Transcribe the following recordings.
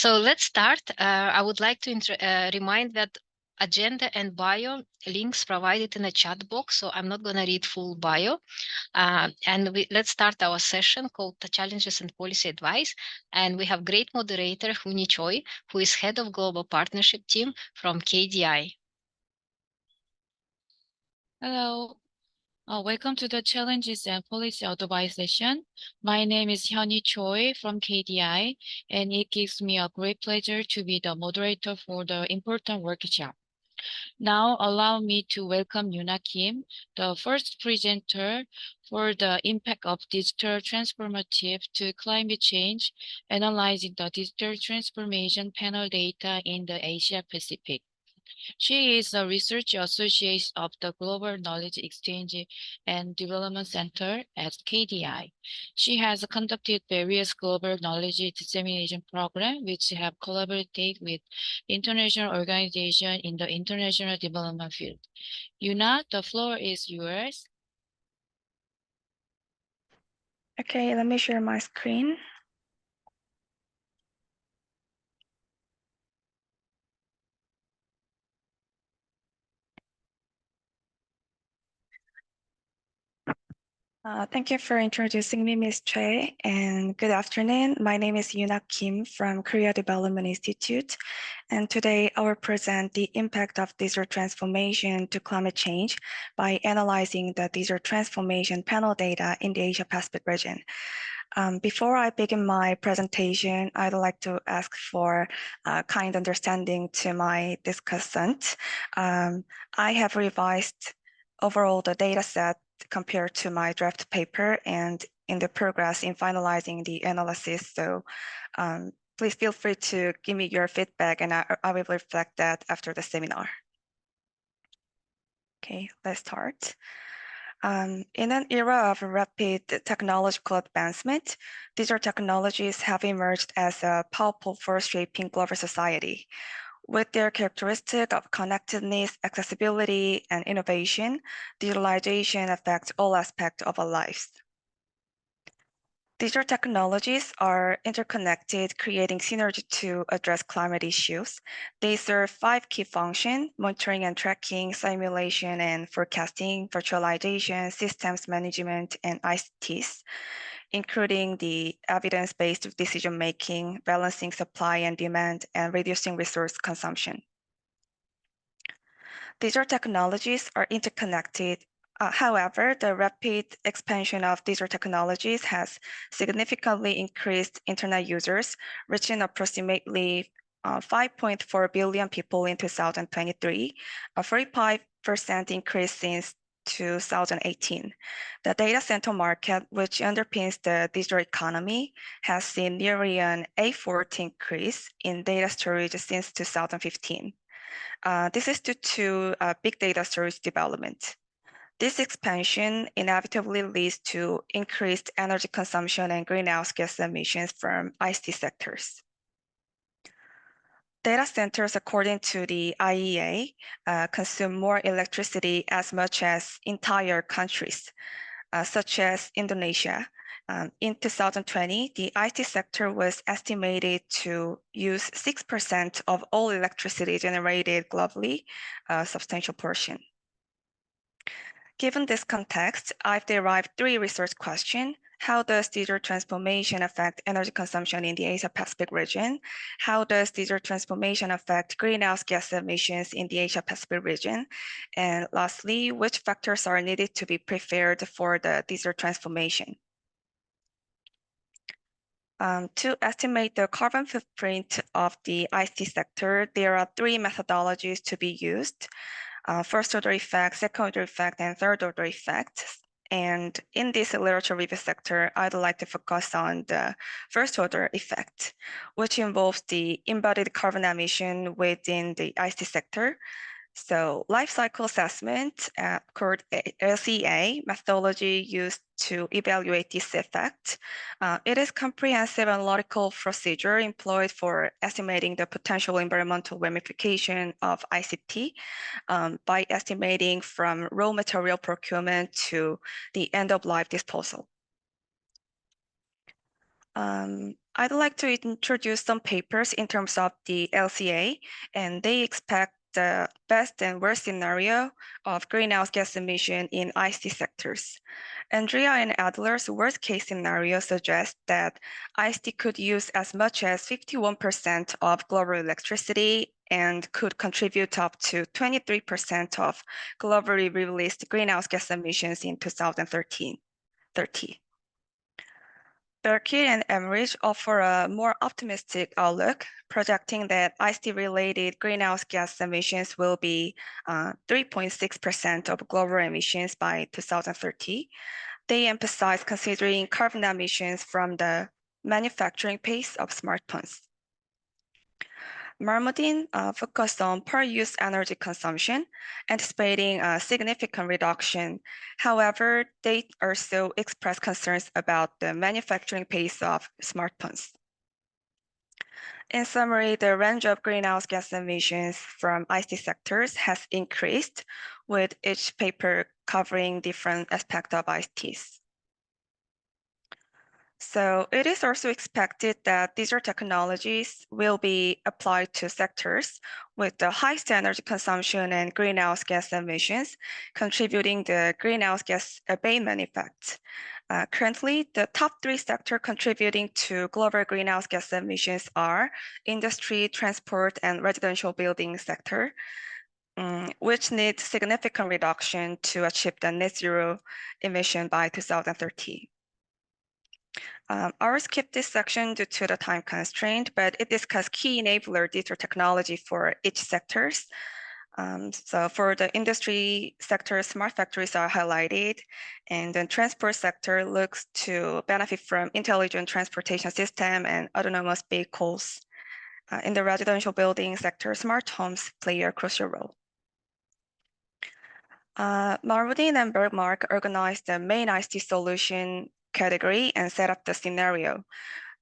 So let's start. I would like to remind that agenda and bio links provided in the chat box, so I'm not going to read full bio. Let's start our session called The Challenges and Policy Advice. And we have great moderator, Huni Choi, who is head of Global Partnership Team from KDI. Hello. Welcome to the Challenges and Policy Advice session. My name is Hyuni Choi from KDI, and it gives me a great pleasure to be the moderator for the important workshop. Now, allow me to welcome Yuna Kim, the first presenter for the impact of digital transformative to climate change, analyzing the digital transformation panel data in the Asia Pacific. She is a research associate of the Global Knowledge Exchange and Development Center at KDI. She has conducted various global knowledge dissemination programs which have collaborated with international organizations in the international development field. Yuna, the floor is yours. Okay, let me share my screen. Thank you for introducing me, Ms. Choi, and good afternoon. My name is Yuna Kim from Korea Development Institute, and today I will present the impact of digital transformation to climate change by analyzing the digital transformation panel data in the Asia-Pacific region. Before I begin my presentation, I'd like to ask for kind understanding to my discussant. I have revised overall the data set compared to my draft paper and in the progress in finalizing the analysis. So please feel free to give me your feedback and I will reflect that after the seminar. Okay, let's start. In an era of rapid technological advancement, digital technologies have emerged as a powerful force shaping global society. With their characteristic of connectedness, accessibility, and innovation, digitalization affects all aspects of our lives. Digital technologies are interconnected, creating synergy to address climate issues. They serve 5 key functions: monitoring and tracking, simulation and forecasting, virtualization, systems management, and ICTs, including the evidence-based decision-making, balancing supply and demand, and reducing resource consumption. Digital technologies are interconnected. However, the rapid expansion of digital technologies has significantly increased internet users, reaching approximately 5.4 billion people in 2023, a 45% increase since 2018. The data center market, which underpins the digital economy, has seen nearly an 8-fold increase in data storage since 2015. This is due to big data storage development. This expansion inevitably leads to increased energy consumption and greenhouse gas emissions from ICT sectors. Data centers, according to the IEA, consume more electricity as much as entire countries, such as Indonesia. In 2020, the IT sector was estimated to use 6% of all electricity generated globally, a substantial portion. Given this context, I've derived 3 research questions. How does digital transformation affect energy consumption in the Asia-Pacific region? How does digital transformation affect greenhouse gas emissions in the Asia-Pacific region? And lastly, which factors are needed to be prepared for the digital transformation? To estimate the carbon footprint of the ICT sector, there are 3 methodologies to be used: first-order effect, second-order effect, and third-order effects. And in this literature review sector, I'd like to focus on the first-order effect, which involves the embodied carbon emission within the ICT sector. So life cycle assessment, called LCA methodology used to evaluate this effect. It is comprehensive analytical procedure employed for estimating the potential environmental ramification of ICT by estimating from raw material procurement to the end-of-life disposal. I'd like to introduce some papers in terms of the LCA, and they expect the best and worst scenario of greenhouse gas emission in ICT sectors. Andrea and Adler's worst case scenario suggests that ICT could use as much as 51% of global electricity and could contribute up to 23% of globally released greenhouse gas emissions in 2030. Berkey and Emmerich offer a more optimistic outlook, projecting that ICT-related greenhouse gas emissions will be 3.6% of global emissions by 2030. They emphasize considering carbon emissions from the manufacturing pace of smartphones. Marmudin focused on per-use energy consumption, anticipating a significant reduction. However, they also expressed concerns about the manufacturing pace of smartphones. In summary, the range of greenhouse gas emissions from ICT sectors has increased, with each paper covering different aspects of ICTs. So it is also expected that digital technologies will be applied to sectors with the highest energy consumption and greenhouse gas emissions, contributing the greenhouse gas abatement effect. Currently, the top 3 sectors contributing to global greenhouse gas emissions are industry, transport, and residential building sector, which need significant reduction to achieve the net zero emission by 2030. I'll skip this section due to the time constraint, but it discusses key enabler digital technology for each sectors. So for the industry sector, smart factories are highlighted, and the transport sector looks to benefit from intelligent transportation system and autonomous vehicles. In the residential building sector, smart homes play a crucial role. Marudin and Bergmark organized the main ICT solution category and set up the scenario.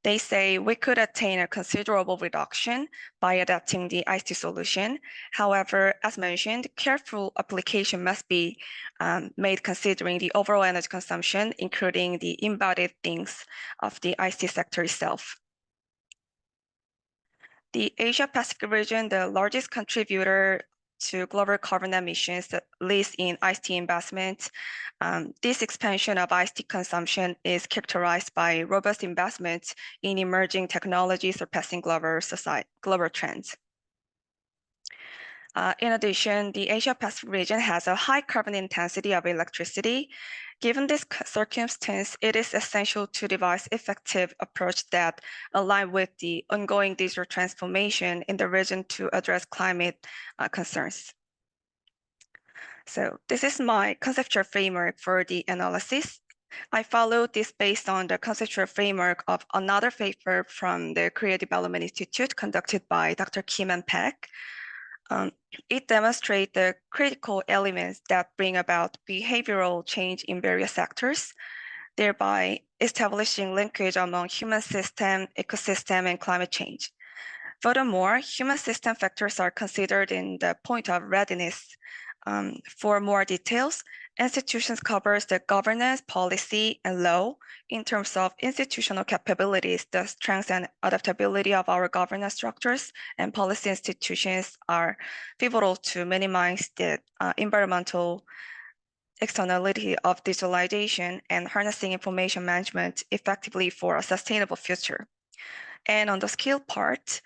They say we could attain a considerable reduction by adapting the ICT solution. However, as mentioned, careful application must be made considering the overall energy consumption, including the embodied things of the ICT sector itself. The Asia-Pacific region, the largest contributor to global carbon emissions, at least in ICT investment. This expansion of ICT consumption is characterized by robust investment in emerging technologies surpassing global trends. In addition, the Asia-Pacific region has a high carbon intensity of electricity. Given this circumstance, it is essential to devise effective approach that align with the ongoing digital transformation in the region to address climate concerns. So this is my conceptual framework for the analysis. I followed this based on the conceptual framework of another paper from the Korea Development Institute conducted by Dr. Kim and Pak. It demonstrates the critical elements that bring about behavioral change in various sectors, thereby establishing linkage among human system, ecosystem, and climate change. Furthermore, human system factors are considered in the point of readiness. For more details, institutions covers the governance, policy, and law. In terms of institutional capabilities, the strength and adaptability of our governance structures and policy institutions are pivotal to minimize the environmental externality of digitalization and harnessing information management effectively for a sustainable future. And on the skill part,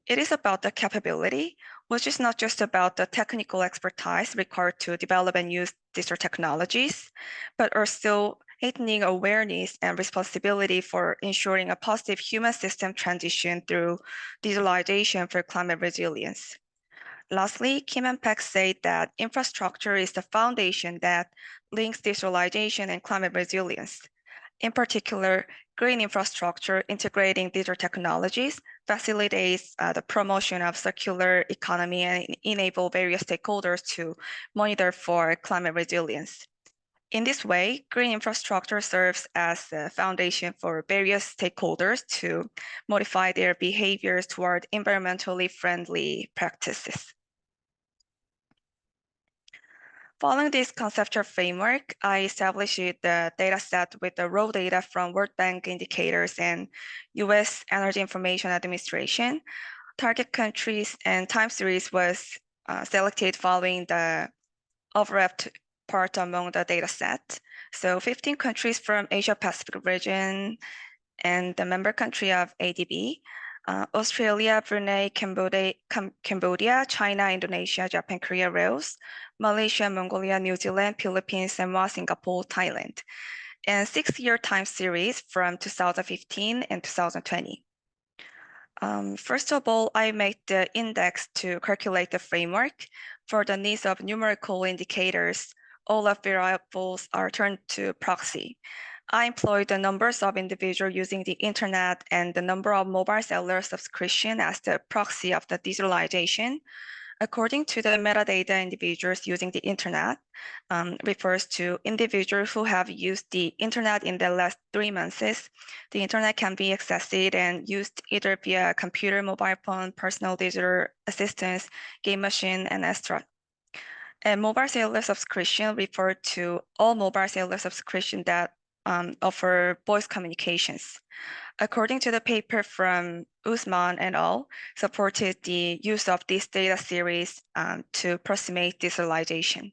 it is about the capability, which is not just about the technical expertise required to develop and use digital technologies, but also heightening awareness and responsibility for ensuring a positive human system transition through digitalization for climate resilience. Lastly, Kim and Peck say that infrastructure is the foundation that links digitalization and climate resilience. In particular, green infrastructure integrating digital technologies facilitates the promotion of circular economy and enable various stakeholders to monitor for climate resilience. In this way, green infrastructure serves as the foundation for various stakeholders to modify their behaviors toward environmentally friendly practices. Following this conceptual framework, I established the data set with the raw data from World Bank indicators and US Energy Information Administration. Target countries and time series was selected following the overlapped part among the data set. So 15 countries from Asia Pacific region and the member country of ADB, Australia, Brunei, Cambodia, China, Indonesia, Japan, Korea, Laos, Malaysia, Mongolia, New Zealand, Philippines, Samoa, Singapore, Thailand, and 6-year time series from 2015 and 2020. First of all, I made the index to calculate the framework. For the needs of numerical indicators, all of variables are turned to proxy. I employed the numbers of individuals using the internet and the number of mobile cellular subscription as the proxy of the digitalization. According to the metadata, individuals using the internet refers to individuals who have used the internet in the last 3 months. The internet can be accessed and used either via computer, mobile phone, personal digital assistants, game machine, and etc. And mobile cellular subscription refer to all mobile cellular subscription that offer voice communications. According to the paper from Usman et al., supported the use of this data series to approximate digitalization.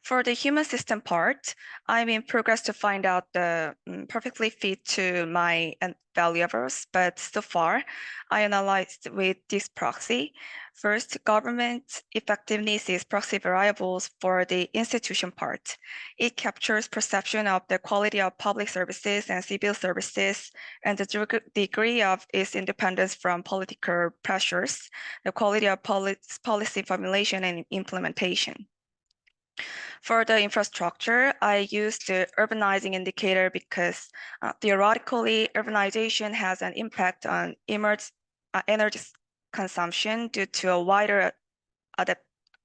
For the human system part, I'm in progress to find out the perfectly fit to my valuables, but so far I analyzed with this proxy. First, government effectiveness is proxy variables for the institution part. It captures perception of the quality of public services and civil services and the degree of its independence from political pressures, the quality of policy formulation and implementation. For the infrastructure, I use the urbanizing indicator because theoretically, urbanization has an impact on energy consumption due to a wider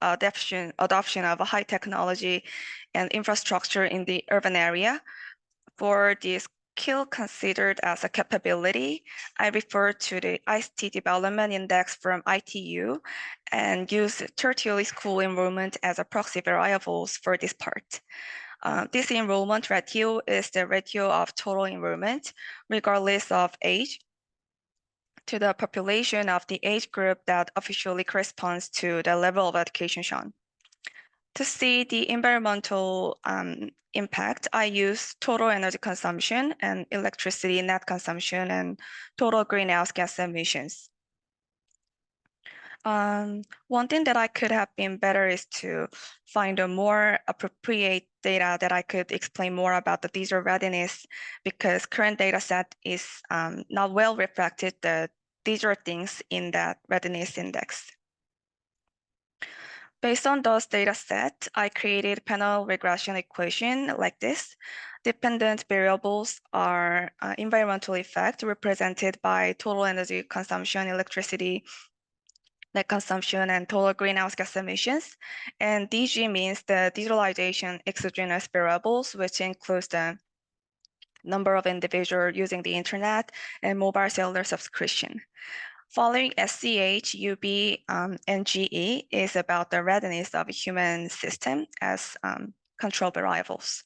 adoption of a high technology and infrastructure in the urban area. For this skill considered as a capability, I refer to the ICT Development Index from ITU and use tertiary school enrollment as a proxy variables for this part. This enrollment ratio is the ratio of total enrollment, regardless of age, to the population of the age group that officially corresponds to the level of education shown. To see the environmental impact, I use total energy consumption and electricity net consumption and total greenhouse gas emissions. One thing that I could have been better is to find a more appropriate data that I could explain more about the digital readiness, because current data set is not well reflected the digital things in that readiness index. Based on those data sets, I created panel regression equation like this. Dependent variables are environmental effect represented by total energy consumption, electricity, net consumption, and total greenhouse gas emissions. And DG means the digitalization exogenous variables, which includes the number of individuals using the internet and mobile cellular subscription. Following SCH, UB, and GE is about the readiness of a human system as control variables.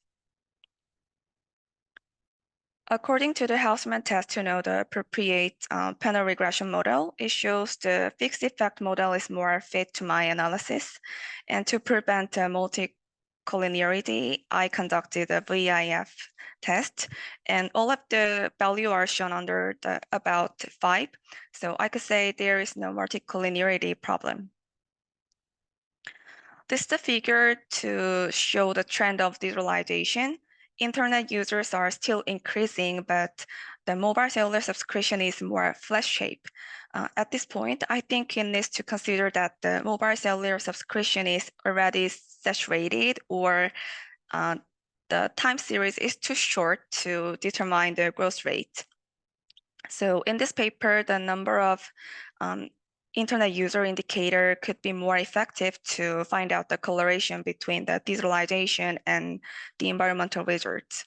According to the Hausman test to know the appropriate panel regression model, it shows the fixed effect model is more fit to my analysis. And to prevent multicollinearity, I conducted a VIF test, and all of the values are shown under the about 5. So I could say there is no multicollinearity problem. This is the figure to show the trend of digitalization. Internet users are still increasing, but the mobile cellular subscription is more flat shape. At this point, I think it needs to consider that the mobile cellular subscription is already saturated, or the time series is too short to determine the growth rate. So in this paper, the number of internet user indicator could be more effective to find out the correlation between the digitalization and the environmental results.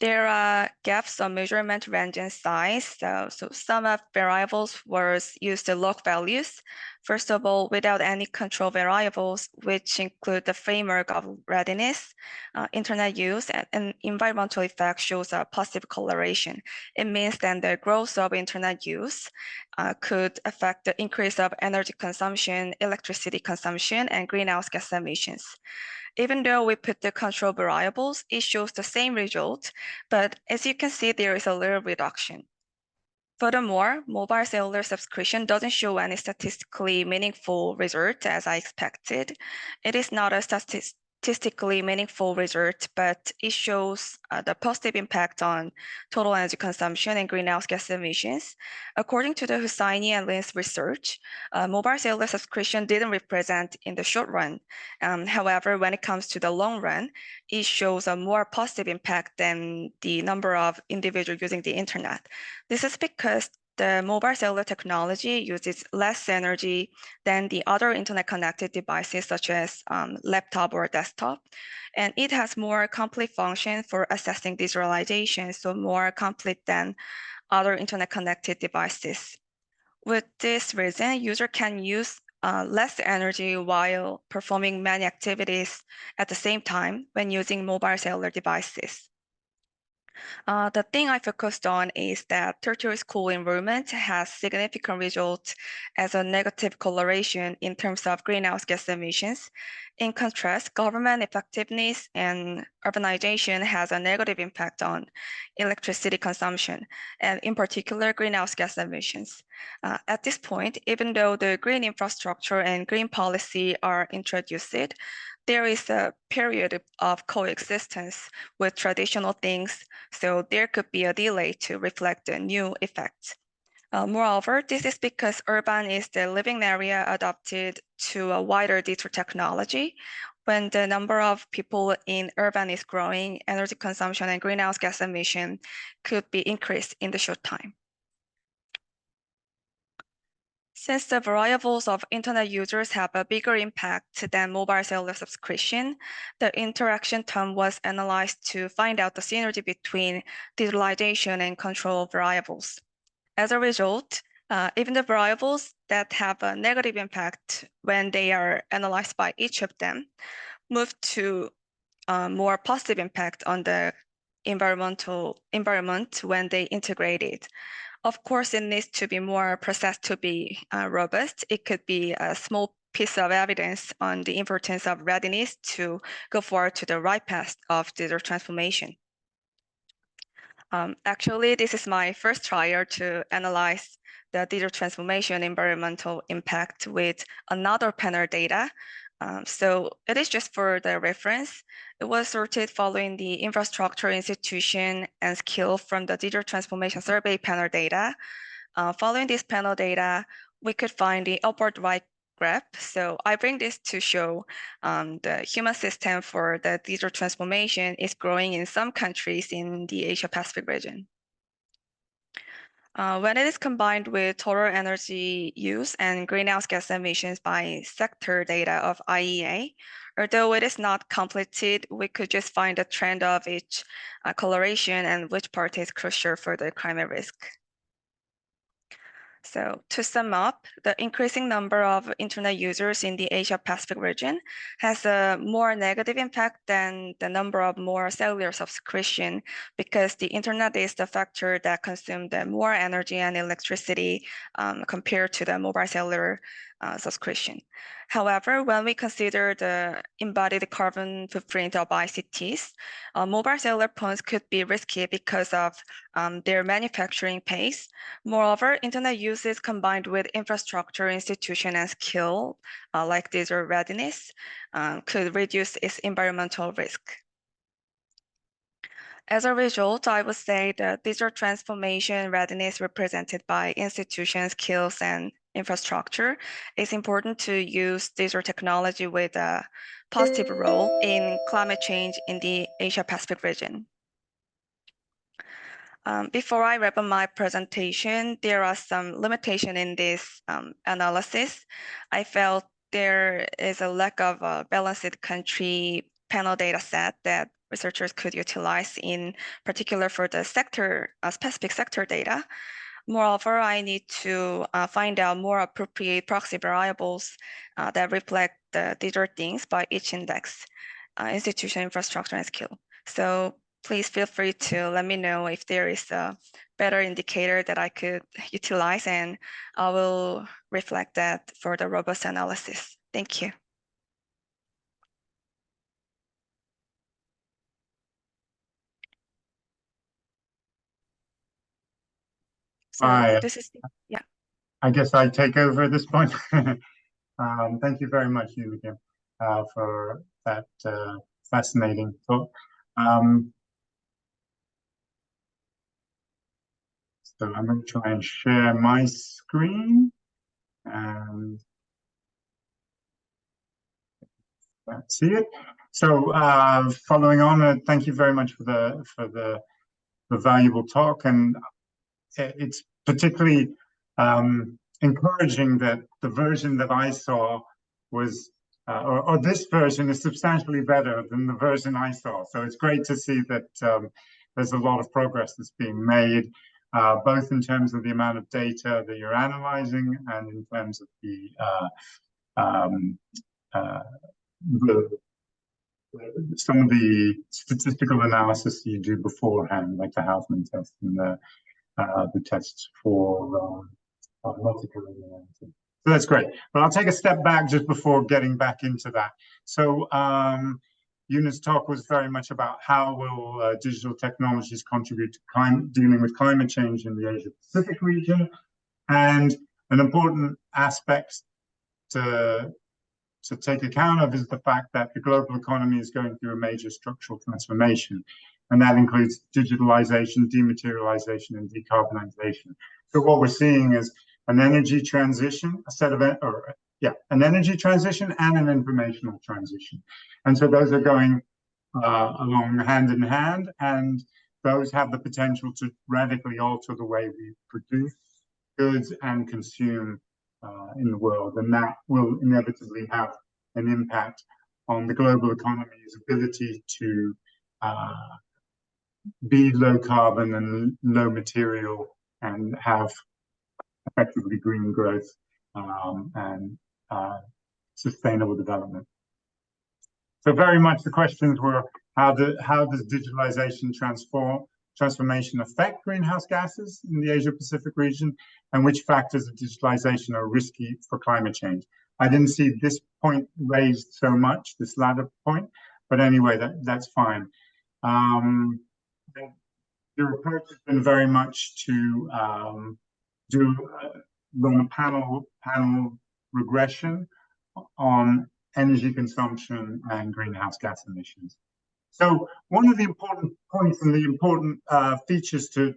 There are gaps on measurement range and size. So some of variables was used to log values. First of all, without any control variables, which include the framework of readiness, internet use, and environmental effect shows a positive correlation. It means that the growth of internet use could affect the increase of energy consumption, electricity consumption, and greenhouse gas emissions. Even though we put the control variables, it shows the same result, but as you can see, there is a little reduction. Furthermore, mobile cellular subscription doesn't show any statistically meaningful result as I expected. It is not a statistically meaningful result, but it shows the positive impact on total energy consumption and greenhouse gas emissions. According to the Hussaini and Lin's research, mobile cellular subscription didn't represent in the short run. However, when it comes to the long run, it shows a more positive impact than the number of individuals using the internet. This is because the mobile cellular technology uses less energy than the other internet-connected devices such as laptop or desktop, and it has more complete function for assessing digitalization, so more complete than other internet-connected devices. With this reason, user can use less energy while performing many activities at the same time when using mobile cellular devices. The thing I focused on is that tertiary school enrollment has significant results as a negative correlation in terms of greenhouse gas emissions. In contrast, government effectiveness and urbanization has a negative impact on electricity consumption, and in particular, greenhouse gas emissions. At this point, even though the green infrastructure and green policy are introduced, there is a period of coexistence with traditional things, so there could be a delay to reflect the new effects. Moreover, this is because urban is the living area adapted to a wider digital technology. When the number of people in urban is growing, energy consumption and greenhouse gas emission could be increased in the short time. Since the variables of internet users have a bigger impact than mobile cellular subscription, the interaction term was analyzed to find out the synergy between digitalization and control variables. As a result, even the variables that have a negative impact when they are analyzed by each of them move to more positive impact on the environment when they integrate it. Of course, it needs to be more processed to be robust. It could be a small piece of evidence on the importance of readiness to go forward to the right path of digital transformation. Actually, this is my first trial to analyze the digital transformation environmental impact with another panel data. So it is just for the reference. It was sorted following the infrastructure, institution, and skill from the digital transformation survey panel data. Following this panel data, we could find the upward right graph. So I bring this to show the human system for the digital transformation is growing in some countries in the Asia-Pacific region. When it is combined with total energy use and greenhouse gas emissions by sector data of IEA, although it is not completed, we could just find a trend of each coloration and which part is crucial for the climate risk. So to sum up, the increasing number of internet users in the Asia-Pacific region has a more negative impact than the number of more cellular subscription because the internet is the factor that consumes the more energy and electricity compared to the mobile cellular subscription. However, when we consider the embodied carbon footprint of ICTs, mobile cellular phones could be risky because of their manufacturing pace. Moreover, internet uses combined with infrastructure, institution, and skill, like digital readiness, could reduce its environmental risk. As a result, I would say that digital transformation readiness represented by institutions, skills, and infrastructure is important to use digital technology with a positive role in climate change in the Asia-Pacific region. Before I wrap up my presentation, there are some limitations in this analysis. I felt there is a lack of a balanced country panel data set that researchers could utilize, in particular for the sector, specific sector data. Moreover, I need to find out more appropriate proxy variables that reflect the digital things by each index, institution, infrastructure, and skill. So please feel free to let me know if there is a better indicator that I could utilize, and I will reflect that for the robust analysis. Thank you. So Hi. this is, yeah. I guess I take over at this point. Thank you very much, Yulia, for that fascinating talk. So I'm going to try and share my screen, and let's see it. So following on, thank you very much for the valuable talk, and it's particularly encouraging that the version that I saw was, or this version is substantially better than the version I saw. So it's great to see that there's a lot of progress that's being made, both in terms of the amount of data that you're analyzing and in terms of some of the statistical analysis you do beforehand, like the Hausman test and the tests for multicollinearity. So that's great. But I'll take a step back just before getting back into that. So Yuna's talk was very much about how will digital technologies contribute to dealing with climate change in the Asia-Pacific region. And an important aspect to take account of is the fact that the global economy is going through a major structural transformation. And that includes digitalization, dematerialization, and decarbonization. So what we're seeing is an energy transition, an energy transition and an informational transition. And so those are going along hand in hand, and those have the potential to radically alter the way we produce goods and consume in the world. And that will inevitably have an impact on the global economy's ability to be low carbon and low material and have effectively green growth and sustainable development. So very much the questions were, how does digitalization transformation affect greenhouse gases in the Asia-Pacific region, and which factors of digitalization are risky for climate change? I didn't see this point raised so much, this latter point, but anyway, that's fine. Your approach has been very much to run a panel regression on energy consumption and greenhouse gas emissions. So one of the important points and the important features to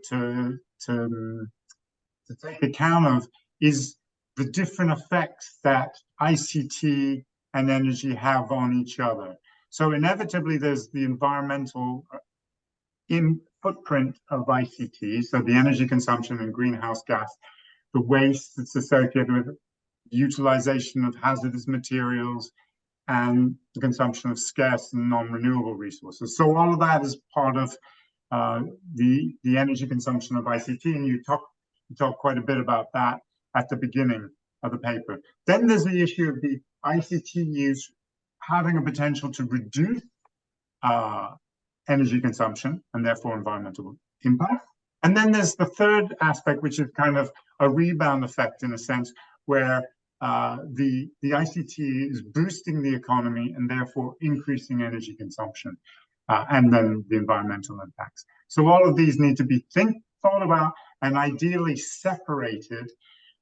take account of is the different effects that ICT and energy have on each other. So inevitably, there's the environmental footprint of ICT, so the energy consumption and greenhouse gas, the waste that's associated with it, the utilization of hazardous materials, and the consumption of scarce and non-renewable resources. So all of that is part of the energy consumption of ICT, and you talk quite a bit about that at the beginning of the paper. Then there's the issue of the ICT use having a potential to reduce energy consumption and therefore environmental impact. And then there's the third aspect, which is kind of a rebound effect in a sense, where the ICT is boosting the economy and therefore increasing energy consumption, and then the environmental impacts. So all of these need to be thought about and ideally separated,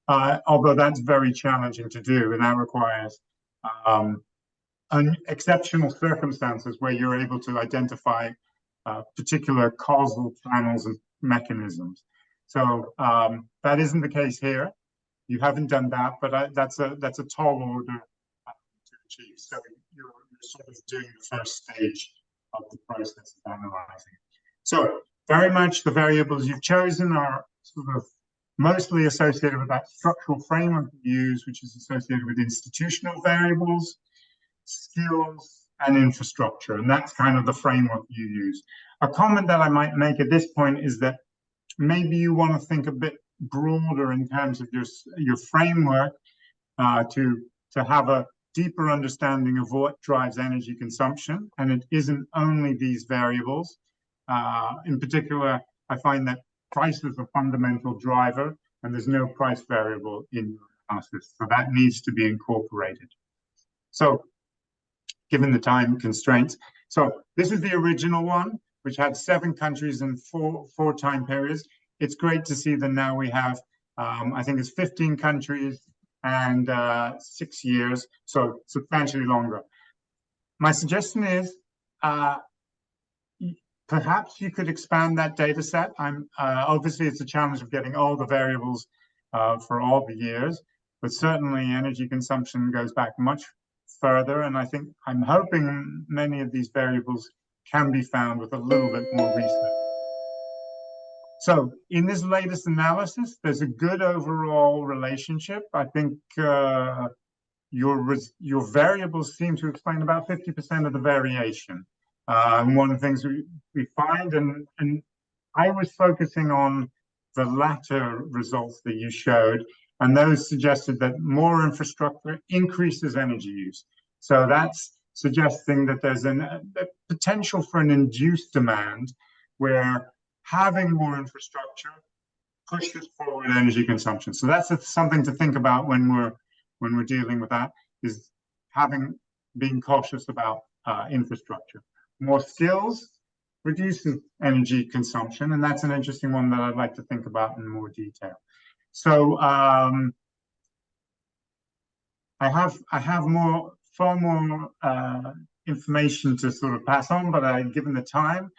although that's very challenging to do, and that requires exceptional circumstances where you're able to identify particular causal channels and mechanisms. So that isn't the case here. You haven't done that, but that's a tall order to achieve. So you're sort of doing the first stage of the process of analyzing. So very much the variables you've chosen are sort of mostly associated with that structural framework we use, which is associated with institutional variables, skills, and infrastructure. And that's kind of the framework you use. A comment that I might make at this point is that maybe you want to think a bit broader in terms of your framework to have a deeper understanding of what drives energy consumption. And it isn't only these variables. In particular, I find that price is a fundamental driver, and there's no price variable in your analysis. So that needs to be incorporated. So given the time constraints, so this is the original one, which had 7 countries and four time periods. It's great to see that now we have, I think it's 15 countries and 6 years, so substantially longer. My suggestion is perhaps you could expand that data set. Obviously it's a challenge of getting all the variables for all the years, but certainly energy consumption goes back much further, and I'm hoping many of these variables can be found with a little bit more research. So in this latest analysis, there's a good overall relationship. I think your variables seem to explain about 50% of the variation. And one of the things we find, and I was focusing on the latter results that you showed, and those suggested that more infrastructure increases energy use. So that's suggesting that there's a potential for an induced demand where having more infrastructure pushes forward energy consumption. So that's something to think about when we're dealing with that, is being cautious about infrastructure. More skills reduces energy consumption, and that's an interesting one that I'd like to think about in more detail. So I have far more information to sort of pass on, but given the time,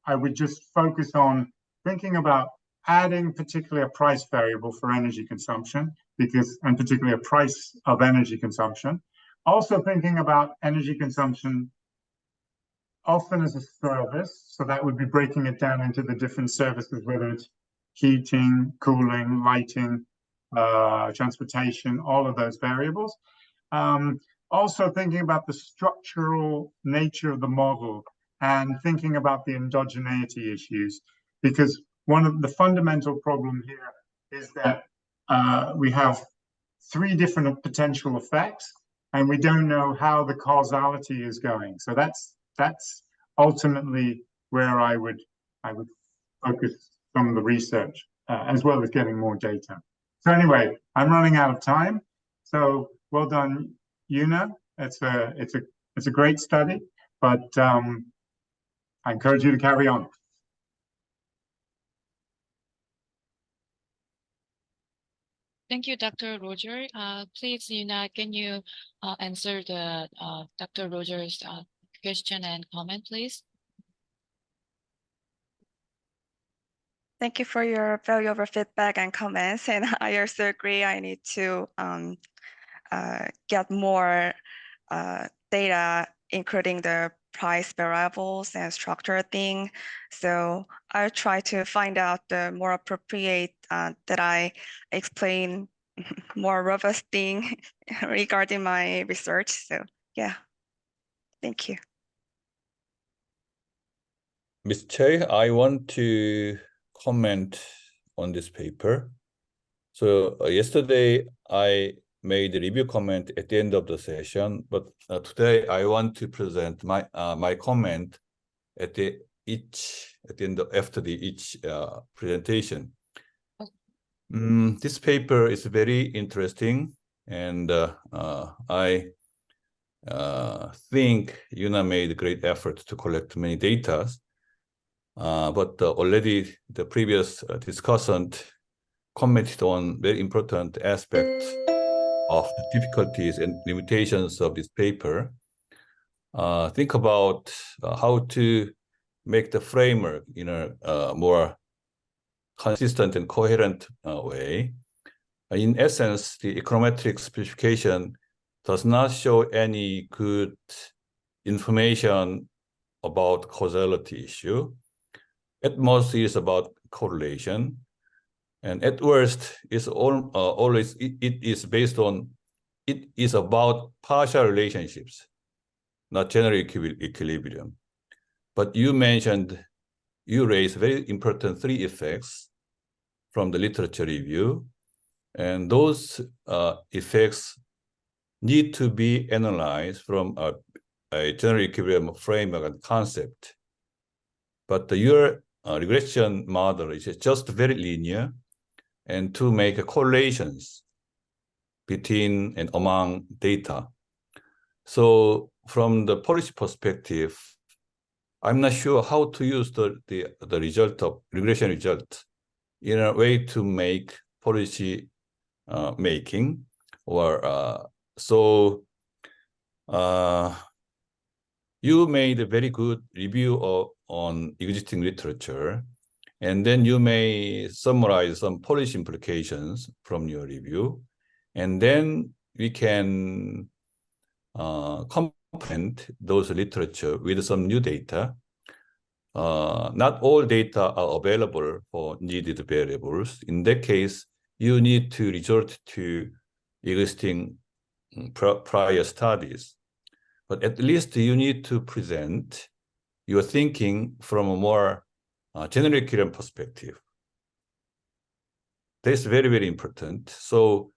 I would just focus on thinking about adding particularly a price variable for energy consumption, and particularly a price of energy consumption. Also thinking about energy consumption often as a service, so that would be breaking it down into the different services, whether it's heating, cooling, lighting, transportation, all of those variables. Also thinking about the structural nature of the model and thinking about the endogeneity issues, because one of the fundamental problem here is that we have 3 different potential effects, and we don't know how the causality is going. So that's ultimately where I would focus some of the research, as well as getting more data. So anyway, I'm running out of time. So well done, Una. It's a great study, but I encourage you to carry on. Thank you, Dr. Roger. Please, Una, can you answer the Dr. Roger's question and comment, please? Thank you for your valuable feedback and comments. And I also agree I need to get more data, including the price variables and structure thing. So I'll try to find out the more appropriate that I explain more robust thing regarding my research. So yeah, thank you. Ms. Choi, I want to comment on this paper. So yesterday I made a review comment at the end of the session, but today I want to present my my comment at the end after each presentation. This paper is very interesting, and I think Una made a great effort to collect many data. But already the previous discussant commented on very important aspects of the difficulties and limitations of this paper. Think about how to make the framework in a more consistent and coherent way. In essence, the econometric specification does not show any good information about causality issue. At most, it is about correlation, and at worst, it is based on, it is about partial relationships, not general equilibrium. But you raised very important 3 effects from the literature review, and those effects need to be analyzed from a general equilibrium framework and concept. But your regression model is just very linear, and to make correlations between and among data. So from the policy perspective, I'm not sure how to use the result of regression result in a way to make policy making, or you made a very good review on existing literature, and then you may summarize some policy implications from your review, and then we can complement those literature with some new data. Not all data are available for needed variables. In that case, you need to resort to existing prior studies. But at least you need to present your thinking from a more general equilibrium perspective. That's very, very important. So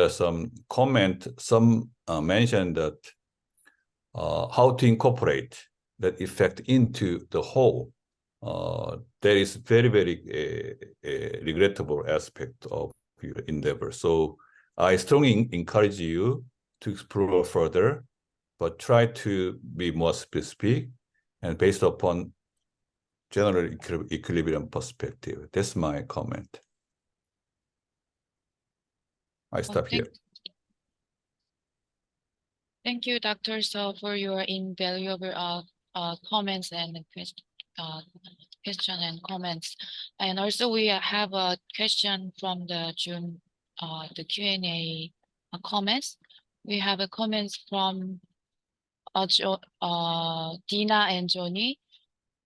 some comment, some mentioned that how to incorporate that effect into the whole. That is very, very regrettable aspect of your endeavor. So I strongly encourage you to explore further, but try to be more specific and based upon general equilibrium perspective. That's my comment. I stop here. Thank you, Dr. So, for your invaluable comments and question and comments. And also we have a question from the Q&A comments. We have a comments from Dina and Johnny.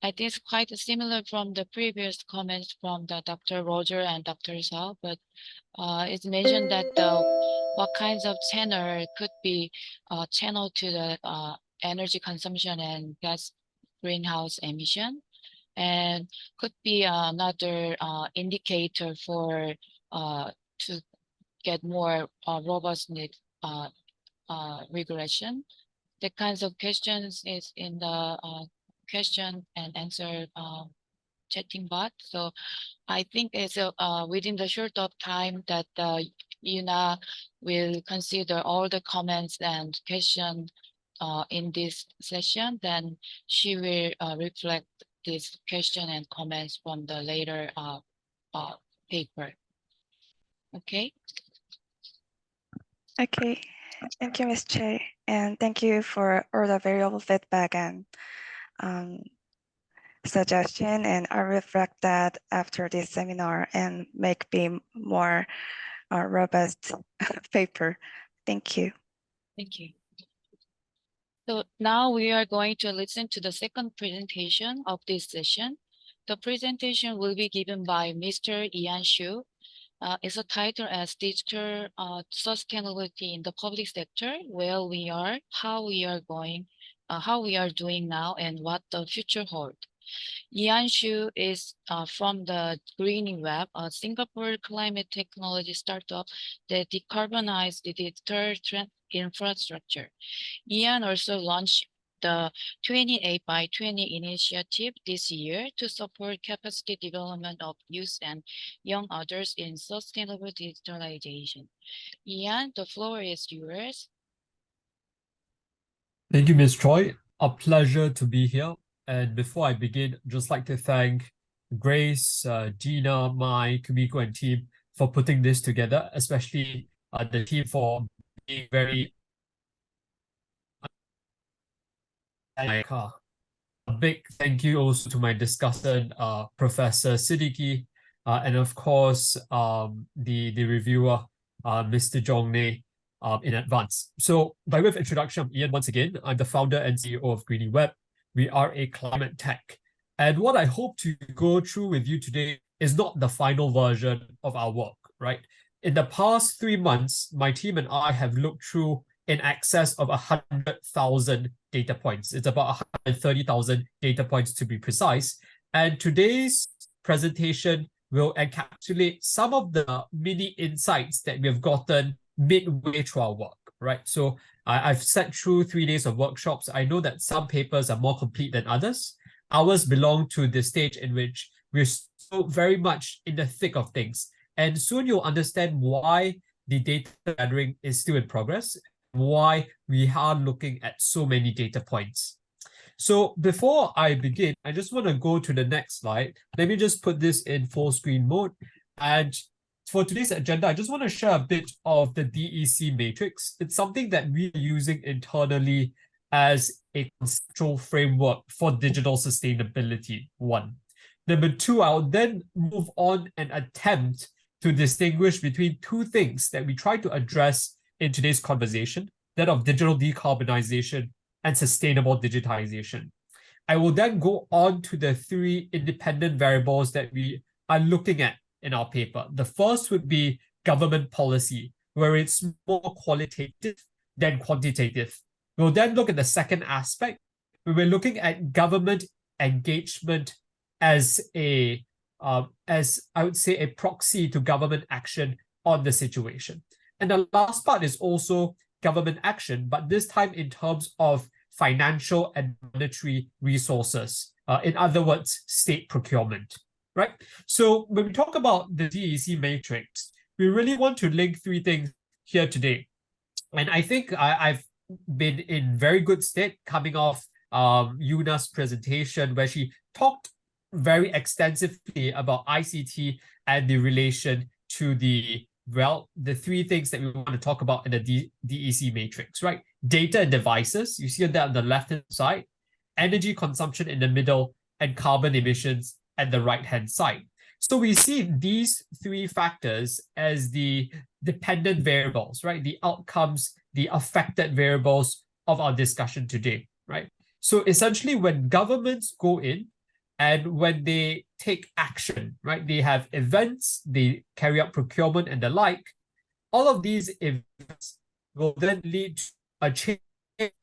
I think it's quite similar from the previous comments from the Dr. Roger and Dr. Zhao, but it's mentioned that what kinds of channel could be channeled to the energy consumption and gas greenhouse emission, and could be another indicator for to get more robust regression. The kinds of questions is in the question and answer chatting bot. So I think it's within the short of time that Yuna will consider all the comments and questions in this session. Then she will reflect this question and comments from the later paper. Okay. Okay, thank you, Ms. Che, and thank you for all the valuable feedback and suggestion, and I'll reflect that after this seminar and make be more robust paper. Thank you. Thank you. So now we are going to listen to the second presentation of this session. The presentation will be given by Mr. Ian Shu. It's a title as Digital Sustainability in the Public Sector, where we are, how we are going, how we are doing now, and what the future holds. Ian Shu is from the Green Web, a Singapore climate technology startup that decarbonized the digital infrastructure. Ian also launched the 28 by 20 initiative this year to support capacity development of youth and young adults in sustainable digitalization. Ian, the floor is yours. Thank you, Ms. Choi. A pleasure to be here. And before I begin, I'd just like to thank Grace, Gina, Mai, Kumiko, and team for putting this together, especially the team for being very a big thank you also to my discussant, Professor Siddiqui, and of course, the reviewer, Mr. Jongney, in advance. So by way of introduction, I'm Ian once again. I'm the founder and CEO of Greeny Web. We are a climate tech. And what I hope to go through with you today is not the final version of our work, right? In the past 3 months, my team and I have looked through in excess of 100,000 data points. It's about 130,000 data points to be precise. And today's presentation will encapsulate some of the mini insights that we have gotten midway through our work, right? So I've sat through 3 days of workshops. I know that some papers are more complete than others. Ours belong to the stage in which we're still very much in the thick of things. And soon you'll understand why the data gathering is still in progress, why we are looking at so many data points. So before I begin, I just want to go to the next slide. Let me just put this in full screen mode. And for today's agenda, I just want to share a bit of the DEC matrix. It's something that we are using internally as a conceptual framework for digital sustainability, 1. Number 2, I'll then move on and attempt to distinguish between 2 things that we try to address in today's conversation, that of digital decarbonization and sustainable digitization. I will then go on to the 3 independent variables that we are looking at in our paper. The first would be government policy, where it's more qualitative than quantitative. We'll then look at the second aspect, where we're looking at government engagement as as I would say a proxy to government action on the situation. And the last part is also government action, but this time in terms of financial and monetary resources. In other words, state procurement, right? So when we talk about the DEC matrix, we really want to link 3 things here today. And I think I've been in very good state coming off Yuna's presentation, where she talked very extensively about ICT and the relation to the 3 things that we want to talk about in the DEC matrix, right? Data and devices, you see that on the left-hand side, energy consumption in the middle, and carbon emissions at the right-hand side. So we see these 3 factors as the dependent variables, right? The outcomes, the affected variables of our discussion today, right? So essentially, when governments go in and when they take action, right, they have events, they carry out procurement and the like, all of these events will then lead to a change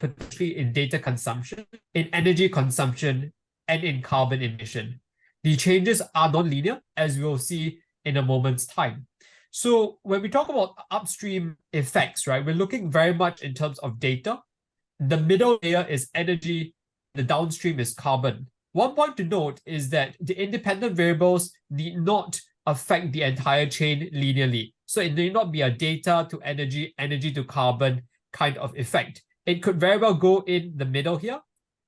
potentially in data consumption, in energy consumption, and in carbon emission. The changes are non-linear, as we'll see in a moment's time. So when we talk about upstream effects, right, we're looking very much in terms of data. The middle layer is energy, the downstream is carbon. One point to note is that the independent variables need not affect the entire chain linearly. So it need not be a data to energy, energy to carbon kind of effect. It could very well go in the middle here,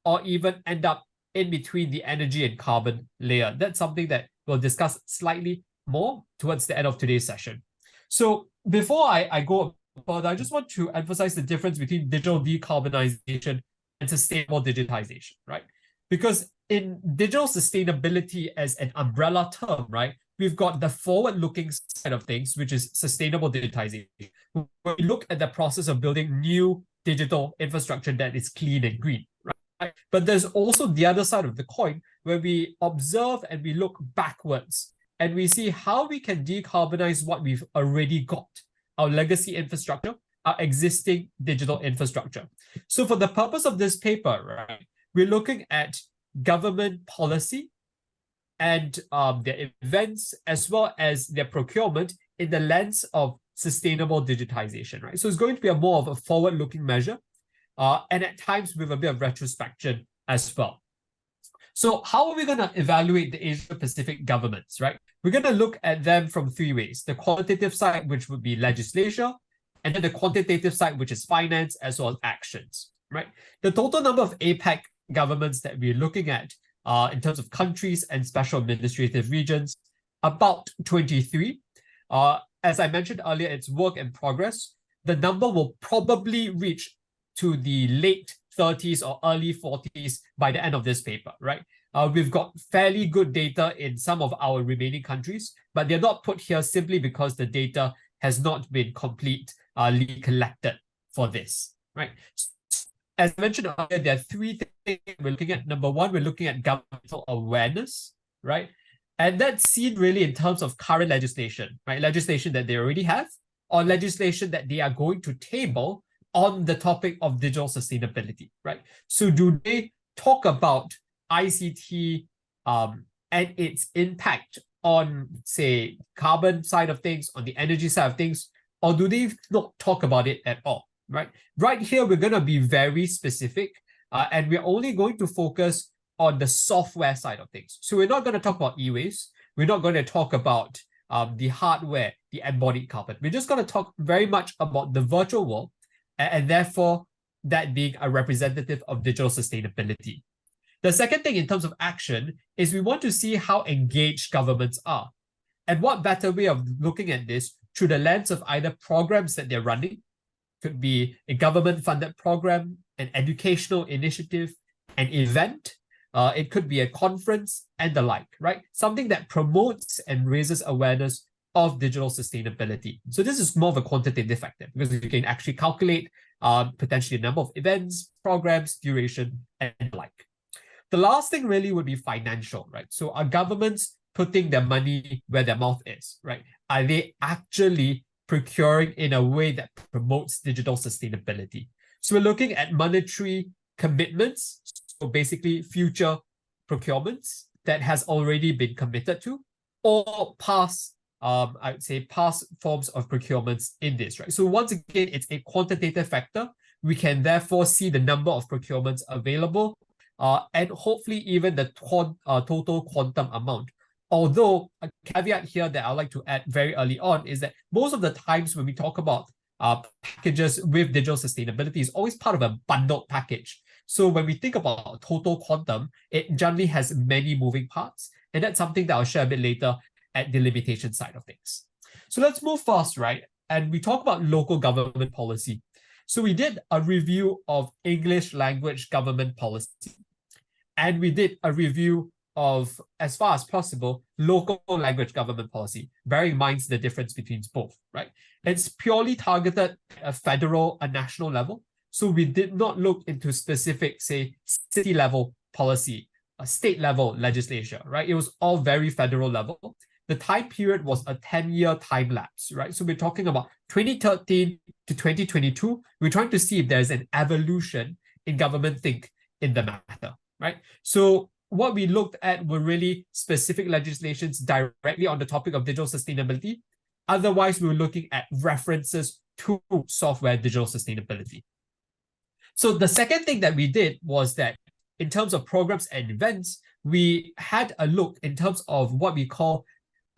or even end up in between the energy and carbon layer. That's something that we'll discuss slightly more towards the end of today's session. So before I go further, I just want to emphasize the difference between digital decarbonization and sustainable digitization, right? Because in digital sustainability as an umbrella term, right, we've got the forward-looking side of things, which is sustainable digitization. We look at the process of building new digital infrastructure that is clean and green, right? But there's also the other side of the coin, where we observe and we look backwards and we see how we can decarbonize what we've already got, our legacy infrastructure, our existing digital infrastructure. So for the purpose of this paper, right, we're looking at government policy and their events, as well as their procurement in the lens of sustainable digitization, right? So it's going to be more of a forward-looking measure, and at times with a bit of retrospection as well. So how are we going to evaluate the Asia-Pacific governments, right? We're going to look at them from 3 ways. The qualitative side, which would be legislature, and then the quantitative side, which is finance, as well as actions, right? The total number of APEC governments that we're looking at in terms of countries and special administrative regions, about 23. As I mentioned earlier, it's work in progress. The number will probably reach to the late 30s or early 40s by the end of this paper, right? We've got fairly good data in some of our remaining countries, but they're not put here simply because the data has not been completely collected for this, right? As I mentioned earlier, there are 3 things we're looking at. Number 1, we're looking at governmental awareness, right? And that's seen really in terms of current legislation, right? Legislation that they already have, or legislation that they are going to table on the topic of digital sustainability, right? So do they talk about ICT and its impact on, say, carbon side of things, on the energy side of things, or do they not talk about it at all, right? Right here, we're going to be very specific, and we're only going to focus on the software side of things. So we're not going to talk about e-waste. We're not going to talk about the hardware, the embodied carbon. We're just going to talk very much about the virtual world, and therefore that being a representative of digital sustainability. The second thing in terms of action is we want to see how engaged governments are. And what better way of looking at this through the lens of either programs that they're running, could be a government-funded program, an educational initiative, an event, it could be a conference and the like, right? Something that promotes and raises awareness of digital sustainability. So this is more of a quantitative factor because you can actually calculate potentially a number of events, programs, duration, and the like. The last thing really would be financial, right? So are governments putting their money where their mouth is, right? Are they actually procuring in a way that promotes digital sustainability? So we're looking at monetary commitments, so basically future procurements that has already been committed to, or past, I would say past forms of procurements in this, right? So once again, it's a quantitative factor. We can therefore see the number of procurements available, and hopefully even the total quantum amount. Although a caveat here that I'd like to add very early on is that most of the times when we talk about packages with digital sustainability is always part of a bundled package. So when we think about total quantum, it generally has many moving parts. And that's something that I'll share a bit later at the limitation side of things. So let's move fast, right? And we talk about local government policy. So we did a review of English language government policy. And we did a review of, as far as possible, local language government policy, bearing in mind the difference between both, right? It's purely targeted at a federal, a national level. So we did not look into specific, say, city level policy, a state level legislation, right? It was all very federal level. The time period was a 10-year time lapse, right? So we're talking about 2013 to 2022. We're trying to see if there's an evolution in government think in the matter, right? So what we looked at were really specific legislations directly on the topic of digital sustainability. Otherwise, we were looking at references to software digital sustainability. So the second thing that we did was that in terms of programs and events, we had a look in terms of what we call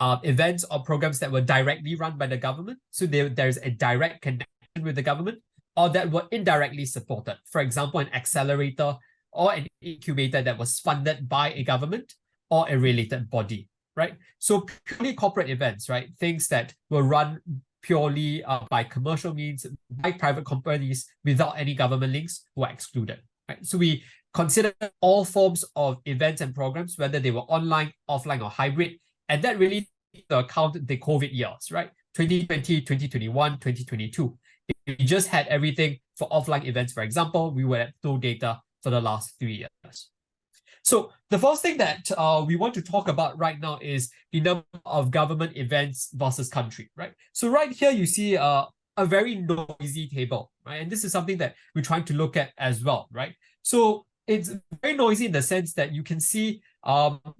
events or programs that were directly run by the government. So there's a direct connection with the government, or that were indirectly supported. For example, an accelerator or an incubator that was funded by a government or a related body, right? So purely corporate events, right? Things that were run purely by commercial means, by private companies without any government links were excluded, right? So we considered all forms of events and programs, whether they were online, offline, or hybrid, and that really took into account the COVID years, right? 2020, 2021, 2022. If we just had everything for offline events, for example, we would have no data for the last 3 years. So the first thing that we want to talk about right now is the number of government events versus country, right? So right here, you see a very noisy table, right? And this is something that we're trying to look at as well, right? So it's very noisy in the sense that you can see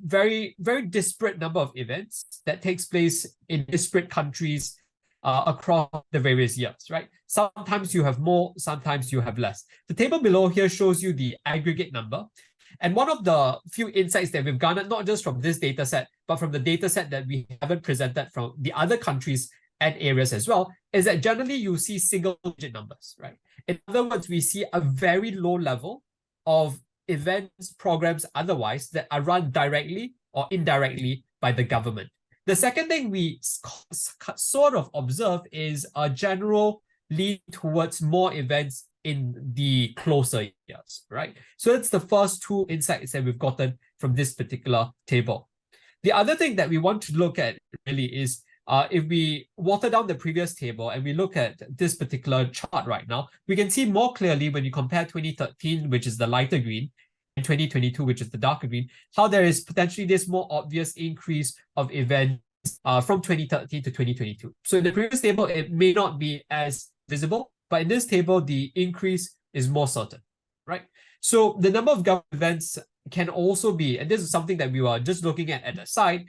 very, very disparate number of events that takes place in disparate countries across the various years, right? Sometimes you have more, sometimes you have less. The table below here shows you the aggregate number. And one of the few insights that we've garnered, not just from this data set, but from the data set that we haven't presented from the other countries and areas as well, is that generally you see single-digit numbers, right? In other words, we see a very low level of events, programs, otherwise, that are run directly or indirectly by the government. The second thing we sort of observe is a general lean towards more events in the closer years, right? So that's the first two insights that we've gotten from this particular table. The other thing that we want to look at really is if we water down the previous table and we look at this particular chart right now, we can see more clearly when you compare 2013, which is the lighter green, and 2022, which is the darker green, how there is potentially this more obvious increase of events from 2013 to 2022. So in the previous table, it may not be as visible, but in this table, the increase is more certain, right? So the number of government events can also be, and this is something that we were just looking at the side,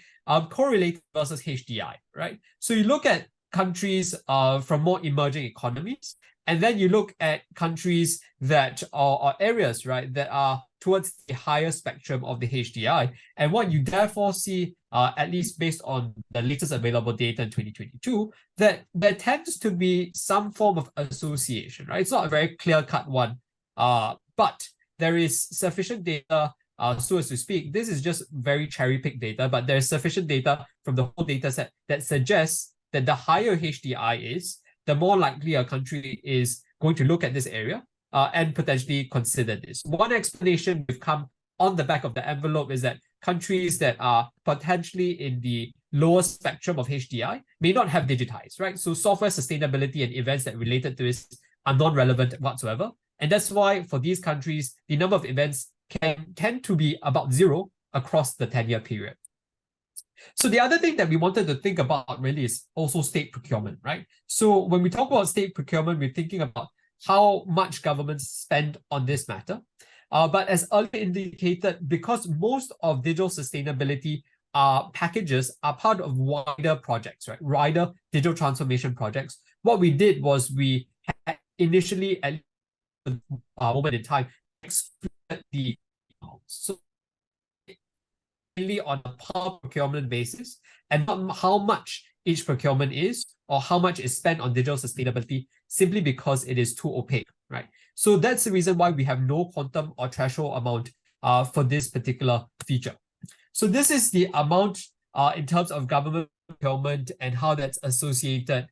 correlated versus HDI, right? So you look at countries from more emerging economies, and then you look at countries that are, or areas, right, that are towards the higher spectrum of the HDI. And what you therefore see, at least based on the latest available data in 2022, that there tends to be some form of association, right? It's not a very clear-cut one, but there is sufficient data, so as to speak. This is just very cherry-picked data, but there's sufficient data from the whole data set that suggests that the higher HDI is, the more likely a country is going to look at this area and potentially consider this. One explanation we've come on the back of the envelope is that countries that are potentially in the lower spectrum of HDI may not have digitized, right? So software sustainability and events that related to this are non-relevant whatsoever. And that's why for these countries, the number of events can tend to be about zero across the 10-year period. So the other thing that we wanted to think about really is also state procurement, right? So when we talk about state procurement, we're thinking about how much governments spend on this matter. But as earlier indicated, because most of digital sustainability packages are part of wider projects, right? Wider digital transformation projects. What we did was we had initially, at a moment in time, excluded the so mainly on a per procurement basis, and not how much each procurement is or how much is spent on digital sustainability, simply because it is too opaque, right? So that's the reason why we have no quantum or threshold amount for this particular feature. So this is the amount in terms of government procurement and how that's associated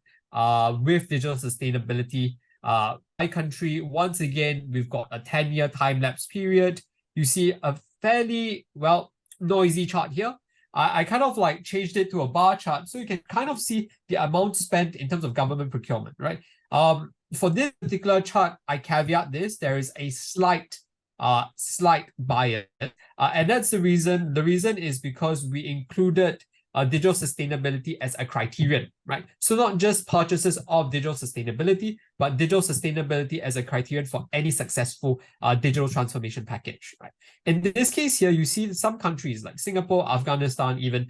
with digital sustainability by country. Once again, we've got a 10-year time-lapse period. You see a fairly, well, noisy chart here. I kind of like changed it to a bar chart so you can kind of see the amount spent in terms of government procurement, right? For this particular chart, I caveat this, there is a slight bias. And that's the reason. The reason is because we included digital sustainability as a criterion, right? So not just purchases of digital sustainability, but digital sustainability as a criterion for any successful digital transformation package, right? In this case here, you see some countries like Singapore, Afghanistan, even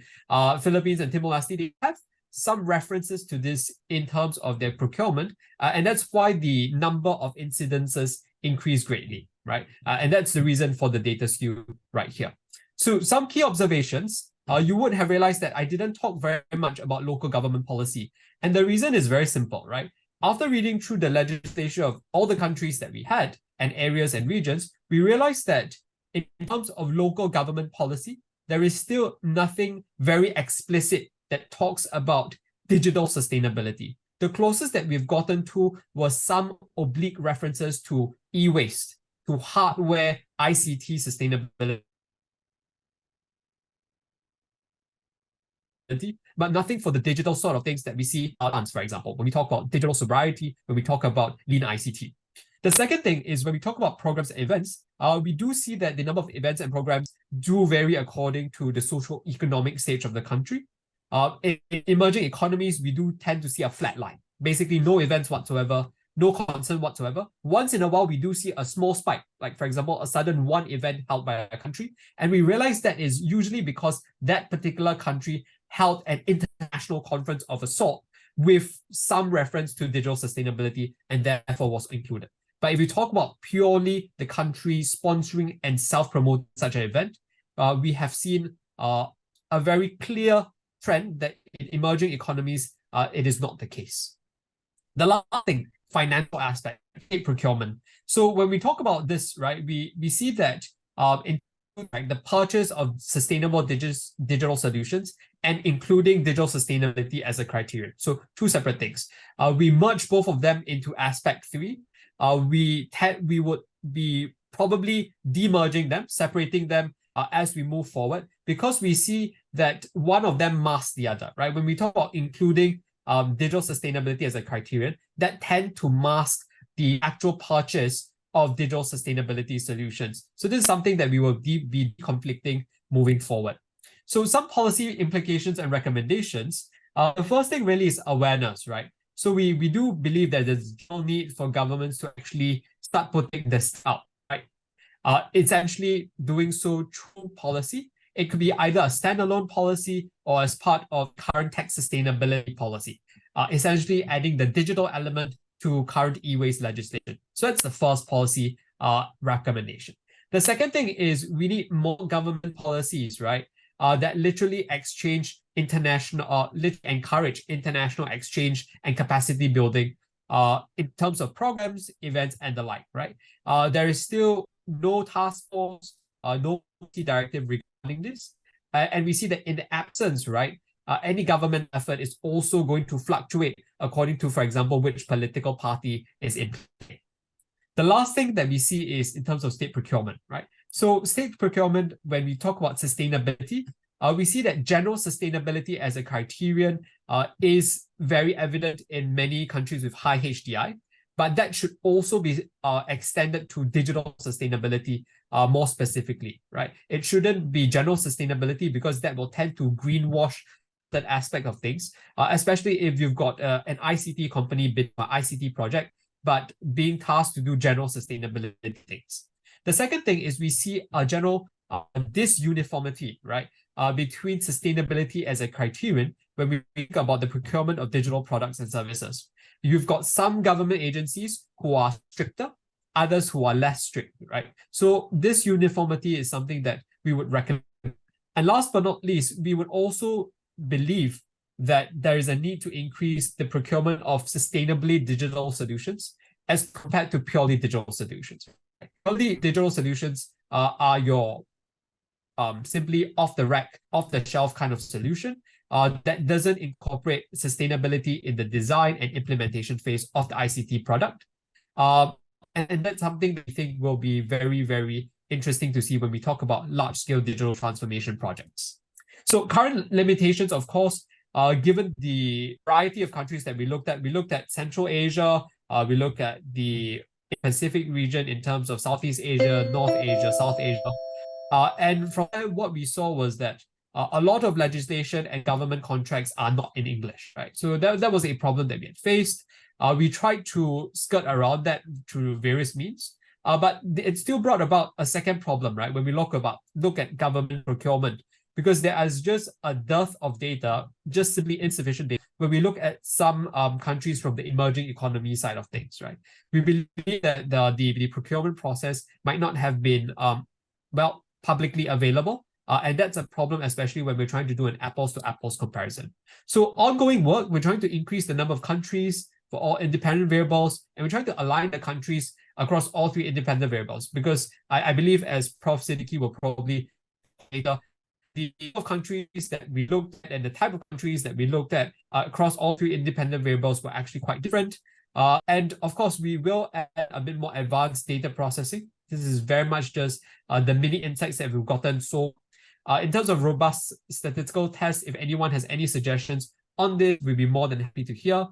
Philippines and Timor-Leste, they have some references to this in terms of their procurement. And that's why the number of incidences increased greatly, right? And that's the reason for the data skew right here. So some key observations. You would have realized that I didn't talk very much about local government policy. And the reason is very simple, right? After reading through the legislation of all the countries that we had and areas and regions, we realized that in terms of local government policy, there is still nothing very explicit that talks about digital sustainability. The closest that we've gotten to was some oblique references to e-waste, to hardware, ICT sustainability, but nothing for the digital sort of things that we see out, for example, when we talk about digital sobriety, when we talk about lean ICT. The second thing is when we talk about programs and events, we do see that the number of events and programs do vary according to the socio-economic stage of the country. In emerging economies, we do tend to see a flat line, basically no events whatsoever, no concern whatsoever. Once in a while, we do see a small spike, like for example, a sudden one event held by a country. And we realize that is usually because that particular country held an international conference of a sort with some reference to digital sustainability and therefore was included. But if we talk about purely the country sponsoring and self-promoting such an event, we have seen a very clear trend that in emerging economies, it is not the case. The last thing, financial aspect, state procurement. So when we talk about this, right, we see that in the purchase of sustainable digital solutions and including digital sustainability as a criterion. So two separate things. We merge both of them into aspect 3. We would be probably demerging them, separating them as we move forward, because we see that one of them masks the other, right? When we talk about including digital sustainability as a criterion, that tend to mask the actual purchase of digital sustainability solutions. So this is something that we will be conflicting moving forward. So some policy implications and recommendations. The first thing really is awareness, right? So we do believe that there's no need for governments to actually start putting this out, right? It's actually doing so through policy. It could be either a standalone policy or as part of current tech sustainability policy, essentially adding the digital element to current e-waste legislation. So that's the first policy recommendation. The second thing is we need more government policies, right? That literally exchange international, encourage international exchange and capacity building in terms of programs, events, and the like, right? There is still no task force, no directive regarding this. And we see that in the absence, right, any government effort is also going to fluctuate according to, for example, which political party is in play. The last thing that we see is in terms of state procurement, right? So state procurement, when we talk about sustainability, we see that general sustainability as a criterion is very evident in many countries with high HDI, but that should also be extended to digital sustainability more specifically, right? It shouldn't be general sustainability because that will tend to greenwash that aspect of things, especially if you've got an ICT company bid for ICT project, but being tasked to do general sustainability things. The second thing is we see a general disuniformity, right, between sustainability as a criterion when we think about the procurement of digital products and services. You've got some government agencies who are stricter, others who are less strict, right? So this uniformity is something that we would recommend. And last but not least, we would also believe that there is a need to increase the procurement of sustainably digital solutions as compared to purely digital solutions. Purely digital solutions are your simply off-the-rack, off-the-shelf kind of solution that doesn't incorporate sustainability in the design and implementation phase of the ICT product. And that's something that we think will be very, very interesting to see when we talk about large-scale digital transformation projects. So current limitations, of course, given the variety of countries that we looked at Central Asia, we looked at the Pacific region in terms of Southeast Asia, North Asia, South Asia. And from there, what we saw was that a lot of legislation and government contracts are not in English, right? So that was a problem that we had faced. We tried to skirt around that through various means, but it still brought about a second problem, right? When we look at government procurement, because there is just a dearth of data, just simply insufficient data. When we look at some countries from the emerging economy side of things, right? We believe that the procurement process might not have been publicly available. And that's a problem, especially when we're trying to do an apples to apples comparison. So ongoing work, we're trying to increase the number of countries for all independent variables, and we're trying to align the countries across all three independent variables, because I believe, as Prof. Siddiqui will probably later, the of countries that we looked at and the type of countries that we looked at across all three independent variables were actually quite different. And of course, we will add a bit more advanced data processing. This is very much just the mini insights that we've gotten. So in terms of robust statistical tests, if anyone has any suggestions on this, we'd be more than happy to hear.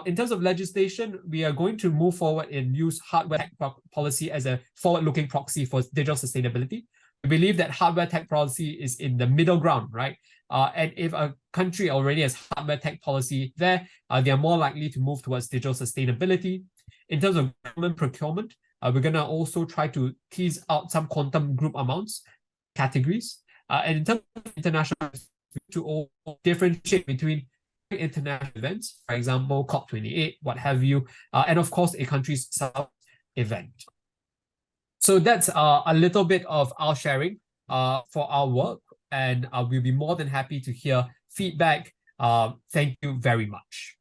In terms of legislation, we are going to move forward and use hardware tech policy as a forward-looking proxy for digital sustainability. We believe that hardware tech policy is in the middle ground, right? And if a country already has hardware tech policy there, they are more likely to move towards digital sustainability. In terms of government procurement, we're going to also try to tease out some quantum group amounts, categories. And in terms of international, to differentiate between international events, for example, COP28, what have you, and of course, a country's South event. So that's a little bit of our sharing for our work, and we'll be more than happy to hear feedback. Thank you very much.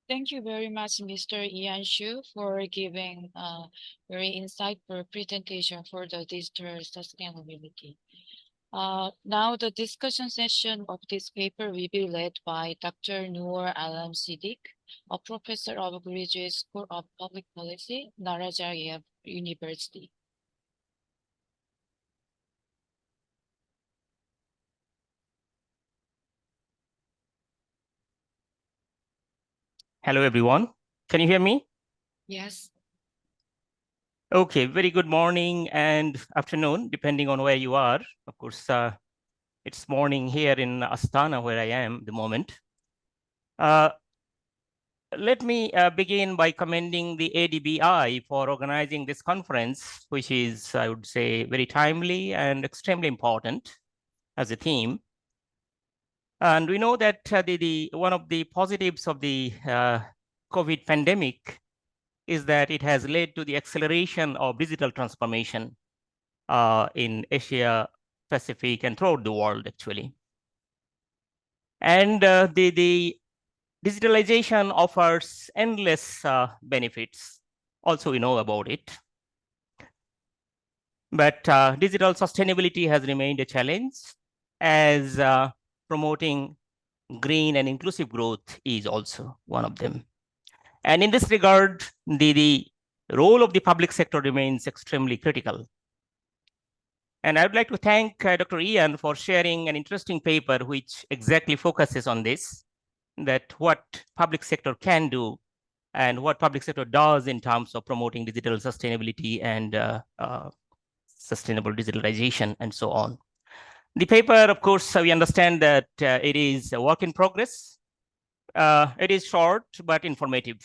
Thank you very much, Mr. Ian Xu, for giving a very insightful presentation for the digital sustainability. Now the discussion session of this paper will be led by Dr. Noor Alam Siddiq, a professor of Graduate School of Public Policy, Narajaria University. Hello, everyone. Can you hear me? Yes. Okay, very good morning and afternoon, depending on where you are. Of course, it's morning here in Astana, where I am at the moment. Let me begin by commending the ADBI for organizing this conference, which is, I would say, very timely and extremely important as a theme. And we know that one of the positives of the COVID pandemic is that it has led to the acceleration of digital transformation in Asia, Pacific, and throughout the world, actually. And the digitalization offers endless benefits. Also, we know about it. But digital sustainability has remained a challenge, as promoting green and inclusive growth is also one of them. And in this regard, the role of the public sector remains extremely critical. And I would like to thank Dr. Ian for sharing an interesting paper which exactly focuses on this, that what public sector can do and what public sector does in terms of promoting digital sustainability and sustainable digitalization and so on. The paper, of course, we understand that it is a work in progress. It is short but informative.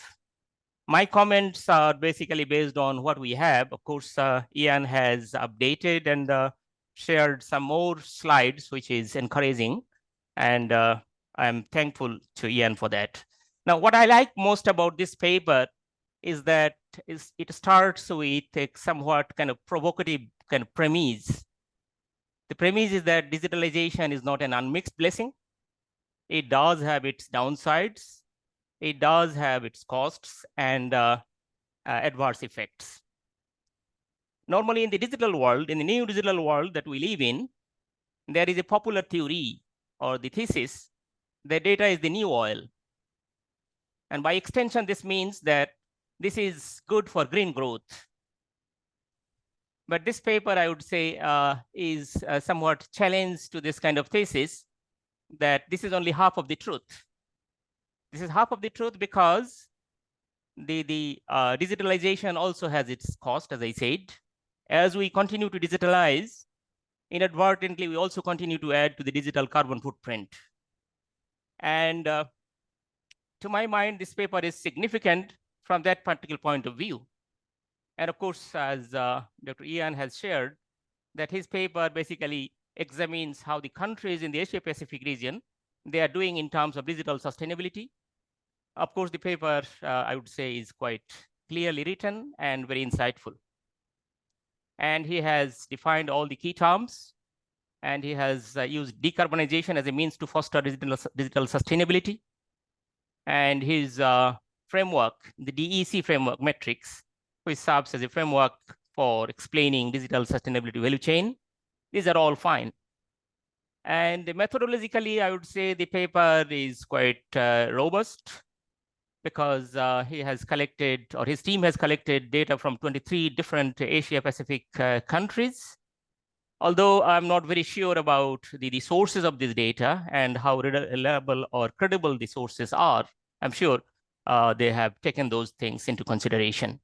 My comments are basically based on what we have. Of course, Ian has updated and shared some more slides, which is encouraging. And I'm thankful to Ian for that. Now, what I like most about this paper is that it starts with a somewhat kind of provocative kind of premise. The premise is that digitalization is not an unmixed blessing. It does have its downsides. It does have its costs and adverse effects. Normally in the digital world, in the new digital world that we live in, there is a popular theory or the thesis that data is the new oil. And by extension, this means that this is good for green growth. But this paper, I would say, is somewhat challenge to this kind of thesis, that this is only half of the truth. This is half of the truth because the digitalization also has its cost, as I said. As we continue to digitalize, inadvertently, we also continue to add to the digital carbon footprint. And to my mind, this paper is significant from that particular point of view. And of course, as Dr. Ian has shared, that his paper basically examines how the countries in the Asia-Pacific region, they are doing in terms of digital sustainability. Of course, the paper, I would say, is quite clearly written and very insightful. And he has defined all the key terms, and he has used decarbonization as a means to foster digital sustainability. And his framework, the DEC framework metrics, which serves as a framework for explaining digital sustainability value chain, these are all fine. And methodologically, I would say the paper is quite robust, because he has collected, or his team has collected data from 23 different Asia-Pacific countries. Although I'm not very sure about the sources of this data and how reliable or credible the sources are, I'm sure they have taken those things into consideration.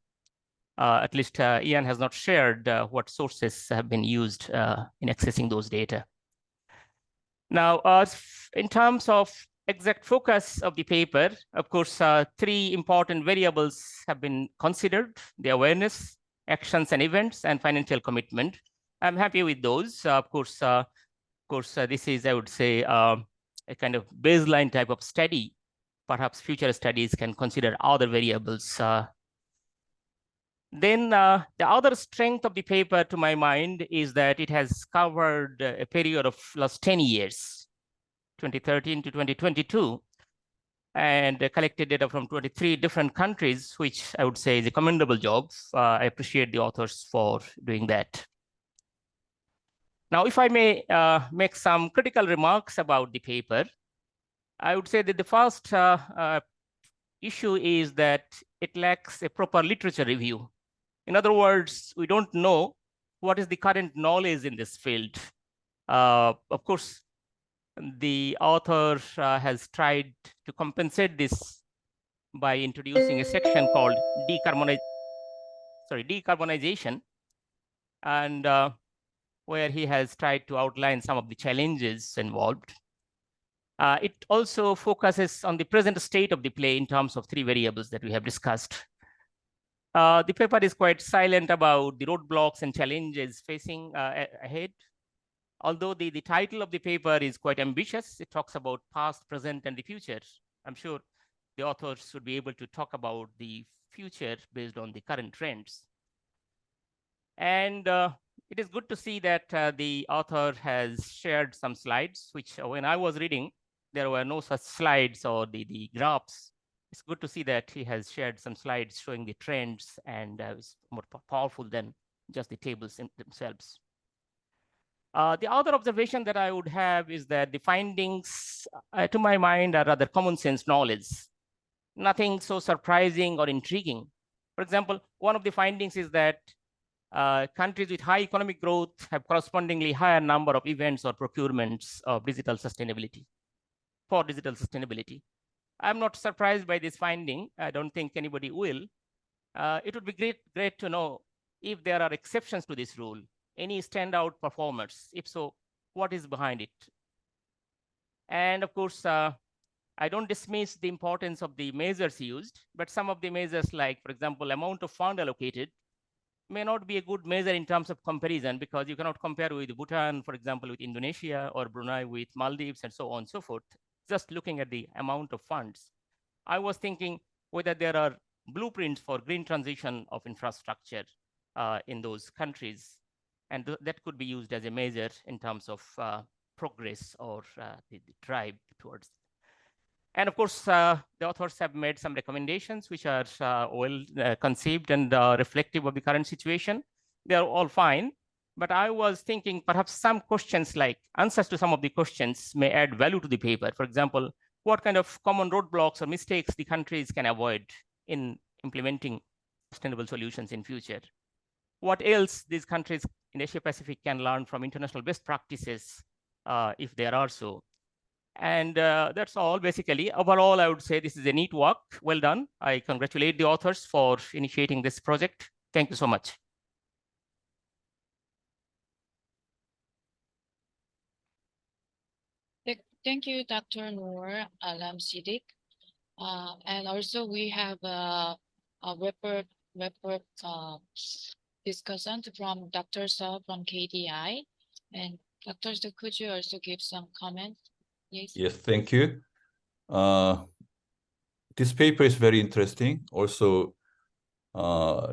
At least Ian has not shared what sources have been used in accessing those data. Now, in terms of exact focus of the paper, of course, three important variables have been considered: the awareness, actions and events, and financial commitment. I'm happy with those. Of course, this is, I would say, a kind of baseline type of study. Perhaps future studies can consider other variables. Then the other strength of the paper, to my mind, is that it has covered a period of last 10 years, 2013 to 2022, and collected data from 23 different countries, which I would say is a commendable job. I appreciate the authors for doing that. Now, if I may make some critical remarks about the paper, I would say that the first issue is that it lacks a proper literature review. In other words, we don't know what is the current knowledge in this field. Of course, the author has tried to compensate this by introducing a section called decarbonization, and where he has tried to outline some of the challenges involved. It also focuses on the present state of the play in terms of three variables that we have discussed. The paper is quite silent about the roadblocks and challenges facing ahead. Although the title of the paper is quite ambitious, it talks about past, present, and the future. I'm sure the authors should be able to talk about the future based on the current trends. And it is good to see that the author has shared some slides, which when I was reading, there were no such slides or the graphs. It's good to see that he has shared some slides showing the trends, and it's more powerful than just the tables in themselves. The other observation that I would have is that the findings, to my mind, are rather common sense knowledge. Nothing so surprising or intriguing. For example, one of the findings is that countries with high economic growth have correspondingly higher number of events or procurements of digital sustainability, for digital sustainability. I'm not surprised by this finding. I don't think anybody will. It would be great to know if there are exceptions to this rule, any standout performers. If so, what is behind it? And of course, I don't dismiss the importance of the measures used, but some of the measures, like, for example, amount of fund allocated, may not be a good measure in terms of comparison, because you cannot compare with Bhutan, for example, with Indonesia, or Brunei with Maldives, and so on and so forth, just looking at the amount of funds. I was thinking whether there are blueprints for green transition of infrastructure in those countries, and that could be used as a measure in terms of progress or the drive towards. And of course, the authors have made some recommendations which are well conceived and reflective of the current situation. They are all fine, but I was thinking perhaps some questions, like answers to some of the questions, may add value to the paper. For example, what kind of common roadblocks or mistakes the countries can avoid in implementing sustainable solutions in future? What else these countries in Asia Pacific can learn from international best practices, if there are so? And that's all basically. Overall, I would say this is a neat work. Well done. I congratulate the authors for initiating this project. Thank you so much. Thank you, Dr. Noor Alam Siddiq. And also we have a report discussion from Dr. Saw from KDI. And Dr. Saw, could you also give some comments, please? Yes, thank you. This paper is very interesting. Also,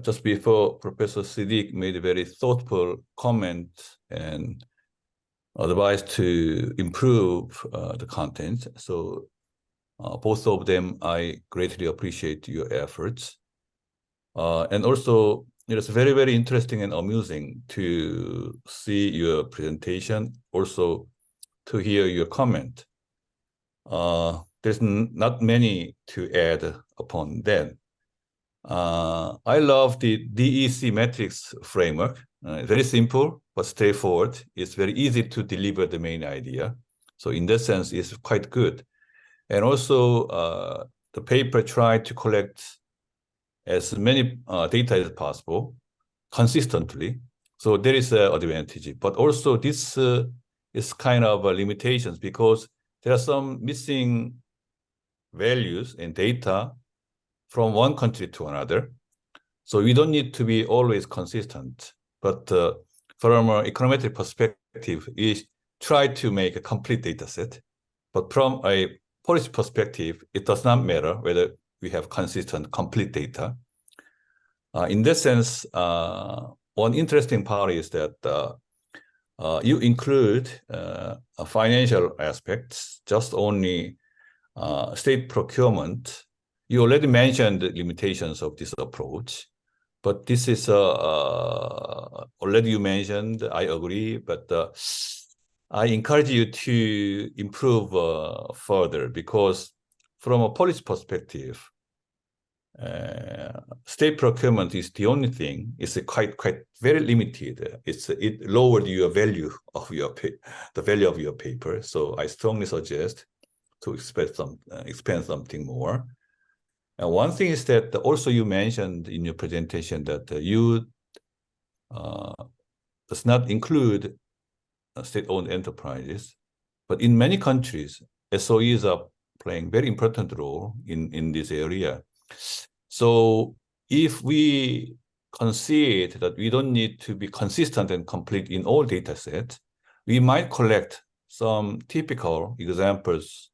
just before, Professor Siddiq made a very thoughtful comment and advice to improve the content. So both of them, I greatly appreciate your efforts. And also, it is very, very interesting and amusing to see your presentation, also to hear your comment. There's not many to add upon that. I love the DEC metrics framework. Very simple, but straightforward. It's very easy to deliver the main idea. So in that sense, it's quite good. And also, the paper tried to collect as many data as possible consistently. So there is an advantage. But also, this is kind of limitations, because there are some missing values and data from one country to another. So we don't need to be always consistent. But from an econometric perspective, we try to make a complete data set. But from a policy perspective, it does not matter whether we have consistent, complete data. In that sense, one interesting part is that you include financial aspects, just only state procurement. You already mentioned the limitations of this approach, but this is already you mentioned, I agree, but I encourage you to improve further, because from a policy perspective, state procurement is the only thing. It's quite very limited. It lowered your value of the value of your paper. So I strongly suggest to expand something more. And one thing is that also you mentioned in your presentation that you does not include state-owned enterprises, but in many countries, SOEs are playing very important role in this area. So if we concede that we don't need to be consistent and complete in all data sets, we might collect some typical examples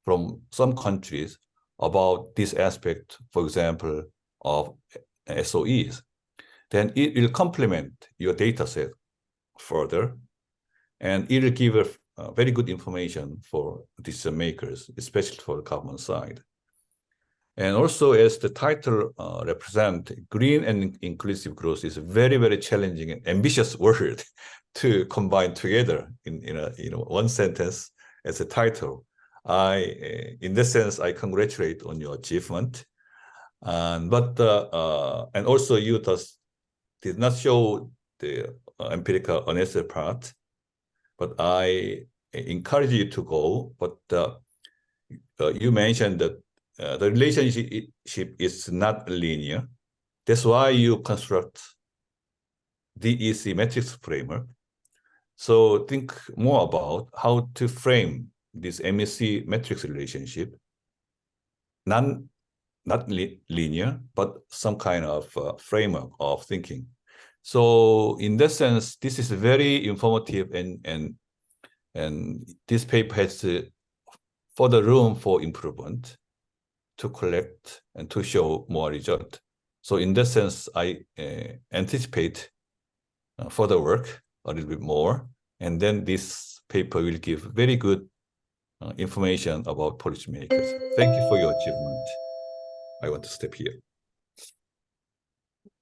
from some countries about this aspect, for example, of SOEs. Then it will complement your data set further, and it will give very good information for decision makers, especially for the government side. And also, as the title represents, green and inclusive growth is a very, very challenging and ambitious word to combine together in one sentence as a title. In this sense, I congratulate on your achievement. And also you did not show the empirical unnecessary part, but I encourage you to go. But you mentioned that the relationship is not linear. That's why you construct DEC metrics framework. So think more about how to frame this MEC metrics relationship, not linear, but some kind of framework of thinking. So in that sense, this is very informative, and this paper has further room for improvement to collect and to show more result. So in that sense, I anticipate further work a little bit more, and then this paper will give very good information about policymakers. Thank you for your achievement. I want to step here.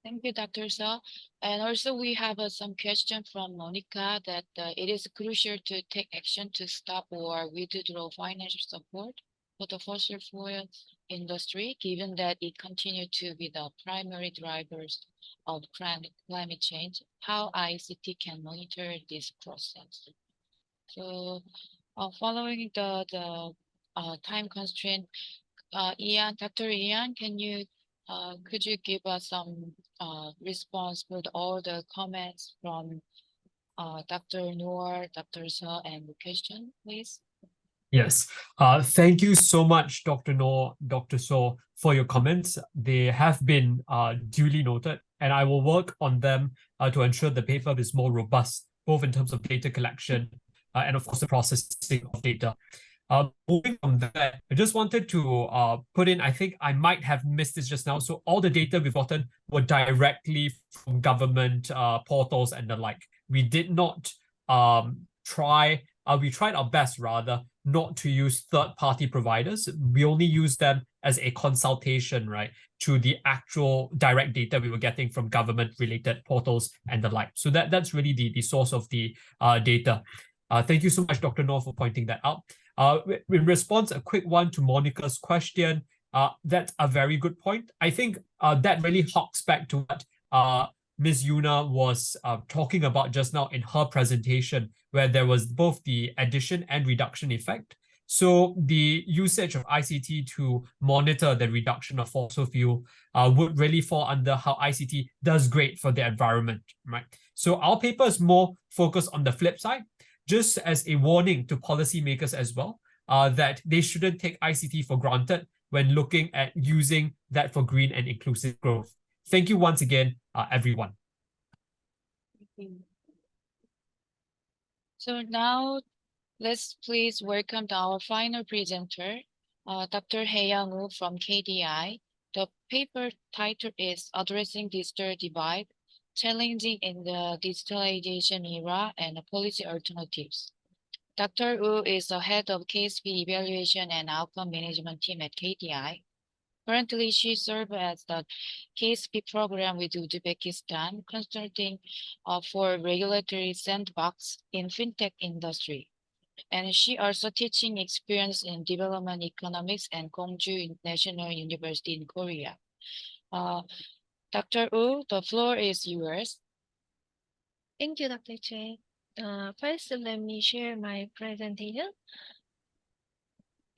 Thank you, Dr. So. And also we have some question from Monica that it is crucial to take action to stop or withdraw financial support for the fossil fuel industry, given that it continues to be the primary drivers of climate change. How ICT can monitor this process? So following the time constraint, Dr. Ian, could you give us some response with all the comments from Dr. Noor, Dr. So, and the question, please? Yes. Thank you so much, Dr. Noor, Dr. So, for your comments. They have been duly noted, and I will work on them to ensure the paper is more robust, both in terms of data collection and, of course, the processing of data. Moving from there, I just wanted to put in, I think I might have missed this just now. So all the data we've gotten were directly from government portals and the like. We did not we tried our best rather not to use third-party providers. We only used them as a consultation, right, to the actual direct data we were getting from government-related portals and the like. So that's really the source of the data. Thank you so much, Dr. Noor, for pointing that out. In response, a quick one to Monica's question. That's a very good point. I think that really harks back to what Ms. Yuna was talking about just now in her presentation, where there was both the addition and reduction effect. So the usage of ICT to monitor the reduction of fossil fuel would really fall under how ICT does great for the environment, right? So our paper is more focused on the flip side, just as a warning to policymakers as well, that they shouldn't take ICT for granted when looking at using that for green and inclusive growth. Thank you once again, everyone. So now let's please welcome our final presenter, Dr. Hae-young Woo from KDI. The paper title is Addressing Digital Divide, Challenging in the Digitalization Era and Policy Alternatives. Dr. Woo is the head of KSP Evaluation and Outcome Management Team at KDI. Currently, she serves as the KSP program with Uzbekistan, consulting for regulatory sandbox in fintech industry. And she also teaching experience in development economics and Gwangju National University in Korea. Dr. Woo, the floor is yours. Thank you, Dr. Choi. First, let me share my presentation.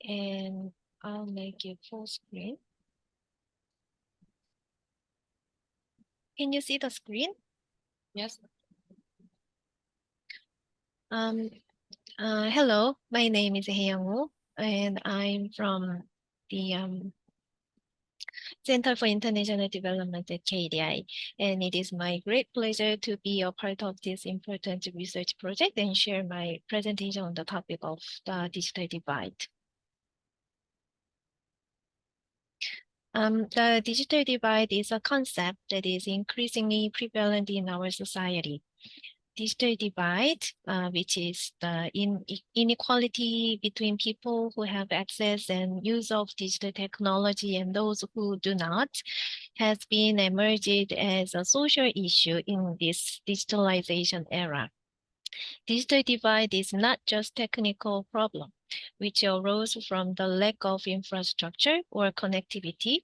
And I'll make it full screen. Can you see the screen? Yes. Hello, my name is Hae-young Woo. and I'm from the Center for International Development at KDI, and it is my great pleasure to be a part of this important research project and share my presentation on the topic of the digital divide. The digital divide is a concept that is increasingly prevalent in our society. Digital divide, which is the inequality between people who have access and use of digital technology and those who do not, has been emerged as a social issue in this digitalization era. Digital divide is not just a technical problem, which arose from the lack of infrastructure or connectivity.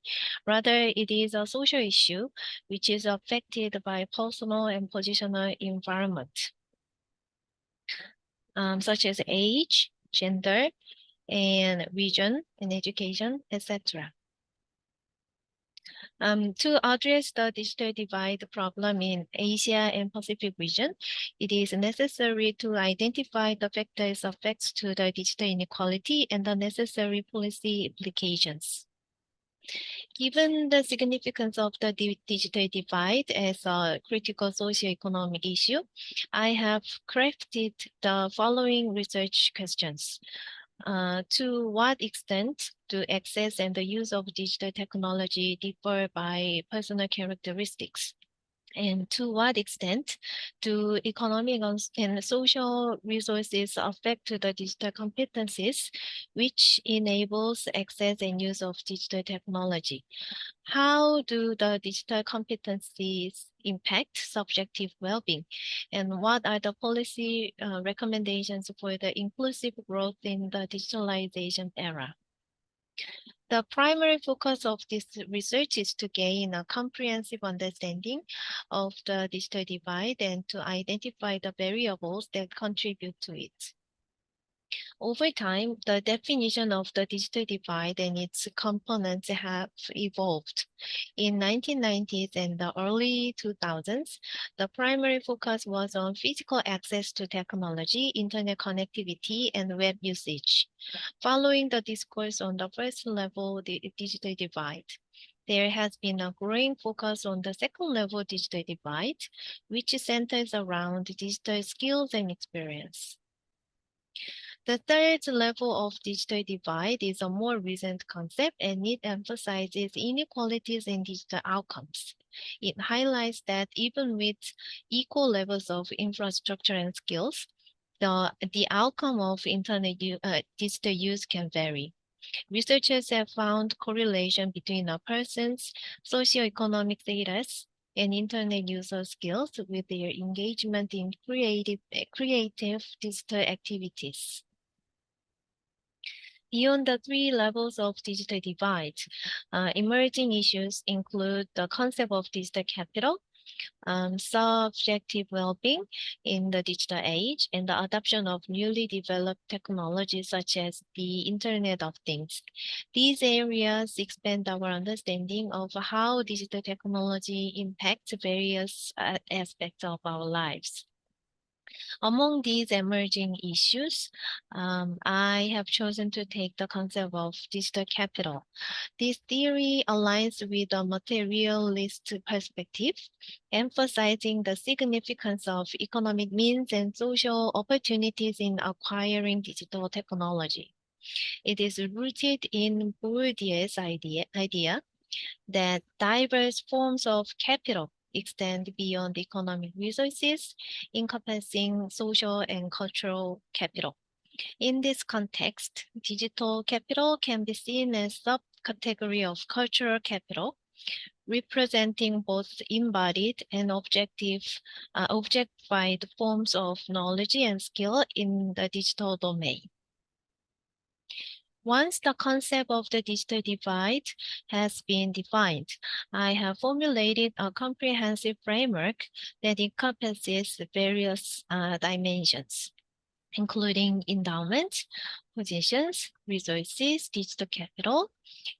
Rather, it is a social issue which is affected by personal and positional environment, such as age, gender, and region, and education, etc. To address the digital divide problem in Asia and Pacific region, it is necessary to identify the factors affects to the digital inequality and the necessary policy implications. Given the significance of the digital divide as a critical socio-economic issue, I have crafted the following research questions. To what extent do access and the use of digital technology differ by personal characteristics? And to what extent do economic and social resources affect the digital competencies, which enables access and use of digital technology? How do the digital competencies impact subjective well-being? And what are the policy recommendations for the inclusive growth in the digitalization era? The primary focus of this research is to gain a comprehensive understanding of the digital divide and to identify the variables that contribute to it. Over time, the definition of the digital divide and its components have evolved. In 1990s and the early 2000s, the primary focus was on physical access to technology, internet connectivity, and web usage. Following the discourse on the first level, the digital divide, there has been a growing focus on the second level digital divide, which centers around digital skills and experience. The third level of digital divide is a more recent concept, and it emphasizes inequalities in digital outcomes. It highlights that even with equal levels of infrastructure and skills, the outcome of digital use can vary. Researchers have found correlation between a person's socioeconomic status and internet user skills with their engagement in creative digital activities. Beyond the three levels of digital divide, emerging issues include the concept of digital capital, subjective well-being in the digital age, and the adoption of newly developed technologies such as the Internet of Things. These areas expand our understanding of how digital technology impacts various aspects of our lives. Among these emerging issues, I have chosen to take the concept of digital capital. This theory aligns with a materialist perspective, emphasizing the significance of economic means and social opportunities in acquiring digital technology. It is rooted in Bourdieu's idea that diverse forms of capital extend beyond economic resources, encompassing social and cultural capital. In this context, digital capital can be seen as a subcategory of cultural capital, representing both embodied and objectified forms of knowledge and skill in the digital domain. Once the concept of the digital divide has been defined, I have formulated a comprehensive framework that encompasses various dimensions, including endowment, positions, resources, digital capital,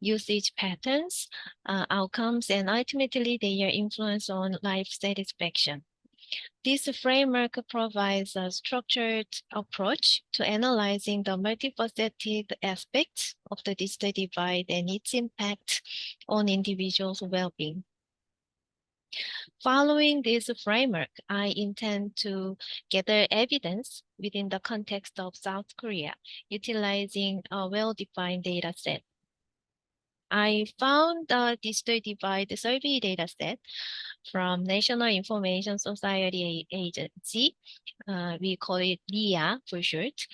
usage patterns, outcomes, and ultimately their influence on life satisfaction. This framework provides a structured approach to analyzing the multifaceted aspects of the digital divide and its impact on individuals' well-being. Following this framework, I intend to gather evidence within the context of South Korea, utilizing a well-defined data set. I found the digital divide survey data set from National Information Society Agency, we call it NIA for short,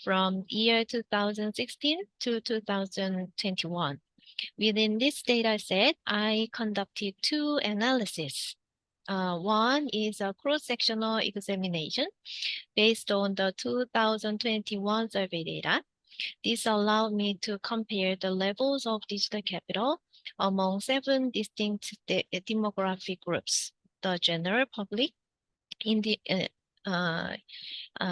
from year 2016 to 2021. Within this data set, I conducted two analyses. One is a cross-sectional examination based on the 2021 survey data. This allowed me to compare the levels of digital capital among 7 distinct demographic groups: the general public,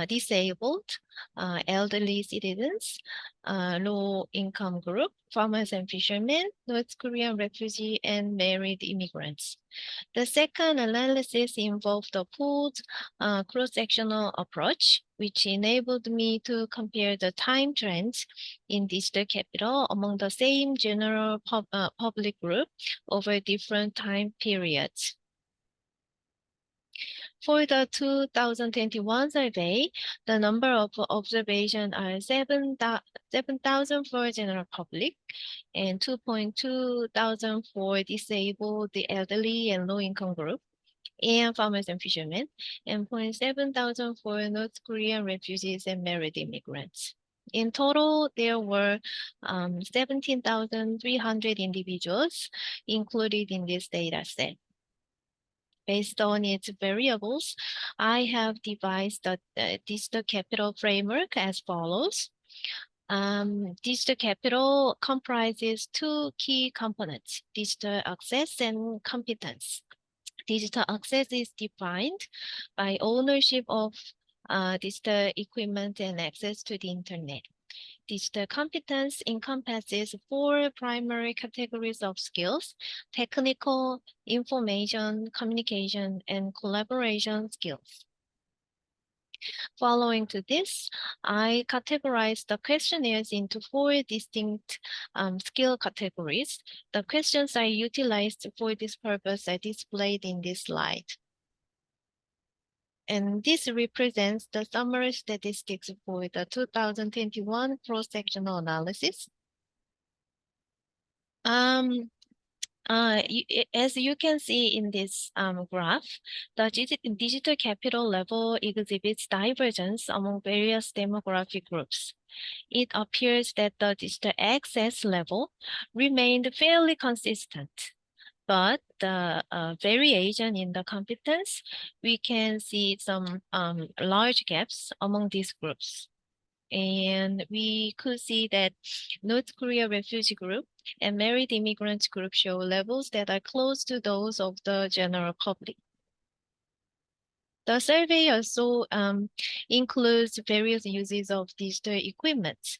disabled, elderly citizens, low-income group, farmers and fishermen, North Korean refugee, and married immigrants. The second analysis involved a pooled cross-sectional approach, which enabled me to compare the time trends in digital capital among the same general public group over different time periods. For the 2021 survey, the number of observations are 7,000 for general public and 2,200 for disabled, the elderly, and low-income group, and farmers and fishermen, and 7,000 for North Korean refugees and married immigrants. In total, there were 17,300 individuals included in this data set. Based on its variables, I have devised the digital capital framework as follows. Digital capital comprises 2 key components: digital access and competence. Digital access is defined by ownership of digital equipment and access to the internet. Digital competence encompasses 4 primary categories of skills: technical, information, communication, and collaboration skills. Following to this, I categorized the questionnaires into 4 distinct skill categories. The questions I utilized for this purpose are displayed in this slide. And this represents the summary statistics for the 2021 cross-sectional analysis. As you can see in this graph, the digital capital level exhibits divergence among various demographic groups. It appears that the digital access level remained fairly consistent, but the variation in the competence, we can see some large gaps among these groups. And we could see that North Korea refugee group and married immigrant group show levels that are close to those of the general public. The survey also includes various uses of digital equipment.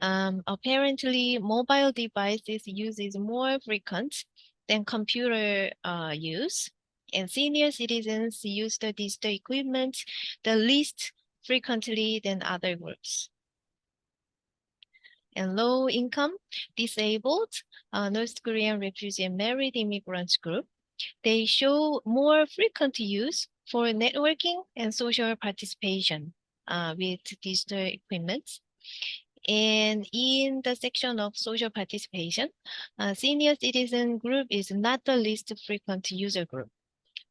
Apparently, mobile devices use is more frequent than computer use, and senior citizens use the digital equipment the least frequently than other groups. And low income, disabled, North Korean refugee and married immigrants group, they show more frequent use for networking and social participation with digital equipment. And in the section of social participation, senior citizen group is not the least frequent user group.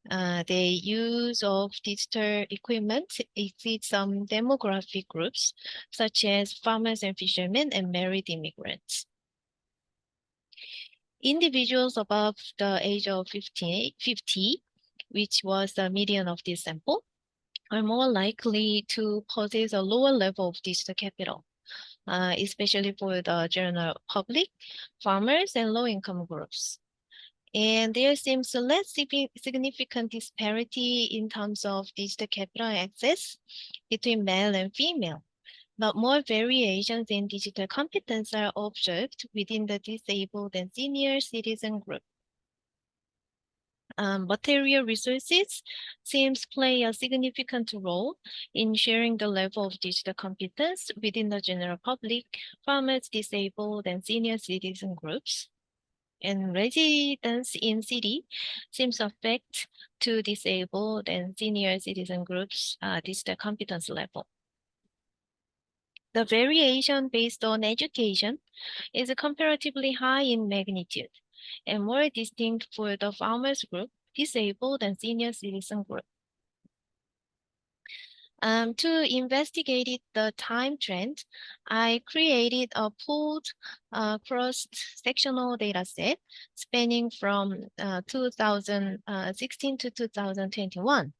The use of digital equipment exceeds some demographic groups, such as farmers and fishermen and married immigrants. Individuals above the age of 50, which was the median of this sample, are more likely to possess a lower level of digital capital, especially for the general public, farmers, and low-income groups. And there seems less significant disparity in terms of digital capital access between male and female, but more variations in digital competence are observed within the disabled and senior citizen group. Material resources seems play a significant role in sharing the level of digital competence within the general public, farmers, disabled, and senior citizen groups. And residents in city seems affect to disabled and senior citizen groups digital competence level. The variation based on education is comparatively high in magnitude and more distinct for the farmers group, disabled, and senior citizen group. To investigate the time trend, I created a pooled cross-sectional data set spanning from 2016 to 2021.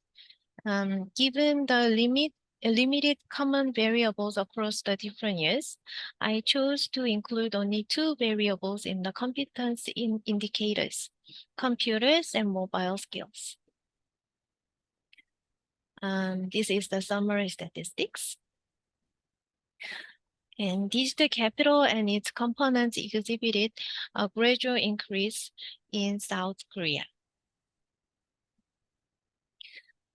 Given the limited common variables across the different years, I chose to include only 2 variables in the competence indicators, computers and mobile skills. This is the summary statistics. And digital capital and its components exhibited a gradual increase in South Korea.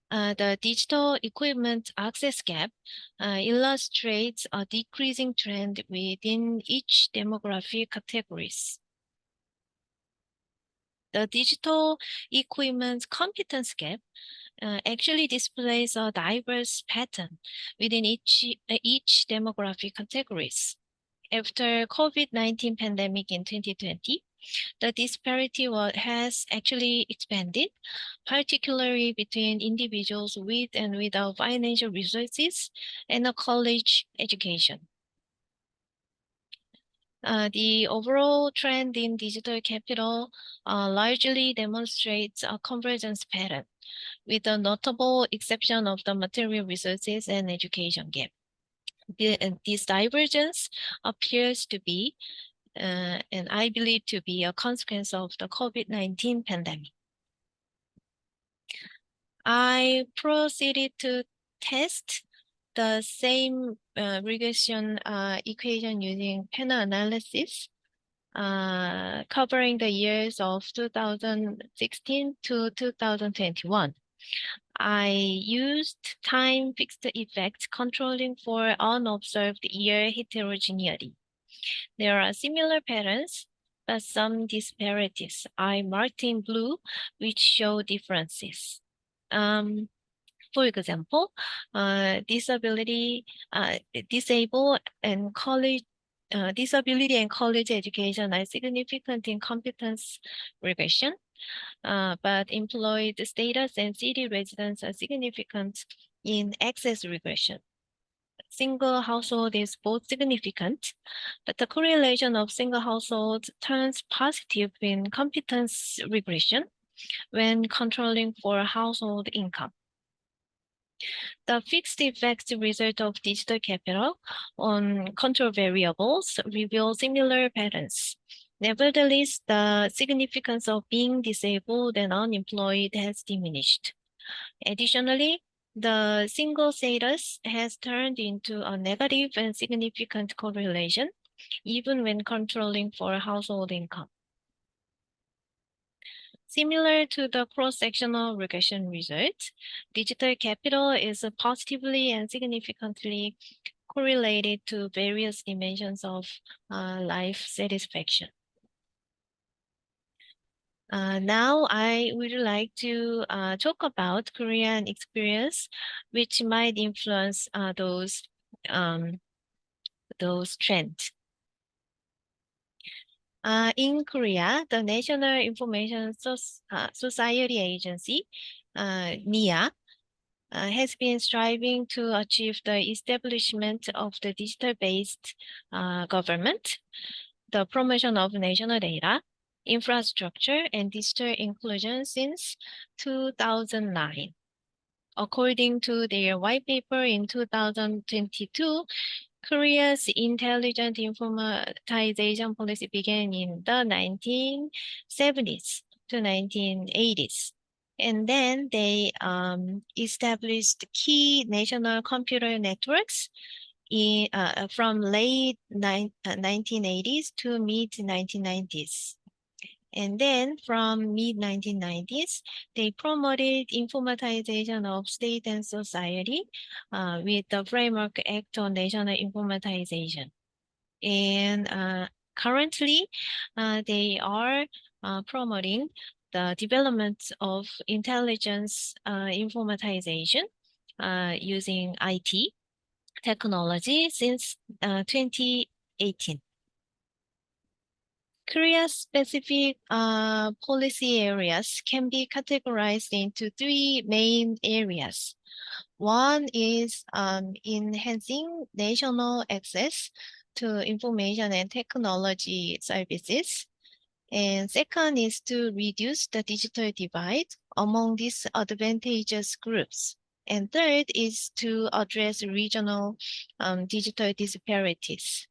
The digital equipment access gap illustrates a decreasing trend within each demographic categories. The digital equipment competence gap actually displays a diverse pattern within each demographic categories. After COVID-19 pandemic in 2020, the disparity has actually expanded, particularly between individuals with and without financial resources and a college education. The overall trend in digital capital largely demonstrates a convergence pattern, with a notable exception of the material resources and education gap. This divergence appears to be, and I believe to be, a consequence of the COVID-19 pandemic. I proceeded to test the same regression equation using panel analysis, covering the years of 2016 to 2021. I used time fixed effects controlling for unobserved year heterogeneity. There are similar patterns, but some disparities. I marked in blue, which show differences. For example, disability and college education are significant in competence regression, but employed status and city residents are significant in access regression. Single household is both significant, but the correlation of single households turns positive in competence regression when controlling for household income. The fixed effects result of digital capital on control variables reveal similar patterns. Nevertheless, the significance of being disabled and unemployed has diminished. Additionally, the single status has turned into a negative and significant correlation, even when controlling for household income. Similar to the cross-sectional regression results, digital capital is positively and significantly correlated to various dimensions of life satisfaction. Now I would like to talk about Korean experience, which might influence those trends. In Korea, the National Information Society Agency, NIA, has been striving to achieve the establishment of the digital-based government, the promotion of national data, infrastructure, and digital inclusion since 2009. According to their white paper in 2022, Korea's intelligent informatization policy began in the 1970s to 1980s. And then they established key national computer networks from late 1980s to mid 1990s. And then from mid-1990s, they promoted informatization of state and society with the Framework Act on National Informatization. And currently, they are promoting the development of intelligence informatization using IT technology since 2018. Korea-specific policy areas can be categorized into 3 main areas. One is enhancing national access to information and technology services. And second is to reduce the digital divide among these advantageous groups. And third is to address regional digital disparities.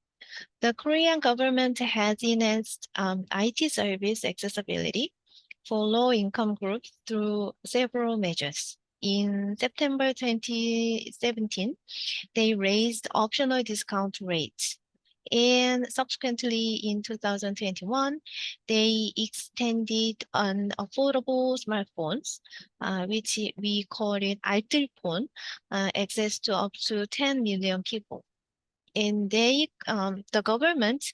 The Korean government has enhanced IT service accessibility for low-income groups through several measures. In September 2017, they raised optional discount rates. And subsequently, in 2021, they extended an affordable smartphones, which we call it 알뜰폰, access to up to 10 million people. And the government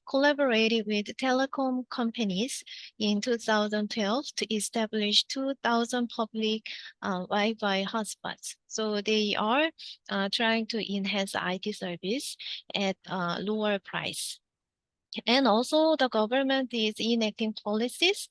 collaborated with telecom companies in 2012 to establish 2,000 public Wi-Fi hotspots. So they are trying to enhance IT service at a lower price. And also the government is enacting policies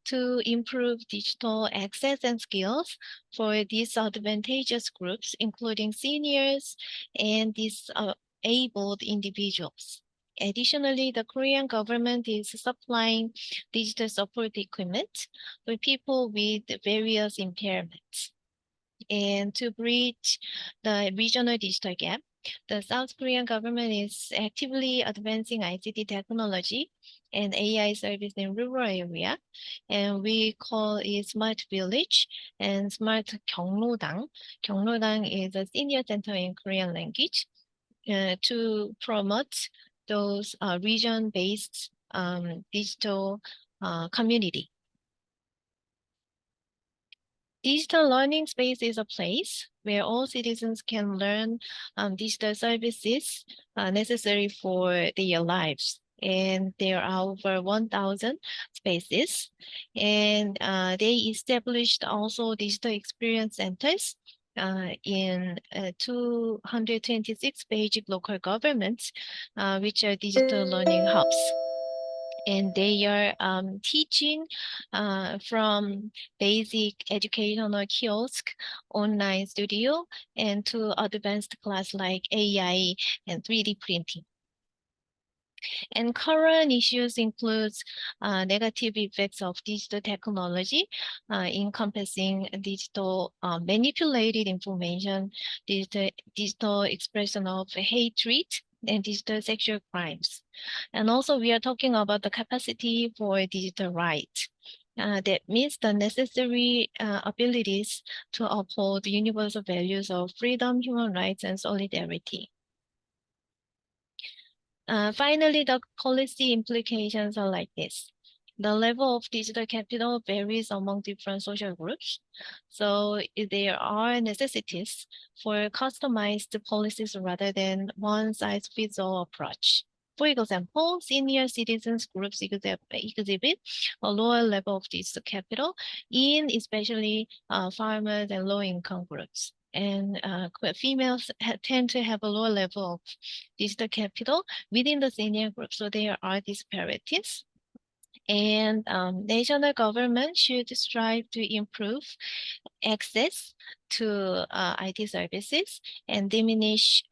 to improve digital access and skills for disadvantaged groups, including seniors and disabled individuals. Additionally, the Korean government is supplying digital support equipment for people with various impairments. And to bridge the regional digital gap, the South Korean government is actively advancing ICT technology and AI service in rural area, and we call it Smart Village and Smart 경로당. 경로당 is a senior center in Korean language to promote those region-based digital community. Digital learning space is a place where all citizens can learn digital services necessary for their lives. And there are over 1,000 spaces. And they established also digital experience centers in 226 basic local governments, which are digital learning hubs. And they are teaching from basic educational kiosk, online studio, and to advanced class like AI and 3D printing. And current issues includes negative effects of digital technology, encompassing digital manipulated information, digital expression of hatred, and digital sexual crimes. And also we are talking about the capacity for digital rights. That means the necessary abilities to uphold universal values of freedom, human rights, and solidarity. Finally, the policy implications are like this. The level of digital capital varies among different social groups. So there are necessities for customized policies rather than one-size-fits-all approach. For example, senior citizens groups exhibit a lower level of digital capital in especially farmers and low-income groups. And females tend to have a lower level of digital capital within the senior group, so there are disparities. And national government should strive to improve access to IT services and diminish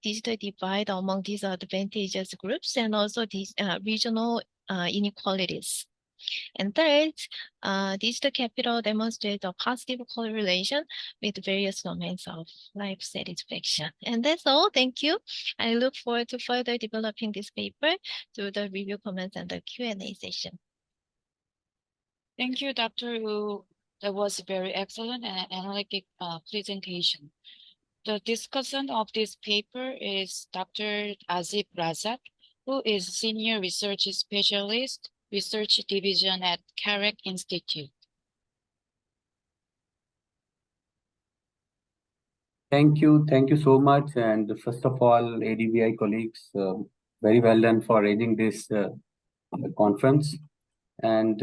digital divide among disadvantaged groups and also these regional inequalities. And third, digital capital demonstrates a positive correlation with various domains of life satisfaction. And that's all. Thank you. I look forward to further developing this paper through the review comments and the Q&A session. Thank you, Dr. Wu. That was very excellent and analytic presentation. The discussant of this paper is Dr. Azib Razak, who is Senior Research Specialist Research Division at Carrick Institute. Thank you so much. And first of all, ADBI colleagues, very well done for arranging this conference. And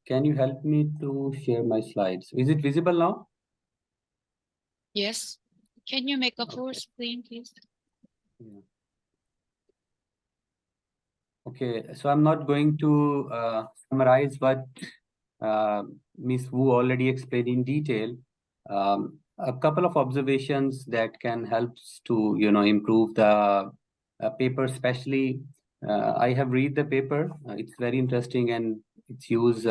can you help me to share my slides? Is it visible now? Yes. Can you make a full screen, please? Yeah. Okay, so I'm not going to summarize what Ms. Wu already explained in detail. A couple of observations that can help to improve the paper, especially I have read the paper. It's very interesting, and it's used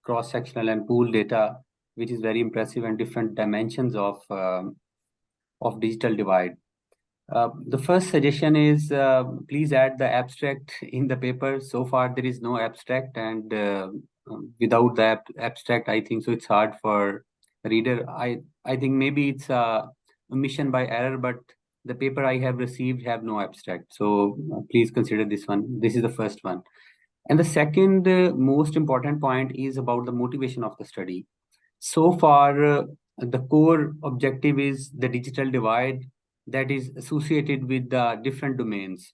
cross-sectional and pool data, which is very impressive, and different dimensions of digital divide. The first suggestion is please add the abstract in the paper. So far, there is no abstract, and without the abstract, I think so it's hard for reader. I think maybe it's a omission by error, but the paper I have received have no abstract. So please consider this one. This is the first one. And the second most important point is about the motivation of the study. So far, the core objective is the digital divide that is associated with the different domains.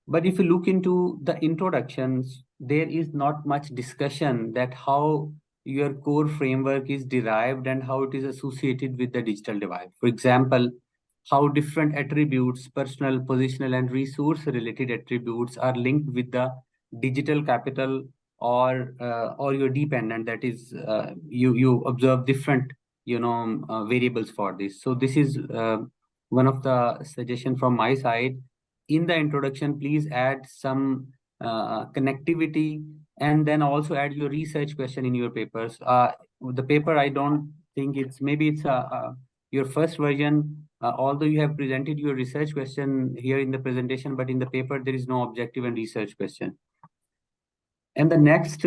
But if you look into the introductions, there is not much discussion that how your core framework is derived and how it is associated with the digital divide. For example, how different attributes, personal, positional, and resource related attributes are linked with the digital capital or your dependent, that is you observe different variables for this. So this is one of the suggestion from my side. In the introduction, please add some connectivity, and then also add your research question in your papers. The paper, I don't think it's your first version, although you have presented your research question here in the presentation, but in the paper there is no objective and research question. And the next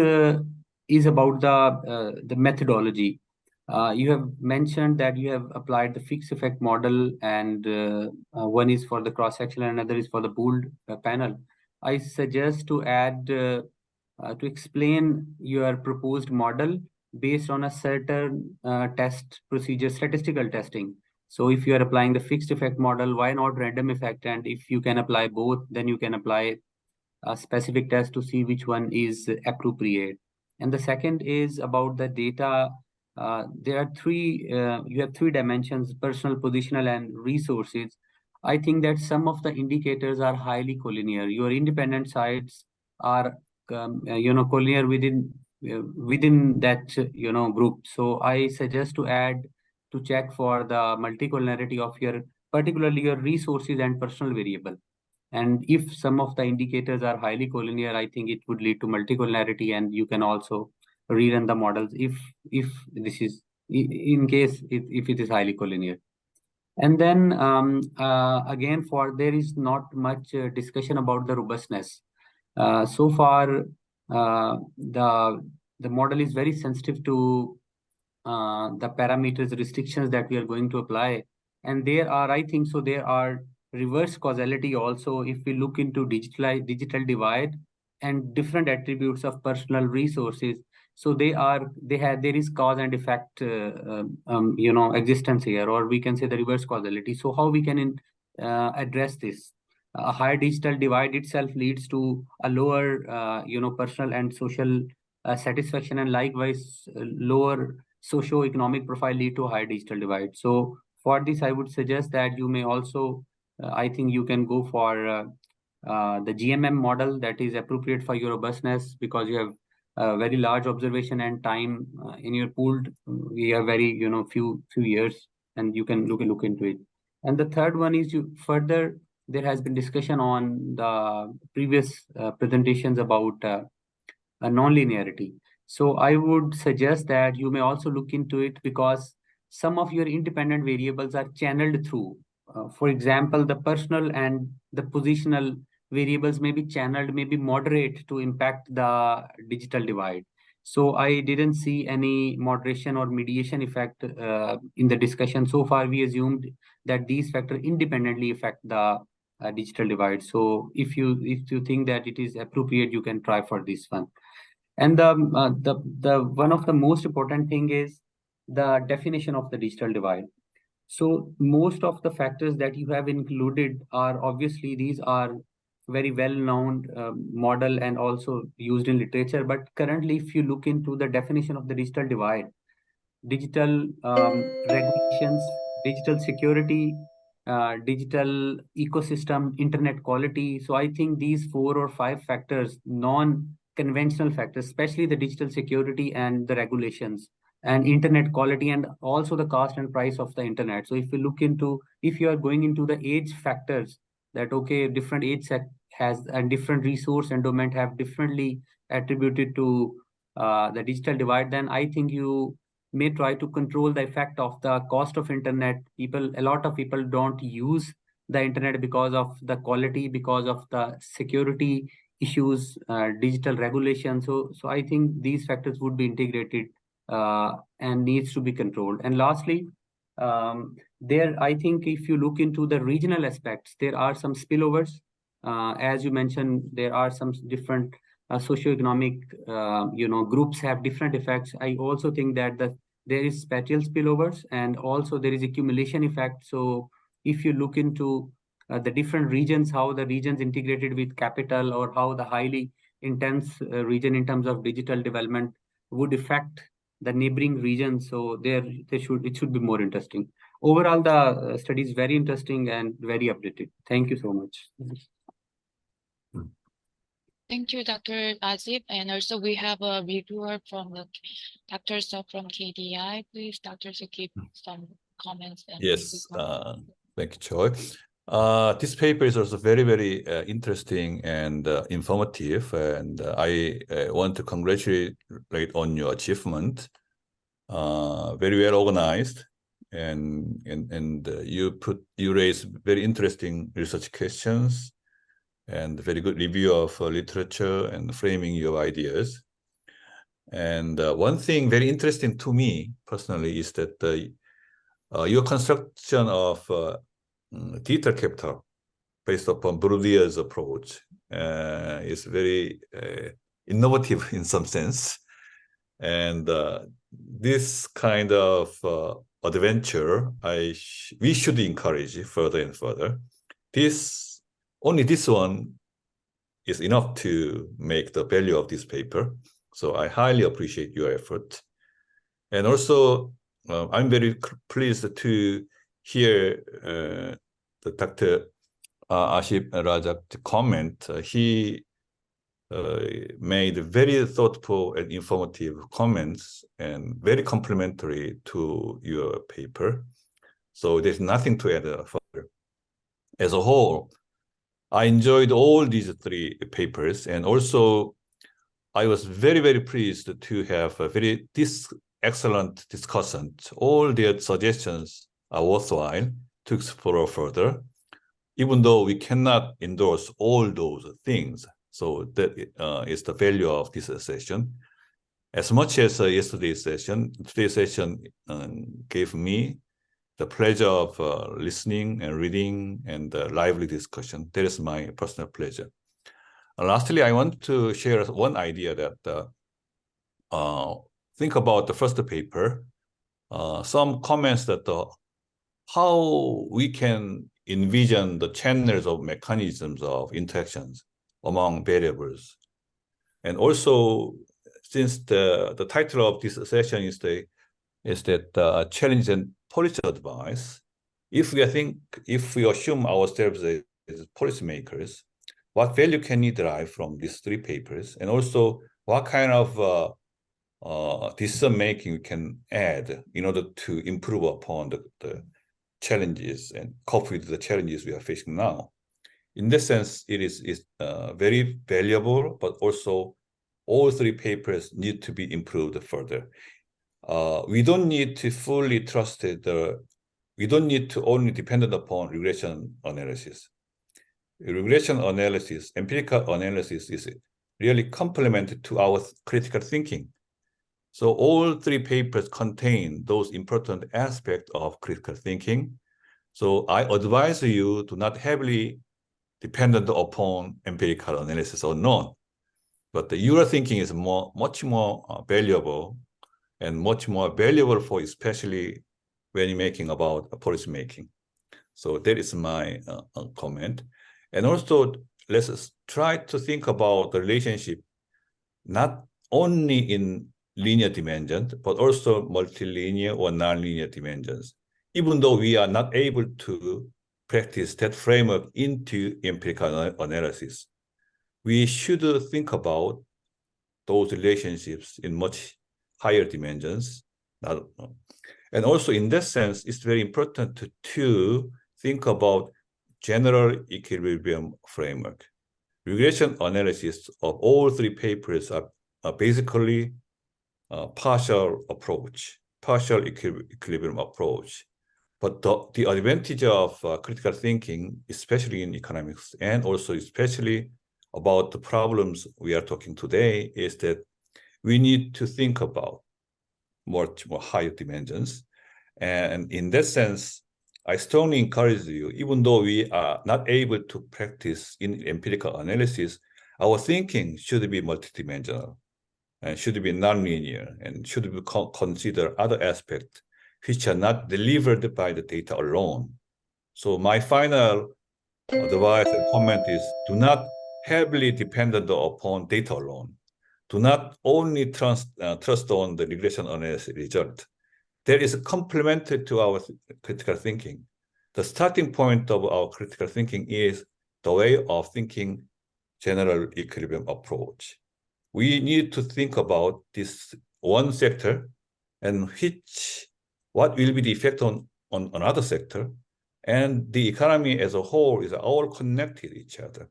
is about the methodology. You have mentioned that you have applied the fixed effect model, and one is for the cross-section and another is for the pooled panel. I suggest to add to explain your proposed model based on a certain test procedure, statistical testing. So if you are applying the fixed effect model, why not random effect? And if you can apply both, then you can apply a specific test to see which one is appropriate. And the second is about the data. There are you have three dimensions: personal, positional, and resources. I think that some of the indicators are highly collinear. Your independent sites are collinear within that group. So I suggest to add to check for the multicollinearity of particularly your resources and personal variable. And if some of the indicators are highly collinear, I think it would lead to multicollinearity, and you can also rerun the models if this is in case if it is highly collinear. And then again, there is not much discussion about the robustness. So far, the model is very sensitive to the parameters restrictions that we are going to apply. And I think so there are reverse causality also if we look into digital divide and different attributes of personal resources. So there is cause and effect existence here, or we can say the reverse causality. So how we can address this? A higher digital divide itself leads to a lower personal and social satisfaction, and likewise lower socio-economic profile lead to higher digital divide. So for this, I would suggest that you may also, I think you can go for the GMM model that is appropriate for your robustness, because you have very large observation and time in your pooled. We have very few years, and you can look into it. And the third one is there has been discussion on the previous presentations about non-linearity. So I would suggest that you may also look into it, because some of your independent variables are channeled through. For example, the personal and the positional variables may be channeled, may be moderate to impact the digital divide. So I didn't see any moderation or mediation effect in the discussion. So far, we assumed that these factors independently affect the digital divide. So if you think that it is appropriate, you can try for this one. And the one of the most important thing is the definition of the digital divide. So most of the factors that you have included are obviously, these are very well-known model and also used in literature. But currently, if you look into the definition of the digital divide, digital regulations, digital security, digital ecosystem, internet quality. So I think these 4 or 5 factors, non-conventional factors, especially the digital security and the regulations and internet quality, and also the cost and price of the internet. So if you look into, if you are going into the age factors, that okay, different age has a different resource endowment have differently attributed to the digital divide, then I think you may try to control the effect of the cost of internet. A lot of people don't use the internet because of the quality, because of the security issues, digital regulation. So I think these factors would be integrated and needs to be controlled. And lastly, I think if you look into the regional aspects, there are some spillovers. As you mentioned, there are some different socioeconomic groups have different effects. I also think that there is spatial spillovers, and also there is accumulation effect. So if you look into the different regions, how the regions integrated with capital, or how the highly intense region in terms of digital development would affect the neighboring regions, so it should be more interesting. Overall, the study is very interesting and very updated. Thank you so much. Thank you, Dr. Azib. And also we have a reviewer from Dr. So from KDI. Please, Dr. So give some comments. And yes, thank you, Choi. This paper is also very, very interesting and informative, and I want to congratulate on your achievement. Very well organized, and you raise very interesting research questions, and very good review of literature and framing your ideas. And one thing very interesting to me personally is that your construction of digital capital based upon Bourdieu's approach is very innovative in some sense. And this kind of adventure, we should encourage further and further. Only this one is enough to make the value of this paper. So I highly appreciate your effort. And also, I'm very pleased to hear the Dr. Ashif Rajak's comment. He made very thoughtful and informative comments and very complimentary to your paper. So there's nothing to add further. As a whole, I enjoyed all these 3 papers, and also I was very, very pleased to have a very excellent discussion. All their suggestions are worthwhile to explore further, even though we cannot endorse all those things. So that is the value of this session. As much as today's session gave me the pleasure of listening and reading and lively discussion. That is my personal pleasure. Lastly, I want to share one idea that think about the first paper. Some comments that how we can envision the channels of mechanisms of interactions among variables. And also, since the title of this session is that challenge and policy advice, if we assume ourselves as policymakers, what value can we derive from these 3 papers? And also, what kind of decision making we can add in order to improve upon the challenges and cope with the challenges we are facing now? In this sense, it is very valuable, but also all 3 papers need to be improved further. We don't need to fully trust we don't need to only depend upon regression analysis. Regression analysis, empirical analysis is really complemented to our critical thinking. So all 3 papers contain those important aspects of critical thinking. So I advise you to not heavily dependent upon empirical analysis or not. But your thinking is much more valuable, and much more valuable for especially when you're making about policy making. So that is my comment. And also, let's try to think about the relationship, not only in linear dimensions, but also multilinear or nonlinear dimensions. Even though we are not able to practice that framework into empirical analysis, we should think about those relationships in much higher dimensions. And also in that sense, it's very important to think about general equilibrium framework. Regression analysis of all three papers are basically partial equilibrium approach. But the advantage of critical thinking, especially in economics, and also especially about the problems we are talking today, is that we need to think about much more higher dimensions. And in that sense, I strongly encourage you, even though we are not able to practice in empirical analysis, our thinking should be multidimensional and should be nonlinear and should be consider other aspects which are not delivered by the data alone. So my final advice and comment is, do not heavily dependent upon data alone. Do not only trust on the regression analysis result. That is complementary to our critical thinking. The starting point of our critical thinking is the way of thinking general equilibrium approach. We need to think about this one sector and what will be the effect on another sector, and the economy as a whole is all connected each other.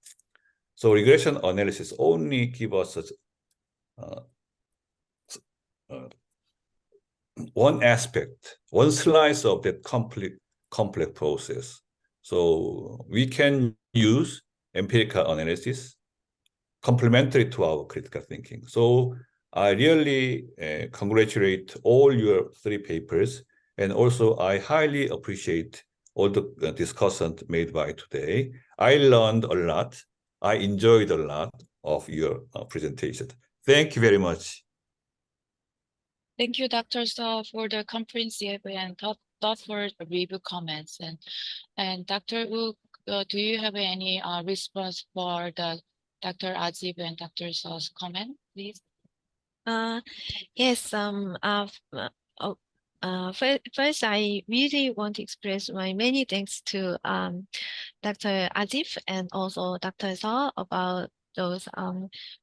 So regression analysis only give us one aspect, one slice of that complex process. So we can use empirical analysis complementary to our critical thinking. So I really congratulate all your three papers, and also I highly appreciate all the discussions made by today. I learned a lot. I enjoyed a lot of your presentation. Thank you very much. Thank you, Dr. Saw, for the comprehensive and thoughtful review comments. And Dr. Wook, do you have any response for the Dr. Azib and Dr. Saw's comment, please? Yes. First, I really want to express my many thanks to Dr. Azif and also Dr. Saw about those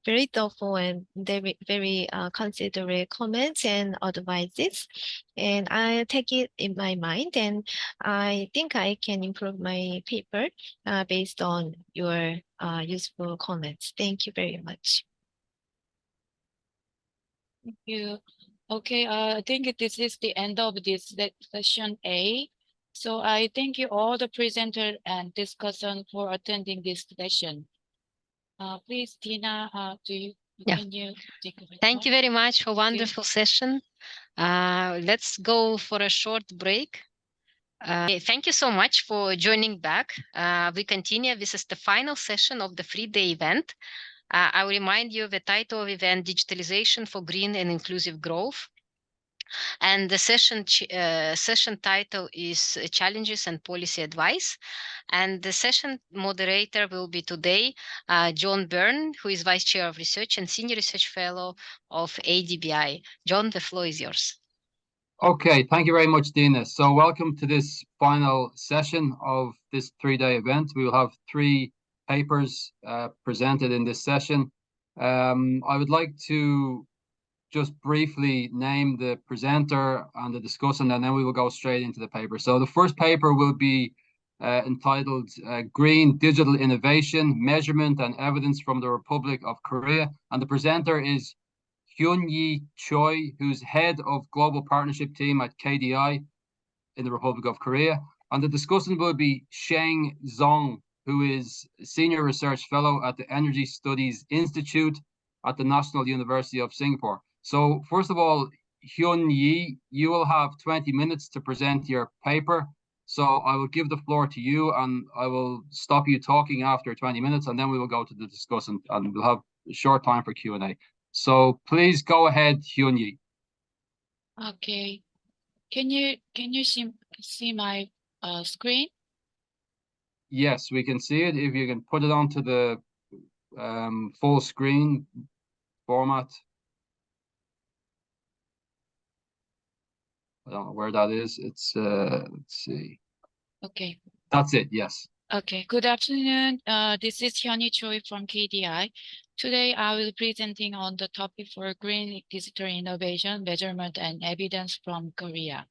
very thoughtful and very considerate comments and advices, and I take it in my mind, and I think I can improve my paper based on your useful comments. Thank you very much. Thank you. Okay, I think this is the end of this session A. So I thank you all the presenter and discussant for attending this session. Please, Tina, can you take over? Thank you very much for wonderful session. Let's go for a short break. Thank you so much for joining back. We continue. This is the final session of the 3-day event. I will remind you of the title of event, Digitalization for Green and Inclusive Growth. And the session title is Challenges and Policy Advice. And the session moderator will be today John Byrne, who is Vice Chair of Research and Senior Research Fellow of ADBI. John, the floor is yours. Okay, thank you very much, Dina. So welcome to this final session of this 3-day event. We will have 3 papers presented in this session. I would like to just briefly name the presenter and the discussant, and then we will go straight into the paper. So the first paper will be entitled Green Digital Innovation, Measurement and Evidence from the Republic of Korea. And the presenter is Hyun-Yi Choi, who's head of Global Partnership Team at KDI in the Republic of Korea. And the discussant will be Sheng Zhong, who is Senior Research Fellow at the Energy Studies Institute at the National University of Singapore. So first of all, Hyun-Yi, you will have 20 minutes to present your paper. So I will give the floor to you, and I will stop you talking after 20 minutes, and then we will go to the discussion, and we'll have a short time for Q&A. So please go ahead, Hyun-yi. Okay. Can you see my screen? Yes, we can see it. If you can put it onto the full screen format. I don't know where that is. It's let's see. Okay. That's it. Yes. Okay. Good afternoon. This is Hyunyi Choi from KDI. Today I will be presenting on the topic for green digital innovation, measurement, and evidence from Korea.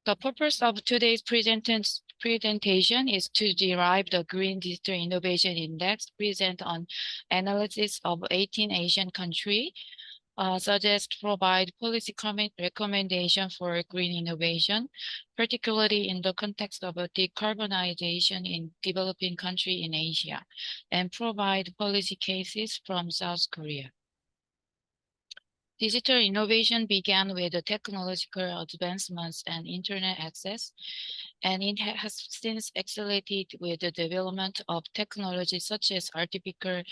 The purpose of today's presentation is to derive the Green Digital Innovation Index present on analysis of 18 Asian countries, suggest provide policy recommendation for green innovation, particularly in the context of a decarbonization in developing country in Asia, and provide policy cases from South Korea. Digital innovation began with the technological advancements and internet access, and it has since accelerated with the development of technology such as artificial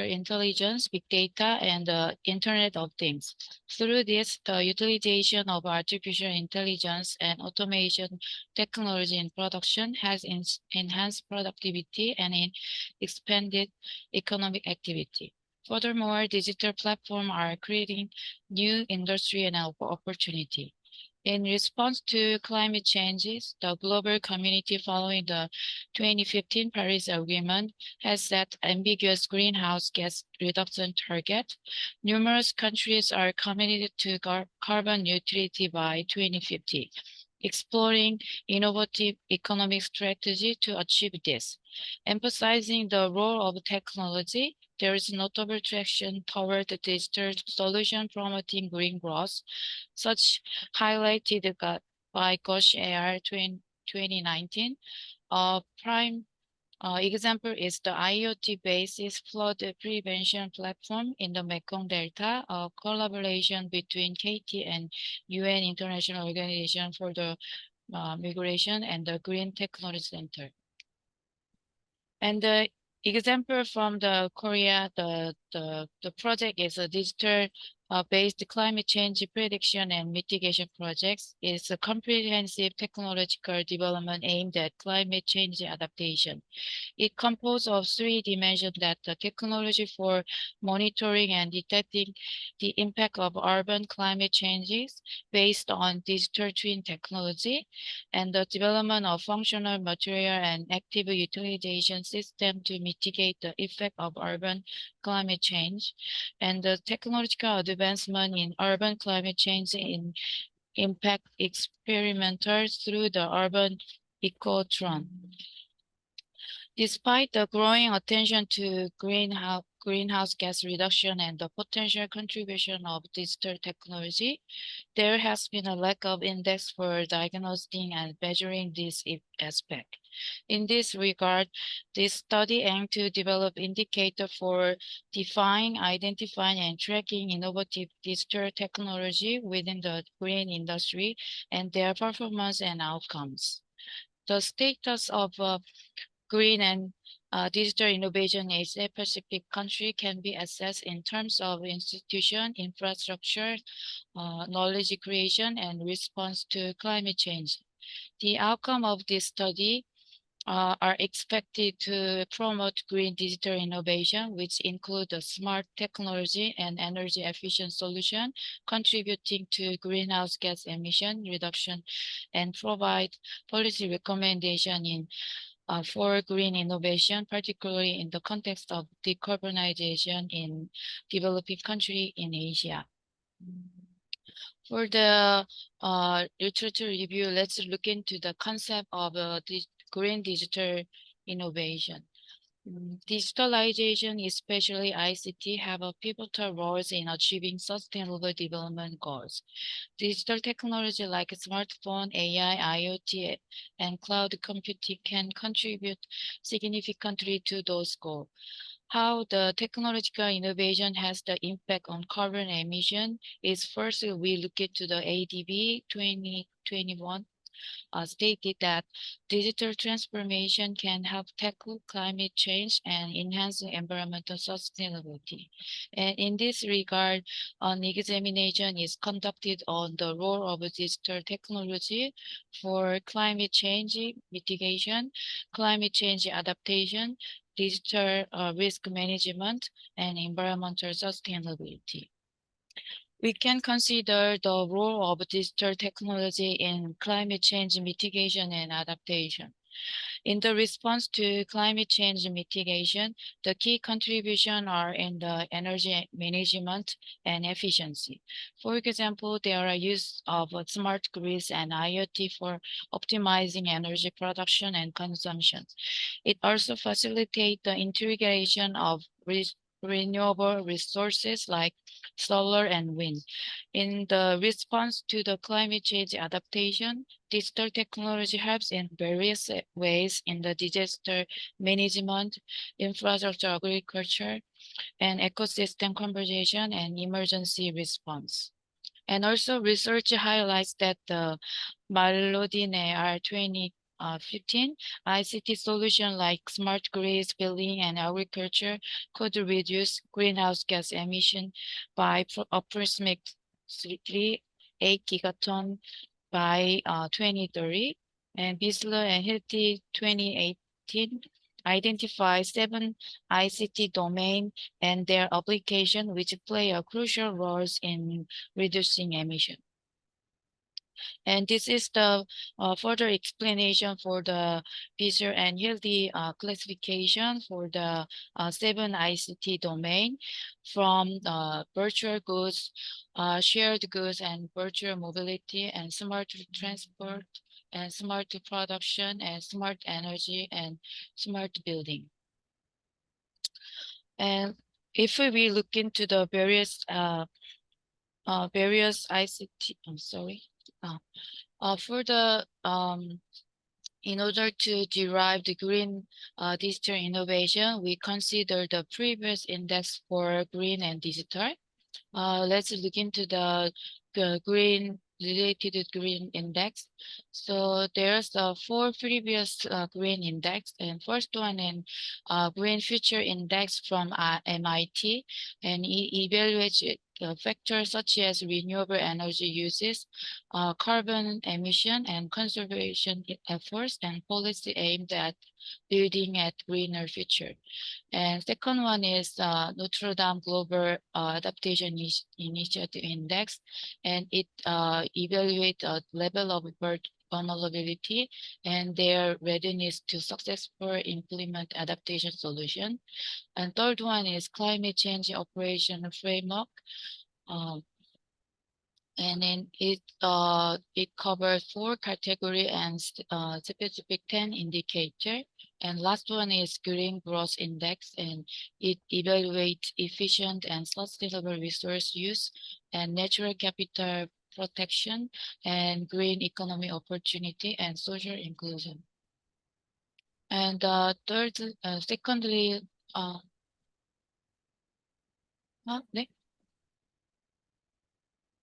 intelligence, big data, and the Internet of Things. Through this, the utilization of artificial intelligence and automation technology in production has enhanced productivity and expanded economic activity. Furthermore, digital platforms are creating new industry and opportunity. In response to climate changes, the global community following the 2015 Paris Agreement has set ambiguous greenhouse gas reduction target. Numerous countries are committed to carbon neutrality by 2050, exploring innovative economic strategy to achieve this. Emphasizing the role of technology, there is notable traction toward the digital solution promoting green growth, such highlighted by Gosh AR 2019. Prime example is the IoT-based flood prevention platform in the Mekong Delta, a collaboration between KT and UN International Organization for the Migration and the Green Technology Center. And the example from the Korea, the project is a digital based climate change prediction and mitigation projects. It's a comprehensive technological development aimed at climate change adaptation. It composed of 3 dimensions: that the technology for monitoring and detecting the impact of urban climate changes based on digital twin technology, and the development of functional material and active utilization system to mitigate the effect of urban climate change, and the technological advancement in urban climate change in impact experimenters through the urban ecotron. Despite the growing attention to greenhouse gas reduction and the potential contribution of digital technology, there has been a lack of index for diagnosing and measuring this aspect. In this regard, this study aimed to develop indicators for defining, identifying, and tracking innovative digital technology within the green industry and their performance and outcomes. The status of green and digital innovation in Asia Pacific country can be assessed in terms of institution, infrastructure, knowledge creation, and response to climate change. The outcome of this study are expected to promote green digital innovation, which include the smart technology and energy efficient solution, contributing to greenhouse gas emission reduction, and provide policy recommendation in for green innovation, particularly in the context of decarbonization in developing countries in Asia. For the literature review, let's look into the concept of green digital innovation. Digitalization, especially ICT, have a pivotal roles in achieving sustainable development goals. Digital technology like smartphone, AI, IoT, and cloud computing can contribute significantly to those goals. How the technological innovation has the impact on carbon emission is first we look into the ADB 2021 stated that digital transformation can help tackle climate change and enhance environmental sustainability. And in this regard, an examination is conducted on the role of digital technology for climate change mitigation, climate change adaptation, digital risk management, and environmental sustainability. We can consider the role of digital technology in climate change mitigation and adaptation. In the response to climate change mitigation, the key contributions are in the energy management and efficiency. For example, there are use of smart grids and IoT for optimizing energy production and consumption. It also facilitates the integration of renewable resources like solar and wind. In the response to the climate change adaptation, digital technology helps in various ways in the disaster management, infrastructure agriculture, and ecosystem conservation and emergency response. And also research highlights that the Marlodine R2015 ICT solution like smart grids, building, and agriculture could reduce greenhouse gas emission by approximately 8 gigaton by 2030. And Bisler and Hilty 2018 identify 7 ICT domain and their application which play a crucial roles in reducing emission. And this is the further explanation for the Bisher and Hildy classification for the 7 ICT domain from virtual goods, shared goods and virtual mobility and smart transport and smart production and smart energy and smart building. And if we look into the various ICT, I'm sorry. For the in order to derive the green digital innovation, we consider the previous index for green and digital. Let's look into the green related green index. So there's 4 previous green index, and first one in green future index from MIT, and it evaluates factors such as renewable energy uses, carbon emission and conservation efforts, and policy aimed at building a greener future. And second one is Notre Dame Global Adaptation Initiative Index, and it evaluates a level of vulnerability and their readiness to successfully implement adaptation solution. And third one is Climate Change Operation Framework. And then it covers 4 category and specific 10 indicator. And last one is Green Growth Index, and it evaluates efficient and sustainable resource use and natural capital protection and green economy opportunity and social inclusion. And secondly, 네?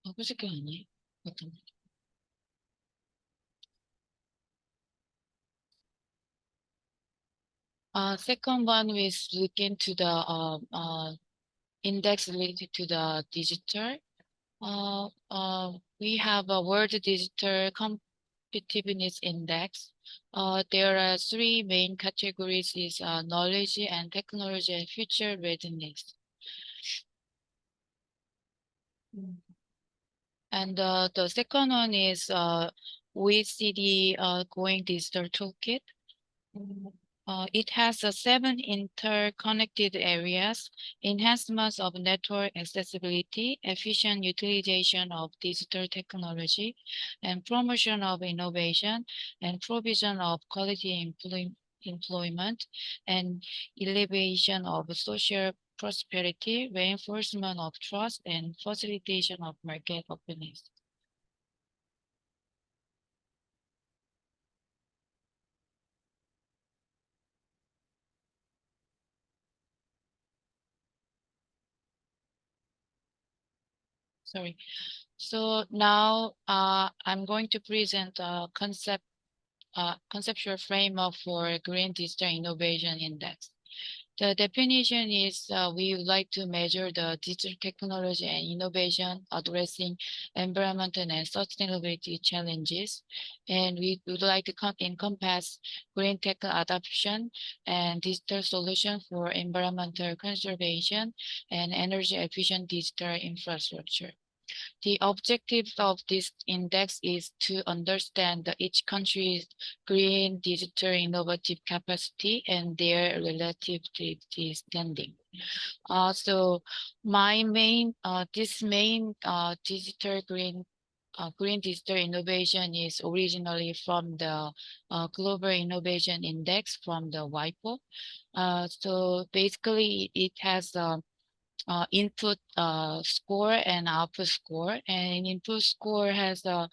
그렇게 아니에요? 어떤? Second one is look into the index related to the digital. We have a World Digital Competitiveness Index. There are 3 main categories: is knowledge and technology and future readiness. And the second one is OECD Going Digital Toolkit. It has 7 interconnected areas: enhancements of network accessibility, efficient utilization of digital technology, and promotion of innovation, and provision of quality employment, and elevation of social prosperity, reinforcement of trust, and facilitation of market openness. Sorry. So now I'm going to present a conceptual framework for Green Digital Innovation Index. The definition is we would like to measure the digital technology and innovation addressing environmental and sustainability challenges. And we would like to encompass green tech adoption and digital solutions for environmental conservation and energy efficient digital infrastructure. The objective of this index is to understand each country's green digital innovative capacity and their relative standing. So my main digital green digital innovation is originally from the Global Innovation Index from the WIPO. So basically it has input score and output score, and input score has a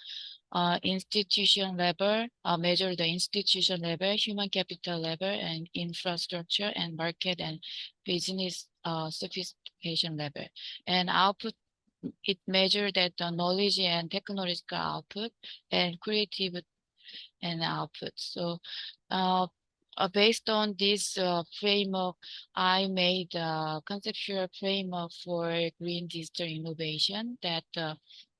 institution level, measure the institution level, human capital level, and infrastructure and market and business sophistication level. And output, it measures that the knowledge and technological output and creative and output. So based on this framework, I made a conceptual framework for green digital innovation that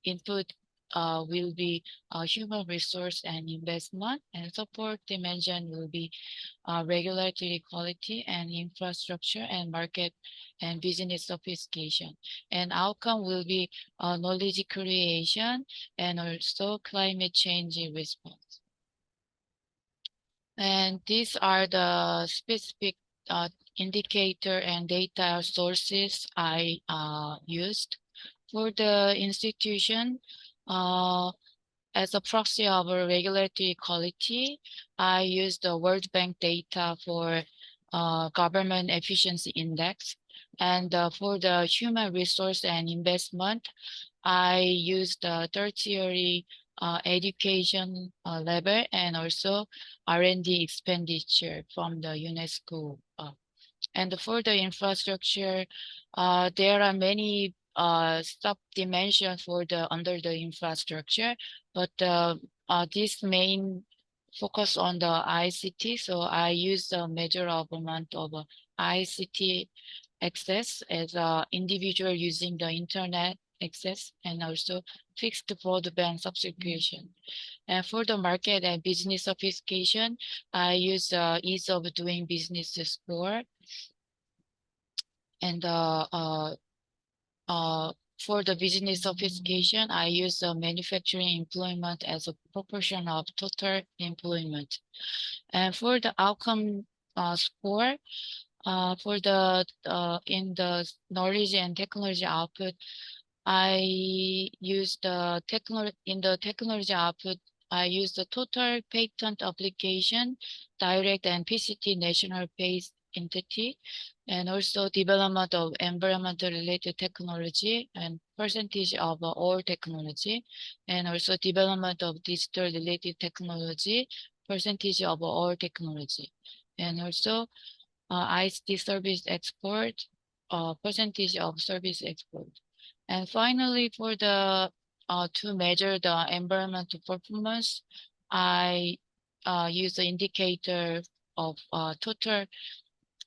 input will be human resource and investment, and support dimension will be regulatory quality and infrastructure and market and business sophistication. And outcome will be knowledge creation and also climate change response. And these are the specific indicator and data sources I used. For the institution, as a proxy of regulatory quality, I used the World Bank data for government efficiency index. And for the human resource and investment, I used the tertiary education level and also R&D expenditure from the UNESCO. And for the infrastructure, there are many sub-dimensions for the under the infrastructure, but this main focus on the ICT. So I use the measure of amount of ICT access as an individual using the internet access and also fixed broadband subscription. And for the market and business sophistication, I use ease of doing business score. And for the business sophistication, I use manufacturing employment as a proportion of total employment. And for the outcome score, for the in the knowledge and technology output, I use the technology output. I use the total patent application, direct and PCT national based entity, and also development of environmental related technology and percentage of all technology, and also development of digital related technology, percentage of all technology, and also ICT service export, percentage of service export. And finally, for the to measure the environmental performance, I use the indicator of total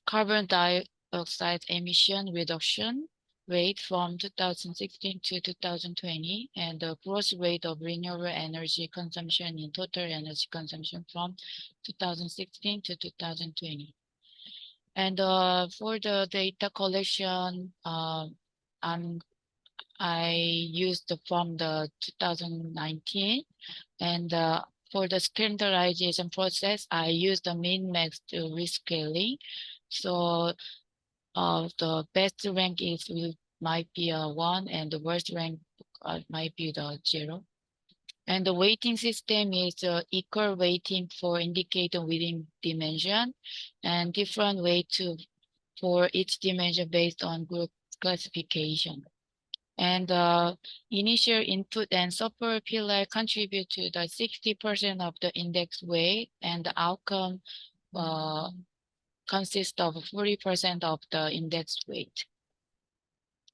carbon dioxide emission reduction rate from 2016 to 2020, and the growth rate of renewable energy consumption in total energy consumption from 2016 to 2020. And for the data collection, I used from the 2019, and for the standardization process, I used the min-max to rescaling. So the best rank might be a 1, and the worst rank might be the 0. And the weighting system is equal weighting for indicator within dimension, and different weight for each dimension based on group classification. And initial input and support pillar contribute to the 60% of the index weight, and the outcome consists of 40% of the index weight.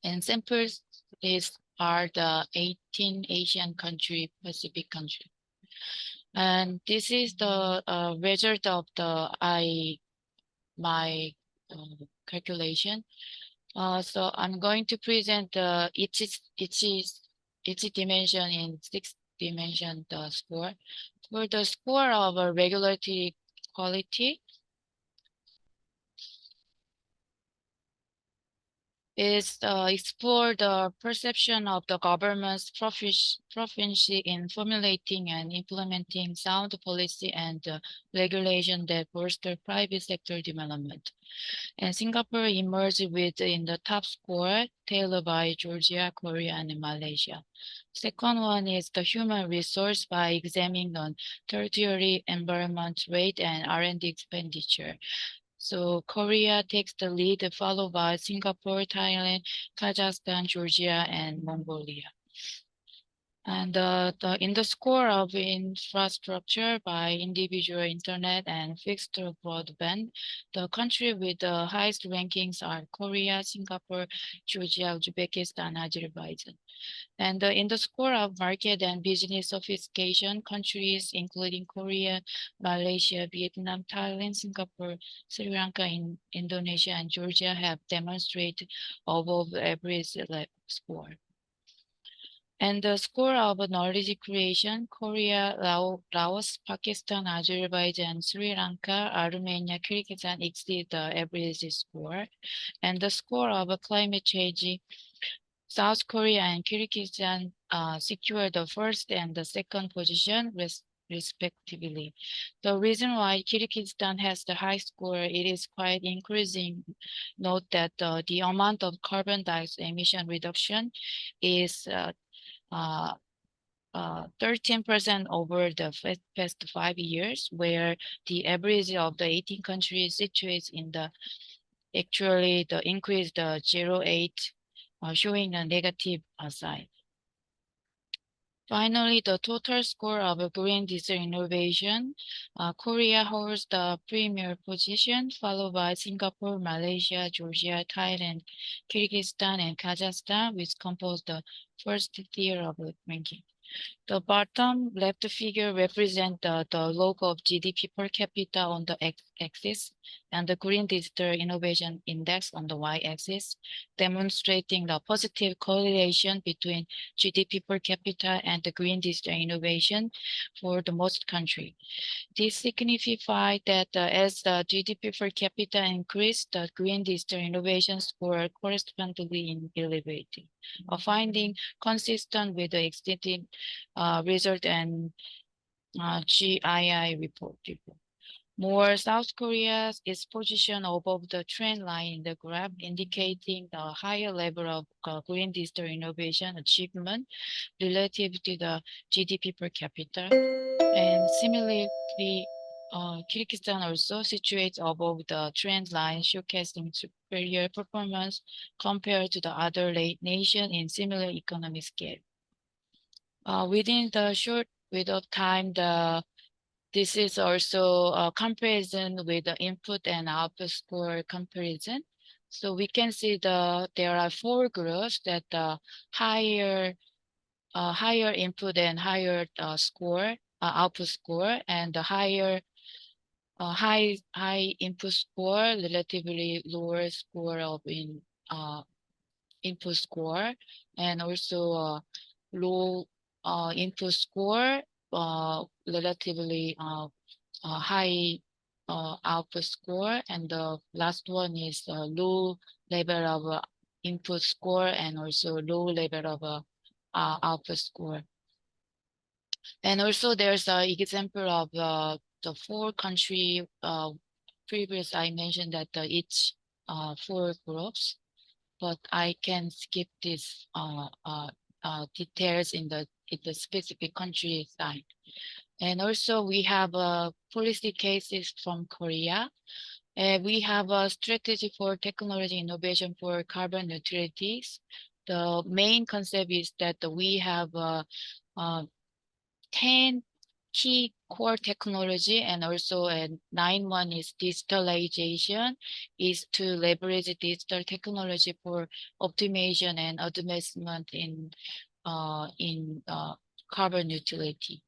And samples is are the 18 Asian country, Pacific country. And this is the result of my calculation. So I'm going to present each dimension in 6-dimension score. For the score of regulatory quality, is explore the perception of the government's proficiency in formulating and implementing sound policy and regulation that foster private sector development. And Singapore emerged within the top score, tailored by Georgia, Korea, and Malaysia. Second one is the human resource by examining on tertiary environment rate and R&D expenditure. So Korea takes the lead, followed by Singapore, Thailand, Kazakhstan, Georgia, and Mongolia. And in the score of infrastructure by individual internet and fixed broadband, the country with the highest rankings are Korea, Singapore, Georgia, Uzbekistan, Azerbaijan. And in the score of market and business sophistication, countries including Korea, Malaysia, Vietnam, Thailand, Singapore, Sri Lanka, Indonesia, and Georgia have demonstrated above average score. And the score of knowledge creation, Korea, Laos, Pakistan, Azerbaijan, Sri Lanka, Armenia, Kyrgyzstan exceed the average score. And the score of climate change, South Korea and Kyrgyzstan secured the first and the second position respectively. The reason why Kyrgyzstan has the high score, it is quite increasing. Note that the amount of carbon dioxide emission reduction is 13% over the past 5 years, where the average of the 18 countries situates in the actually the increase the 0.8, showing a negative side. Finally, the total score of green diesel innovation, Korea holds the premier position, followed by Singapore, Malaysia, Georgia, Thailand, Kyrgyzstan, and Kazakhstan, which compose the first tier of the ranking. The bottom left figure represents the log of GDP per capita on the x-axis and the Green Digital Innovation Index on the y-axis, demonstrating the positive correlation between GDP per capita and the green digital innovation for the most country. This signifies that as the GDP per capita increased, the green digital innovation score correspondingly elevated, a finding consistent with the existing result and GII report. More, South Korea is positioned above the trend line in the graph, indicating the higher level of green digital innovation achievement relative to the GDP per capita. And similarly, Kyrgyzstan also situates above the trend line, showcasing superior performance compared to the other nation in similar economic scale. Within the short window of time, this is also a comparison with the input and output score comparison. So we can see there are 4 groups that higher input and higher score, output score, and the higher high input score, relatively lower score of input score, and also low input score, relatively high output score, and the last one is low level of input score and also low level of output score. And also there's an example of the 4 country previous I mentioned that each 4 groups, but I can skip this details in the specific country side. And also we have policy cases from Korea. We have a strategy for technology innovation for carbon neutrality. The main concept is that we have 10 key core technology, and also 9.1 is digitalization, is to leverage digital technology for optimization and advancement in carbon neutrality.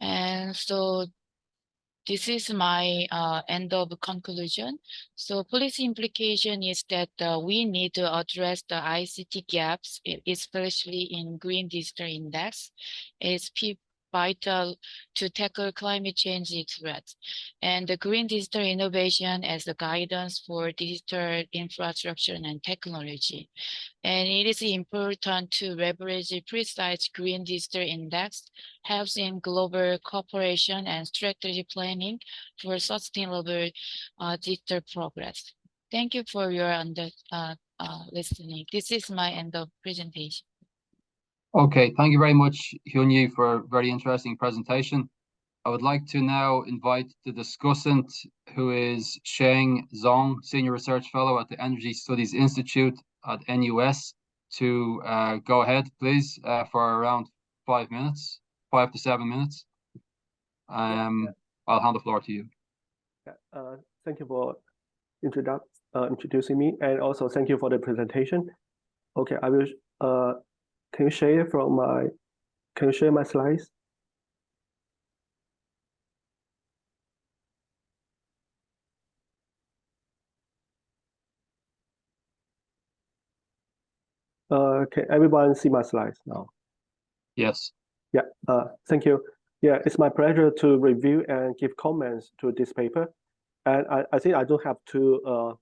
And so this is my end of conclusion. So policy implication is that we need to address the ICT gaps, especially in Green Digital Index. It's vital to tackle climate change threats. And the Green Digital Innovation as the guidance for digital infrastructure and technology. And it is important to leverage a precise Green Digital Index, helps in global cooperation and strategy planning for sustainable digital progress. Thank you for your listening. This is my end of presentation. Okay, thank you very much, Hyun-Yi, for a very interesting presentation. I would like to now invite the discussant, who is Sheng Zhong, Senior Research Fellow at the Energy Studies Institute at NUS, to go ahead, please, for around 5 minutes, 5 to 7 minutes. I'll hand the floor to you. Thank you for introducing me, and also thank you for the presentation. Okay, I will. Can you share my slides? Can everyone see my slides now? Yes. Yeah. Thank you. Yeah, it's my pleasure to review and give comments to this paper. And I think I don't have to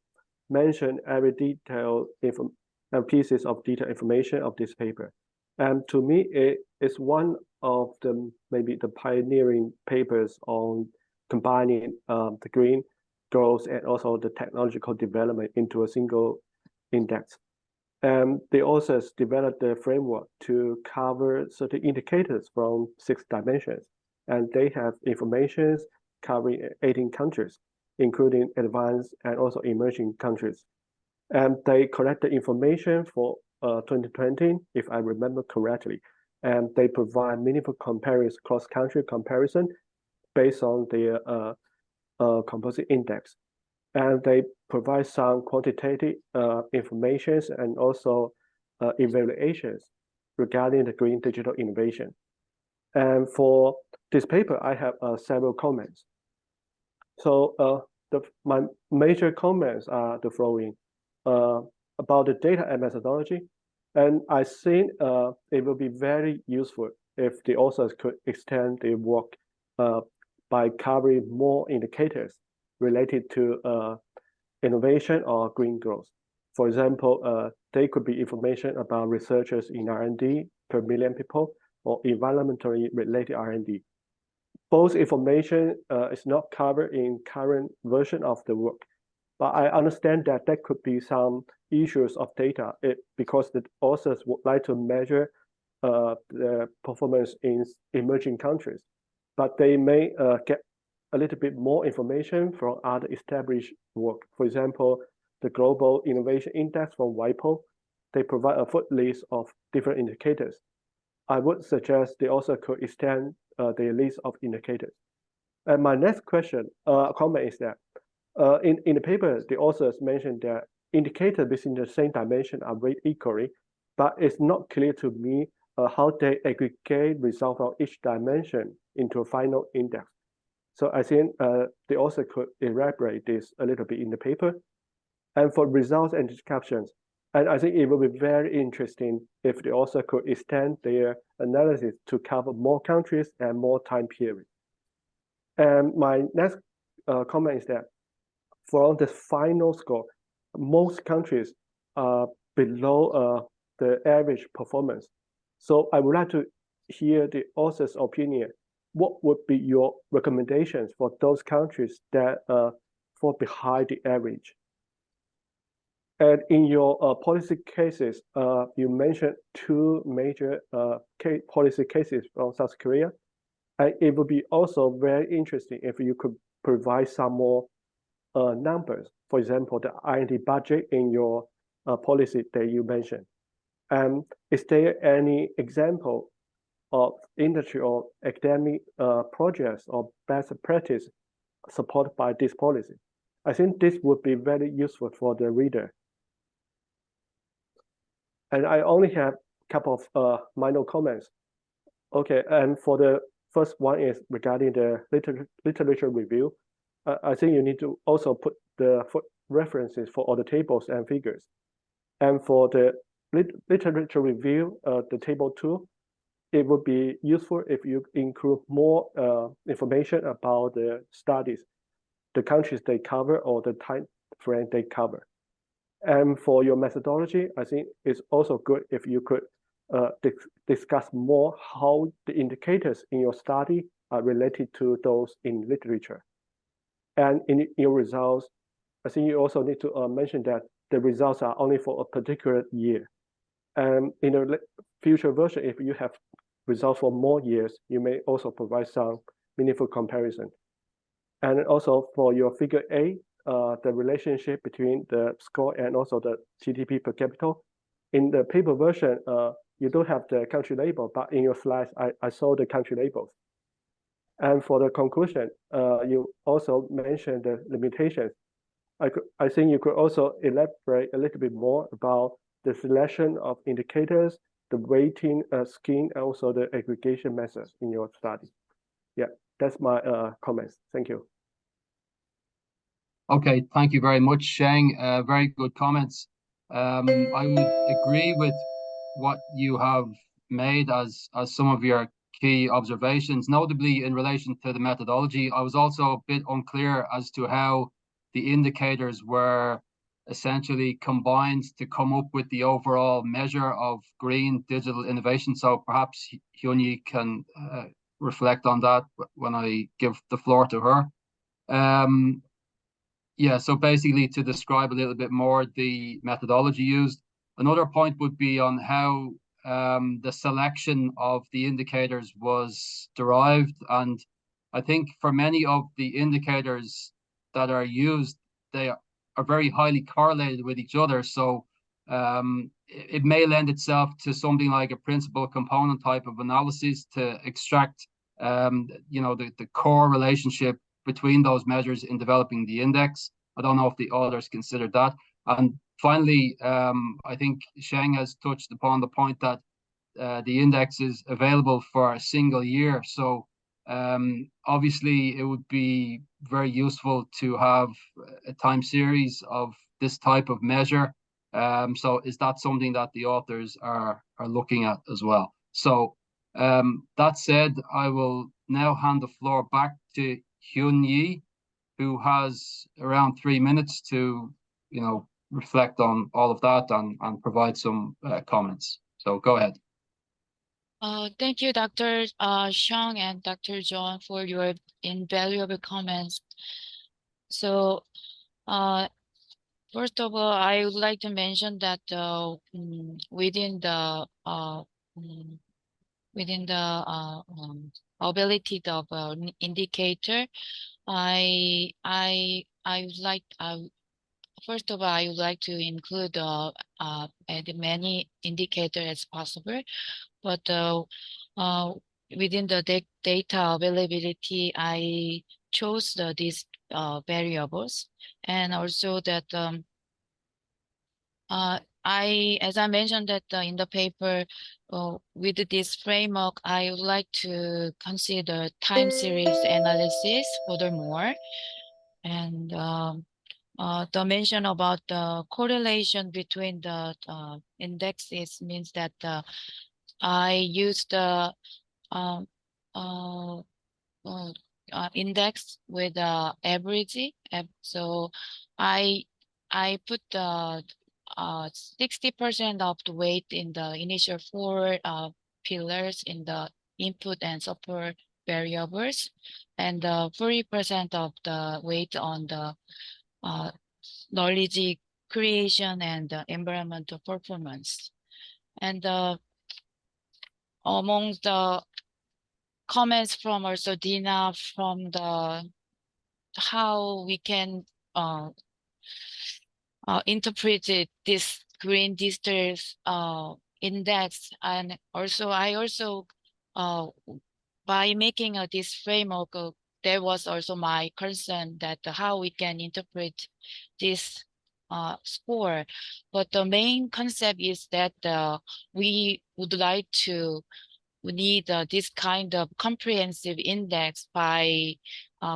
mention every detail pieces of detailed information of this paper. And to me, it is one of the maybe the pioneering papers on combining the green growth and also the technological development into a single index. And the authors developed the framework to cover certain indicators from 6 dimensions. And they have information covering 18 countries, including advanced and also emerging countries. And they collect the information for 2020, if I remember correctly. And they provide meaningful comparison, cross-country comparison based on their composite index. And they provide some quantitative information and also evaluations regarding the green digital innovation. And for this paper, I have several comments. So my major comments are the following about the data and methodology. And I think it will be very useful if the authors could extend their work by covering more indicators related to innovation or green growth. For example, there could be information about researchers in R&D per million people or environmentally related R&D. Both information is not covered in current version of the work, but I understand that there could be some issues of data because the authors would like to measure the performance in emerging countries, but they may get a little bit more information from other established work. For example, the Global Innovation Index from WIPO, they provide a full list of different indicators. I would suggest they also could extend their list of indicators. And my next comment is that in the paper, the authors mentioned that indicators within the same dimension are rated equally, but it's not clear to me how they aggregate results from each dimension into a final index. So I think they also could elaborate this a little bit in the paper. And for results and descriptions, and I think it will be very interesting if they also could extend their analysis to cover more countries and more time period. And my next comment is that for the final score, most countries are below the average performance. So I would like to hear the author's opinion. What would be your recommendations for those countries that fall behind the average? And in your policy cases, you mentioned 2 major policy cases from South Korea. And it would be also very interesting if you could provide some more numbers. For example, the R&D budget in your policy that you mentioned. Is there any example of industry or academic projects or best practice supported by this policy. I think this would be very useful for the reader. And I only have a couple of minor comments. Okay, and for the first one is regarding the literature review. I think you need to also put the references for all the tables and figures. And for the literature review, the table 2, it would be useful if you include more information about the studies, the countries they cover or the time frame they cover. And for your methodology, I think it's also good if you could discuss more how the indicators in your study are related to those in literature. And in your results, I think you also need to mention that the results are only for a particular year. And in a future version, if you have results for more years, you may also provide some meaningful comparison. And also for your figure A, the relationship between the score and also the GDP per capita. In the paper version, you don't have the country label, but in your slides, I saw the country labels. And for the conclusion, you also mentioned the limitations. I think you could also elaborate a little bit more about the selection of indicators, the weighting scheme, and also the aggregation methods in your study. Yeah, that's my comments. Thank you. Okay, thank you very much, Sheng. Very good comments. I would agree with what you have made as some of your key observations, notably in relation to the methodology. I was also a bit unclear as to how the indicators were essentially combined to come up with the overall measure of green digital innovation. So perhaps Hyun-Yi can reflect on that when I give the floor to her. Yeah, so basically to describe a little bit more the methodology used. Another point would be on how the selection of the indicators was derived. And I think for many of the indicators that are used, they are very highly correlated with each other. So it may lend itself to something like a principal component type of analysis to extract the core relationship between those measures in developing the index. I don't know if the authors considered that. And finally, I think Sheng has touched upon the point that the index is available for a single year. So obviously, it would be very useful to have a time series of this type of measure. So is that something that the authors are looking at as well? So that said, I will now hand the floor back to Hyun-Yi, who has around 3 minutes to, reflect on all of that and provide some comments. So go ahead. Thank you, Dr. Sheng and Dr. John, for your invaluable comments. So, first of all, I would like to mention that within the ability of indicator, I would like first of all, I would like to include as many indicators as possible, but within the data availability, I chose these variables, and also that as I mentioned that in the paper, with this framework, I would like to consider time series analysis furthermore, and the mention about the correlation between the indexes means that I used the index with average. So I put the 60% of the weight in the initial 4 pillars in the input and support variables, and 40% of the weight on the knowledge creation and environmental performance. And among the comments from also Dina from the how we can interpret this green district index, and also I also by making this framework, there was also my concern that how we can interpret this score. But the main concept is that we would like to need this kind of comprehensive index by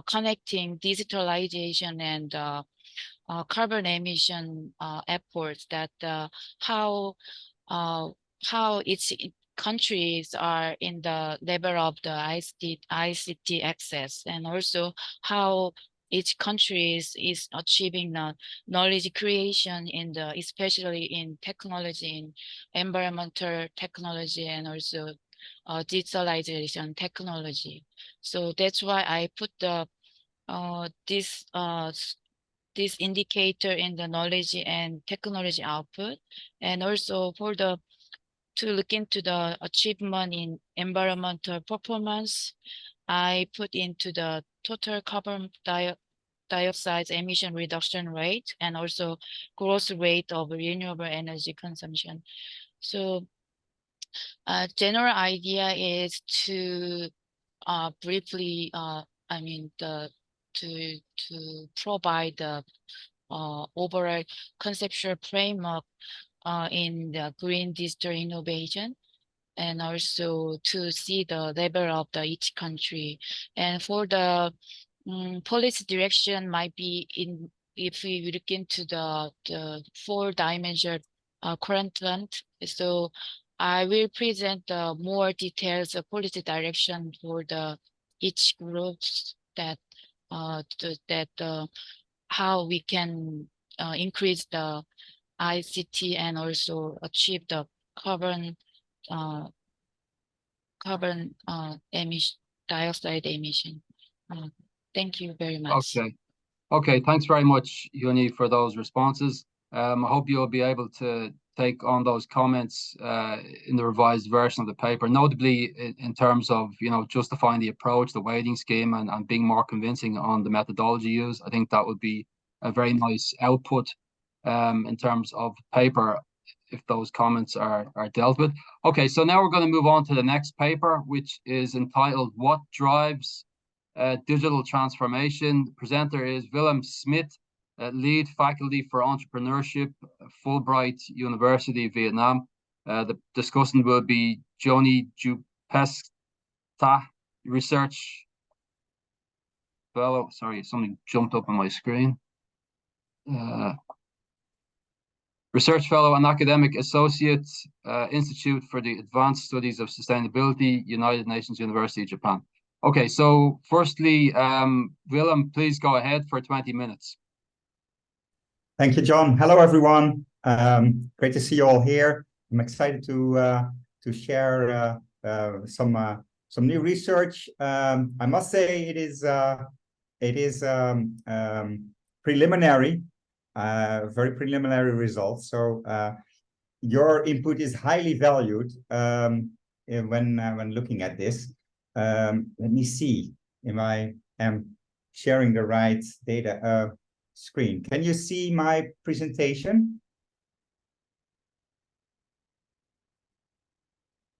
connecting digitalization and carbon emission efforts, that how each countries are in the level of the ICT access, and also how each country is achieving the knowledge creation in the, especially in technology, in environmental technology, and also digitalization technology. So that's why I put the this indicator in the knowledge and technology output, and also to look into the achievement in environmental performance, I put into the total carbon dioxide emission reduction rate, and also growth rate of renewable energy consumption. So general idea is to briefly, to provide the overall conceptual framework in the green digital innovation, and also to see the level of each country. And for the policy direction might be in, if we look into the 4-dimensional current trend. So I will present more details of policy direction for each groups, that how we can increase the ICT and also achieve the carbon dioxide emission. Thank you very much. Okay, thanks very much, Hyuni, for those responses. I hope you'll be able to take on those comments in the revised version of the paper, notably in terms of, justifying the approach, the weighting scheme, and being more convincing on the methodology used. I think that would be a very nice output in terms of paper, if those comments are dealt with. Okay, so now we're going to move on to the next paper, which is entitled "What Drives Digital Transformation?" The presenter is Willem Smit, lead faculty for entrepreneurship, Fulbright University, Vietnam. The discussant will be Joni Jupesta, research fellow. Sorry, something jumped up on my screen. Research fellow and academic associate, Institute for the Advanced Studies of Sustainability, United Nations University, Japan. Okay, so firstly, Willem, please go ahead for 20 minutes. Thank you, John. Hello, everyone. Great to see you all here. I'm excited to share some new research. I must say it is preliminary. Very preliminary results. So your input is highly valued when looking at this. Let me see if I am sharing the right data screen. Can you see my presentation?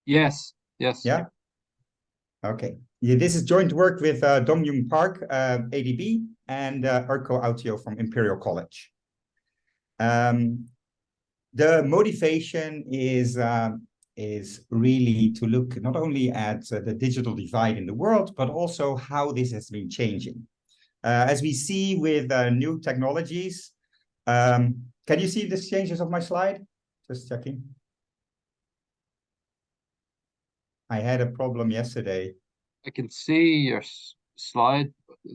Yes. Yeah. Okay. Yeah, this is joint work with Dong Yung Park, ADB, and Erko Autio from Imperial College. The motivation is really to look not only at the digital divide in the world, but also how this has been changing. As we see with new technologies, can you see the changes of my slide? Just checking. I had a problem yesterday. I can see your slide.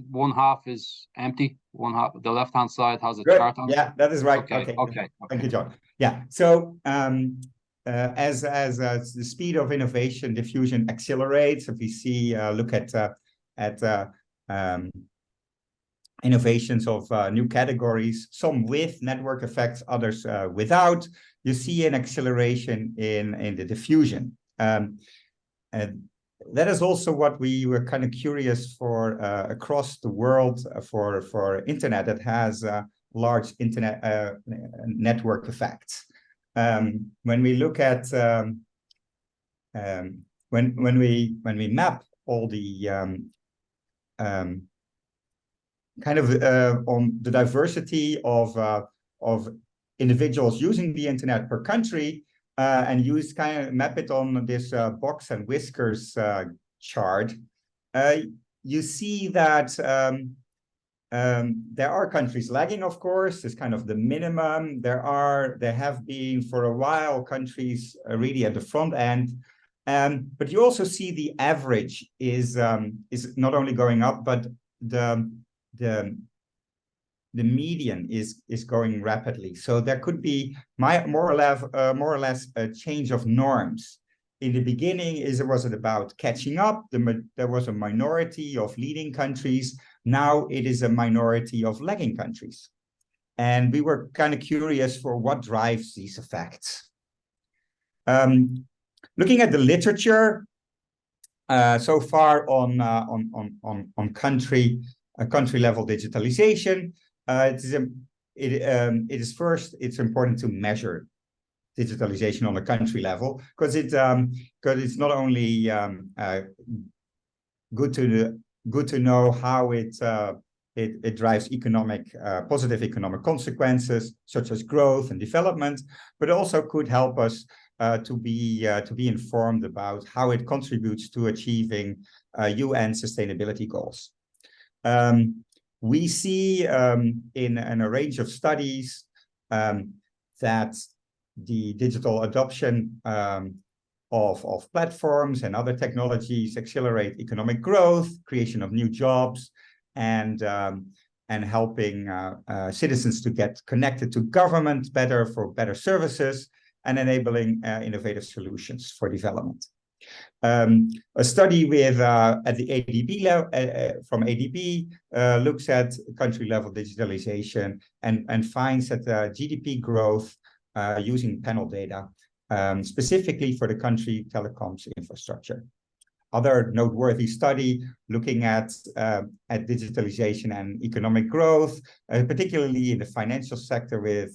One half is empty. One half, the left-hand side has a chart on it. Yeah, that is right. Okay. Thank you, John. Yeah. So as the speed of innovation diffusion accelerates, if we see look at innovations of new categories, some with network effects, others without, you see an acceleration in the diffusion. And that is also what we were kind of curious for across the world for internet that has large internet network effects. When we look at when we map all the kind of on the diversity of individuals using the internet per country, and map it on this box and whiskers chart, you see that there are countries lagging, of course. It's kind of the minimum. There have been for a while countries really at the front end. But you also see the average is not only going up, but the median is going rapidly. So there could be more or less a change of norms. In the beginning, was it about catching up? There was a minority of leading countries. Now it is a minority of lagging countries. And we were kind of curious for what drives these effects. Looking at the literature so far on country level digitalization, it's important to measure digitalization on a country level, because it's not only good to know how it drives positive economic consequences such as growth and development, but also could help us to be informed about how it contributes to achieving UN sustainability goals. We see in a range of studies that the digital adoption of platforms and other technologies accelerate economic growth, creation of new jobs, and helping citizens to get connected to government better for better services, and enabling innovative solutions for development. A study with at the ADB level from ADB looks at country level digitalization and finds that GDP growth using panel data, specifically for the country telecoms infrastructure. Other noteworthy study looking at digitalization and economic growth, particularly in the financial sector with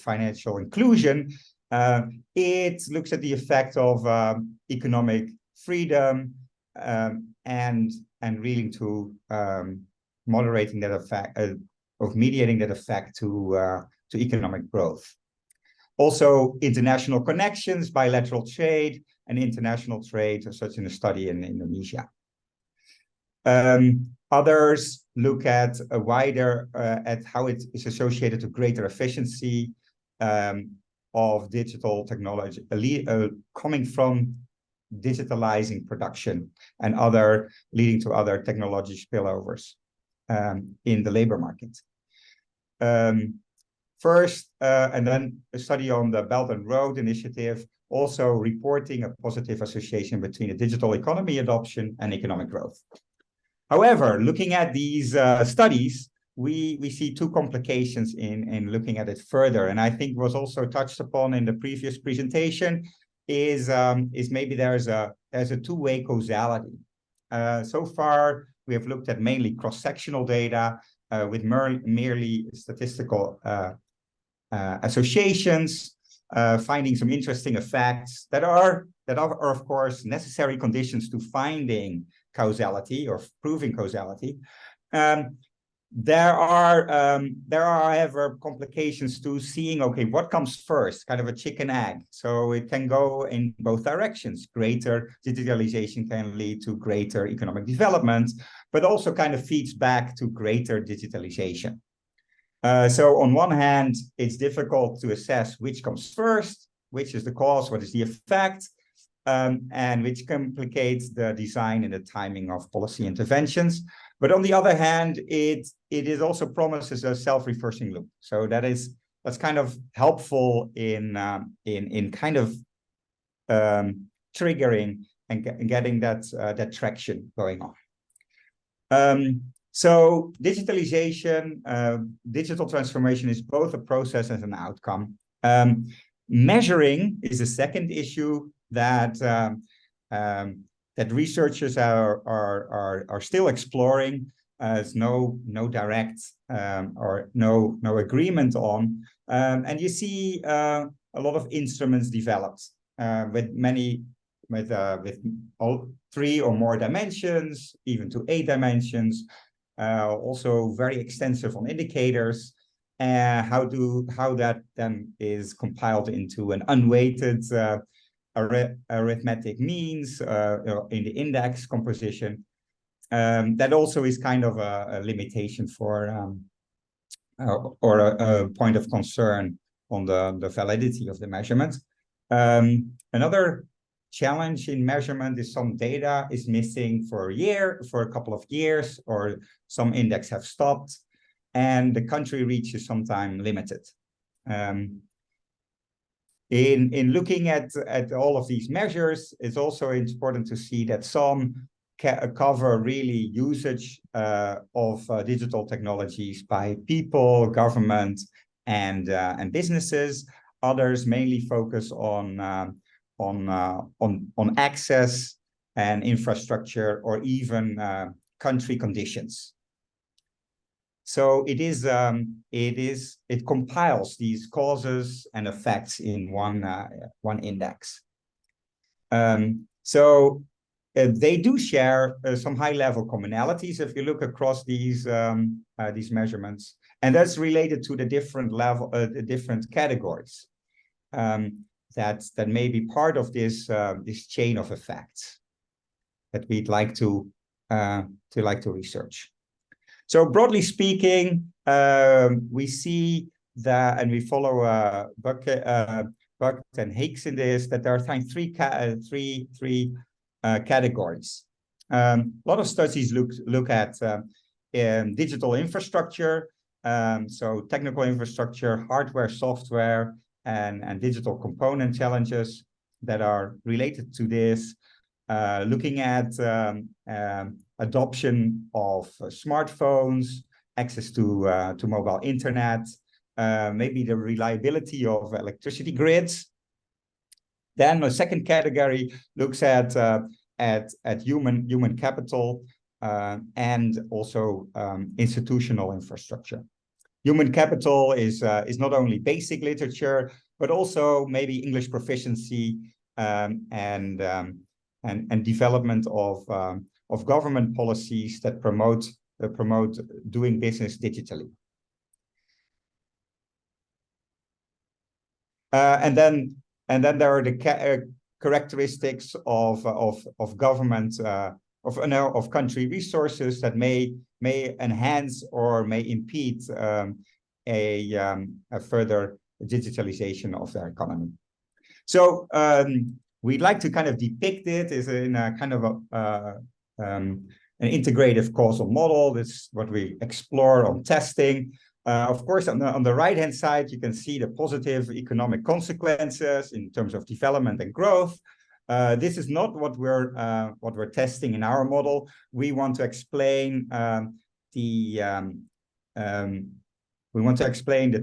financial inclusion. It looks at the effect of economic freedom and leading to moderating that effect of mediating that effect to economic growth. Also, international connections, bilateral trade, and international trade, such in a study in Indonesia. Others look at a wider at how it is associated to greater efficiency of digital technology coming from digitalizing production and leading to other technology spillovers in the labor market. First, and then a study on the Belt and Road Initiative, also reporting a positive association between the digital economy adoption and economic growth. However, looking at these studies, we see two complications in looking at it further, and I think was also touched upon in the previous presentation, is maybe there's a two-way causality. So far, we have looked at mainly cross-sectional data with merely statistical associations, finding some interesting effects that are of course necessary conditions to finding causality or proving causality. There are however complications to seeing, okay, what comes first, kind of a chicken egg. So it can go in both directions. Greater digitalization can lead to greater economic development, but also kind of feeds back to greater digitalization. So on one hand, it's difficult to assess which comes first, which is the cause, what is the effect, and which complicates the design and the timing of policy interventions. But on the other hand, it also promises a self-reversing loop. So that's kind of helpful in kind of triggering and getting that traction going on. So digitalization, digital transformation is both a process and an outcome. Measuring is a second issue that researchers are still exploring. There's no direct or no agreement on, and you see a lot of instruments developed with many all 3 or more dimensions, even to 8 dimensions, also very extensive on indicators, how that then is compiled into an unweighted arithmetic means in the index composition. That also is kind of a limitation for or a point of concern on the validity of the measurement. Another challenge in measurement is some data is missing for a couple of years, or some index have stopped, and the country reach is sometimes limited. In looking at all of these measures, it's also important to see that some cover really usage of digital technologies by people, government, and businesses. Others mainly focus on access and infrastructure, or even country conditions. So it compiles these causes and effects in one index. They do share some high-level commonalities if you look across these measurements, and that's related to the different categories that may be part of this chain of effects that we'd like to research. So broadly speaking, we see that, and we follow Bucket and Hicks in this, that there are three categories. A lot of studies look at digital infrastructure, so technical infrastructure, hardware, software, and digital component challenges that are related to this. Looking at adoption of smartphones, access to mobile internet, maybe the reliability of electricity grids. Then the second category looks at human capital and also institutional infrastructure. Human capital is not only basic literature, but also maybe English proficiency and development of government policies that promote doing business digitally. And then there are the characteristics of government of country resources that may enhance or may impede a further digitalization of their economy. So we'd like to kind of depict it as in a kind of an integrative causal model. That's what we explore on testing. Of course, on the right-hand side, you can see the positive economic consequences in terms of development and growth. This is not what we're testing in our model. We want to explain the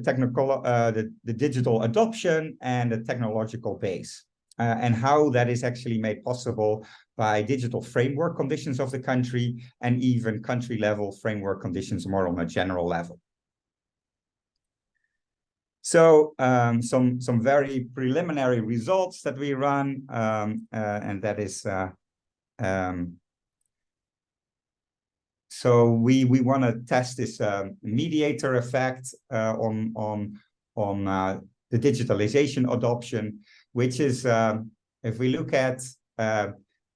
technical, the digital adoption and the technological base, and how that is actually made possible by digital framework conditions of the country, and even country-level framework conditions more on a general level. So some very preliminary results that we run, and that is so we want to test this mediator effect on the digitalization adoption, which is if we look at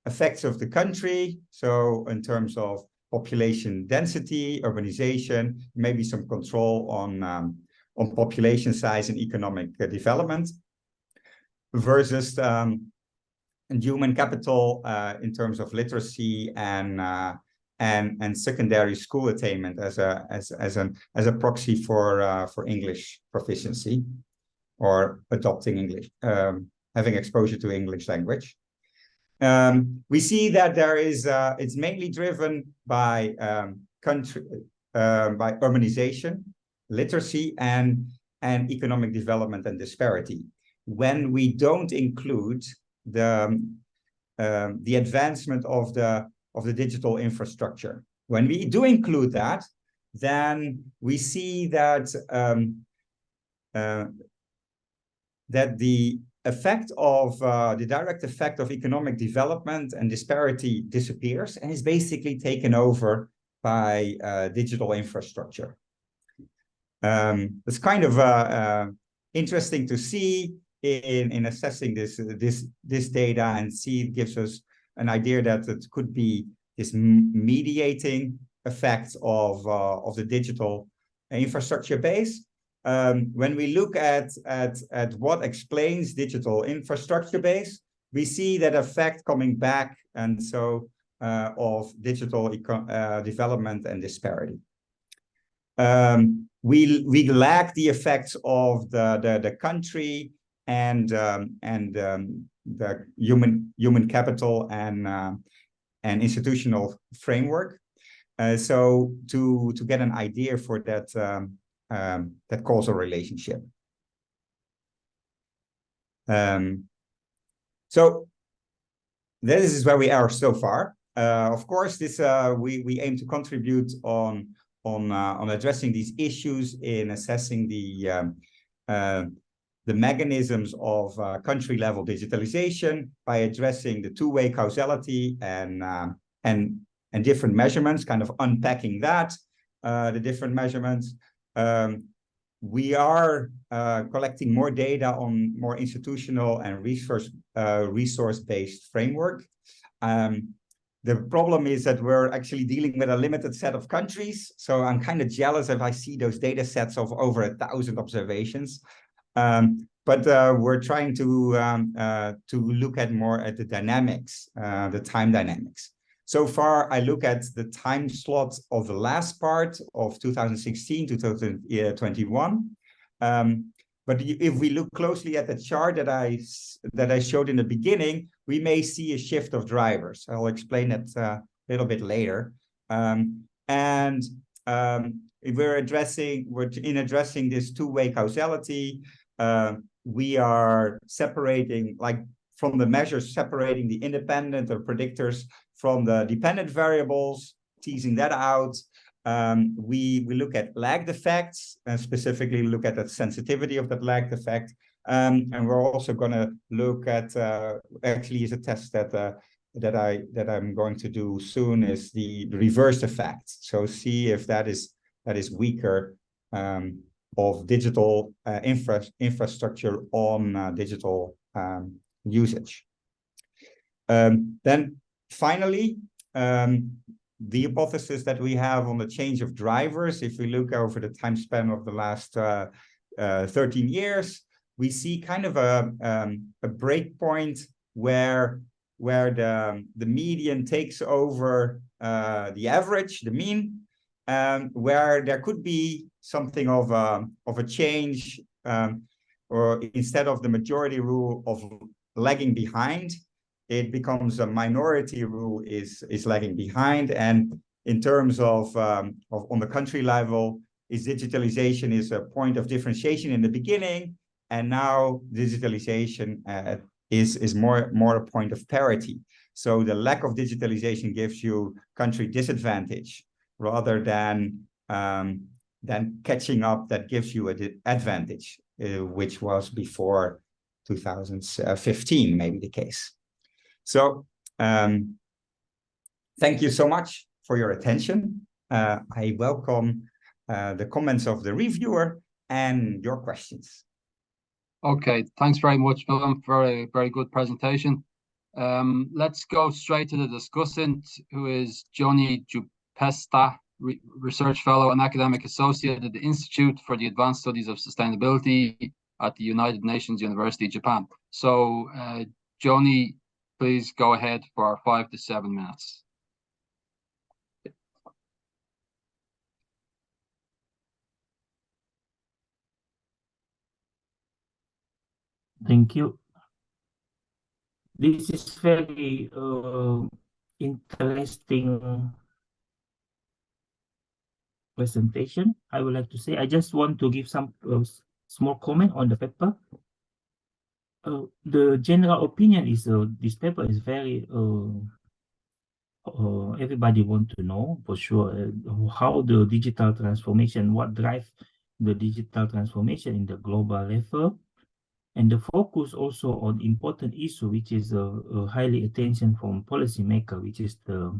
effects of the country, so in terms of population density, urbanization, maybe some control on population size and economic development, versus human capital in terms of literacy and secondary school attainment as a proxy for English proficiency or adopting English, having exposure to English language. We see that there is it's mainly driven by by urbanization, literacy, and economic development and disparity, when we don't include the advancement of the digital infrastructure. When we do include that, then we see that that the effect of the direct effect of economic development and disparity disappears and is basically taken over by digital infrastructure. It's kind of interesting to see in assessing this data, and see it gives us an idea that it could be this mediating effect of the digital infrastructure base. When we look at what explains digital infrastructure base, we see that effect coming back, and so of digital development and disparity. We lack the effects of the country and the human capital and institutional framework. So to get an idea for that that causal relationship. So this is where we are so far. Of course, this we aim to contribute on addressing these issues in assessing the mechanisms of country-level digitalization by addressing the two-way causality and different measurements, kind of unpacking that, the different measurements. We are collecting more data on more institutional and resource-based framework. The problem is that we're actually dealing with a limited set of countries. So I'm kind of jealous if I see those data sets of over 1,000 observations. But we're trying to look at more at the dynamics, the time dynamics. So far, I look at the time slot of the last part of 2016 to 2021. But if we look closely at the chart that I showed in the beginning, we may see a shift of drivers. I'll explain it a little bit later. If we're addressing this two-way causality, we are separating, like from the measures, separating the independent or predictors from the dependent variables, teasing that out. We look at lagged effects and specifically look at the sensitivity of that lagged effect. And we're also going to look at actually is a test that I'm going to do soon is the reverse effect. So see if that is weaker of digital infrastructure on digital usage. Then finally, the hypothesis that we have on the change of drivers, if we look over the time span of the last 13 years, we see kind of a break point where the median takes over the average, the mean, where there could be something of a change, or instead of the majority rule of lagging behind, it becomes a minority rule is lagging behind. And in terms of on the country level, digitalization is a point of differentiation in the beginning, and now digitalization is more a point of parity. So the lack of digitalization gives you country disadvantage rather than catching up that gives you an advantage, which was before 2015 maybe the case. So thank you so much for your attention. I welcome the comments of the reviewer and your questions. Okay, thanks very much, Willem, for a very good presentation. Let's go straight to the discussant, who is Joni Jupesta, Research Fellow and Academic Associate at the Institute for the Advanced Studies of Sustainability at the United Nations University, Japan. So, Joni, please go ahead for 5 to 7 minutes. Thank you. This is very interesting presentation, I would like to say. I just want to give some small comment on the paper. The general opinion is this paper is very everybody want to know for sure how the digital transformation, what drives the digital transformation in the global level. and the focus also on important issue, which is highly attention from policymaker, which is the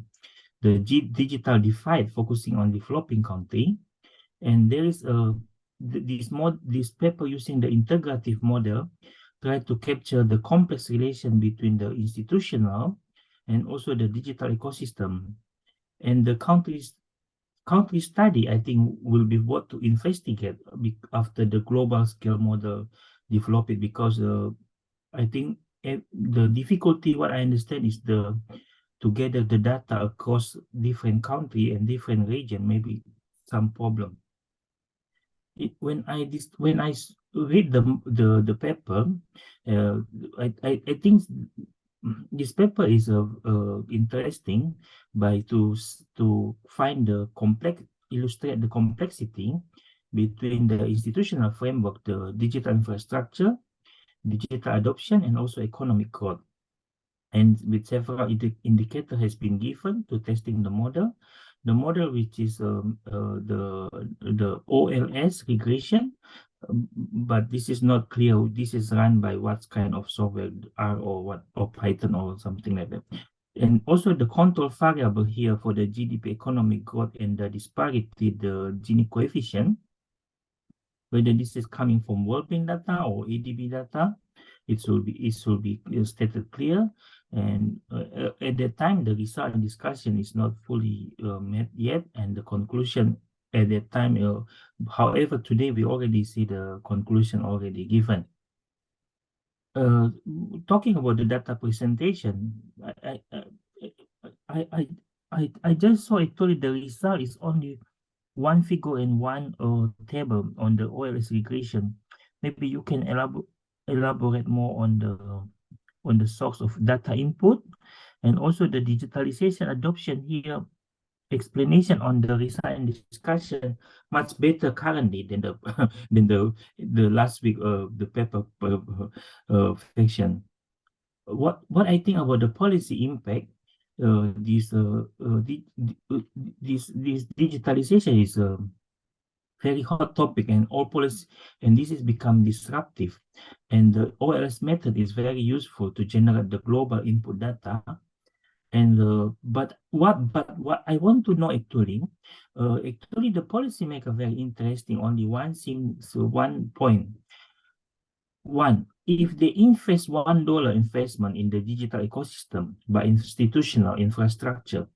digital divide, focusing on developing country. And there is this paper using the integrative model try to capture the complex relation between the institutional and also the digital ecosystem. And the country study, I think, will be what to investigate after the global scale model develop it, because I think the difficulty, what I understand, is to gather the data across different country and different region, maybe some problem. When I read the paper, I think this paper is interesting to find illustrate the complexity between the institutional framework, the digital infrastructure, digital adoption, and also economic growth. And with several indicator has been given to testing the model. The model, which is the OLS regression, but this is not clear. This is run by what kind of software, R or Python or something like that. And also the control variable here for the GDP economic growth and the disparity, the Gini coefficient, whether this is coming from World Bank data or ADB data, it should be stated clear. And at that time, the result and discussion is not fully met yet, and the conclusion at that time. However, today we already see the conclusion already given. Talking about the data presentation, I just saw actually the result is only one figure and one table on the OLS regression. Maybe you can elaborate more on the source of data input, and also the digitalization adoption here. Explanation on the result and discussion much better currently than the the last week the paper section. What I think about the policy impact, this digitalization is a very hot topic, and all policy, and this has become disruptive, and the OLS method is very useful to generate the global input data. And but what I want to know actually the policymaker very interesting. Only one thing, so one point. One, if they invest $1 investment in the digital ecosystem by institutional infrastructure,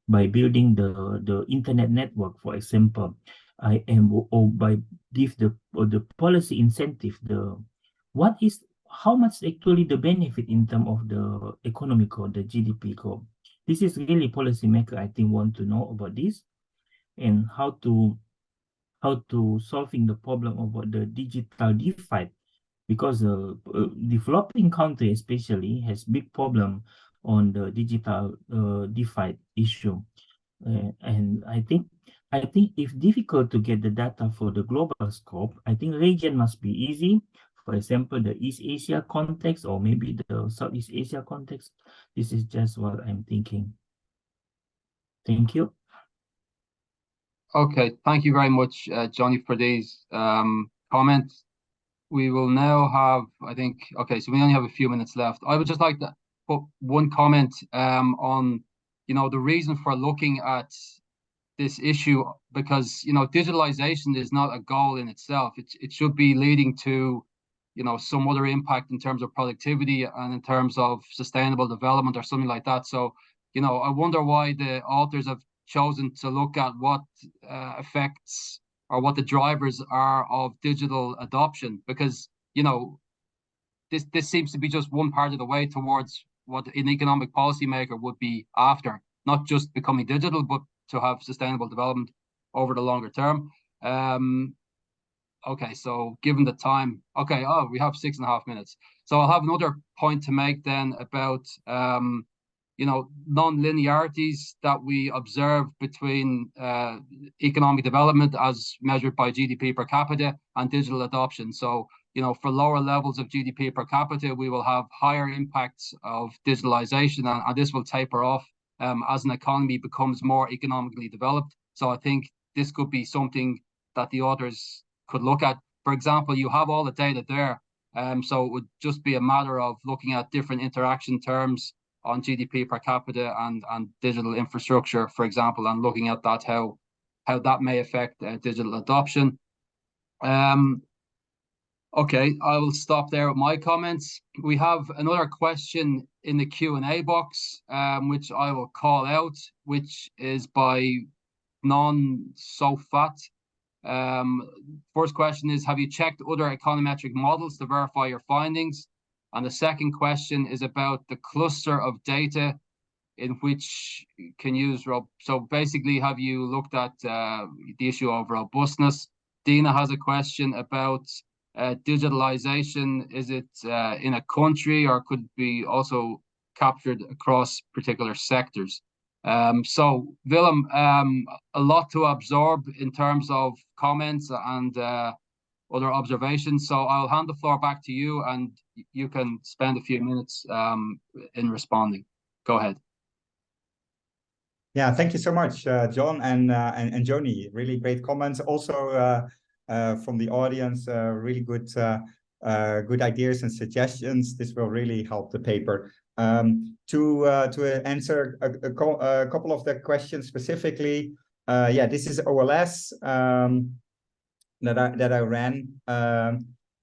by building the internet network, for example, or by give the policy incentive, how much actually the benefit in terms of the economic growth, the GDP growth. This is really policymaker, I think, want to know about this, and how to solving the problem about the digital divide, because developing country especially has big problem on the digital divide issue. And I think if difficult to get the data for the global scope, I think region must be easy. For example, the East Asia context, or maybe the Southeast Asia context. This is just what I'm thinking. Thank you. Okay, thank you very much, Johnny, for these comments. We will now have, I think, okay, so we only have a few minutes left. I would just like to put one comment on, the reason for looking at this issue, because, digitalization is not a goal in itself. It should be leading to, some other impact in terms of productivity and in terms of sustainable development or something like that. So, I wonder why the authors have chosen to look at what effects or what the drivers are of digital adoption, because this seems to be just one part of the way towards what an economic policymaker would be after, not just becoming digital, but to have sustainable development over the longer term. Okay, so given the time, we have 6.5 minutes. So I'll have another point to make then about non-linearities that we observe between economic development as measured by GDP per capita and digital adoption. So, for lower levels of GDP per capita, we will have higher impacts of digitalization, and this will taper off as an economy becomes more economically developed. So I think this could be something that the authors could look at. For example, you have all the data there So it would just be a matter of looking at different interaction terms on GDP per capita and digital infrastructure, for example, and looking at that, how that may affect digital adoption. Okay, I will stop there with my comments. We have another question in the Q&A box, which I will call out, which is by non-Sofat. First question is, have you checked other econometric models to verify your findings? And the second question is about the cluster of data in which you can use. So basically, have you looked at the issue of robustness? Dina has a question about digitalization. Is it in a country, or could be also captured across particular sectors? So Willem, a lot to absorb in terms of comments and other observations. So I'll hand the floor back to you, and you can spend a few minutes in responding. Go ahead. Yeah, thank you so much, John and Joni. Really great comments. Also from the audience, really good good ideas and suggestions. This will really help the paper. To answer a couple of the questions specifically, yeah, this is OLS that I ran,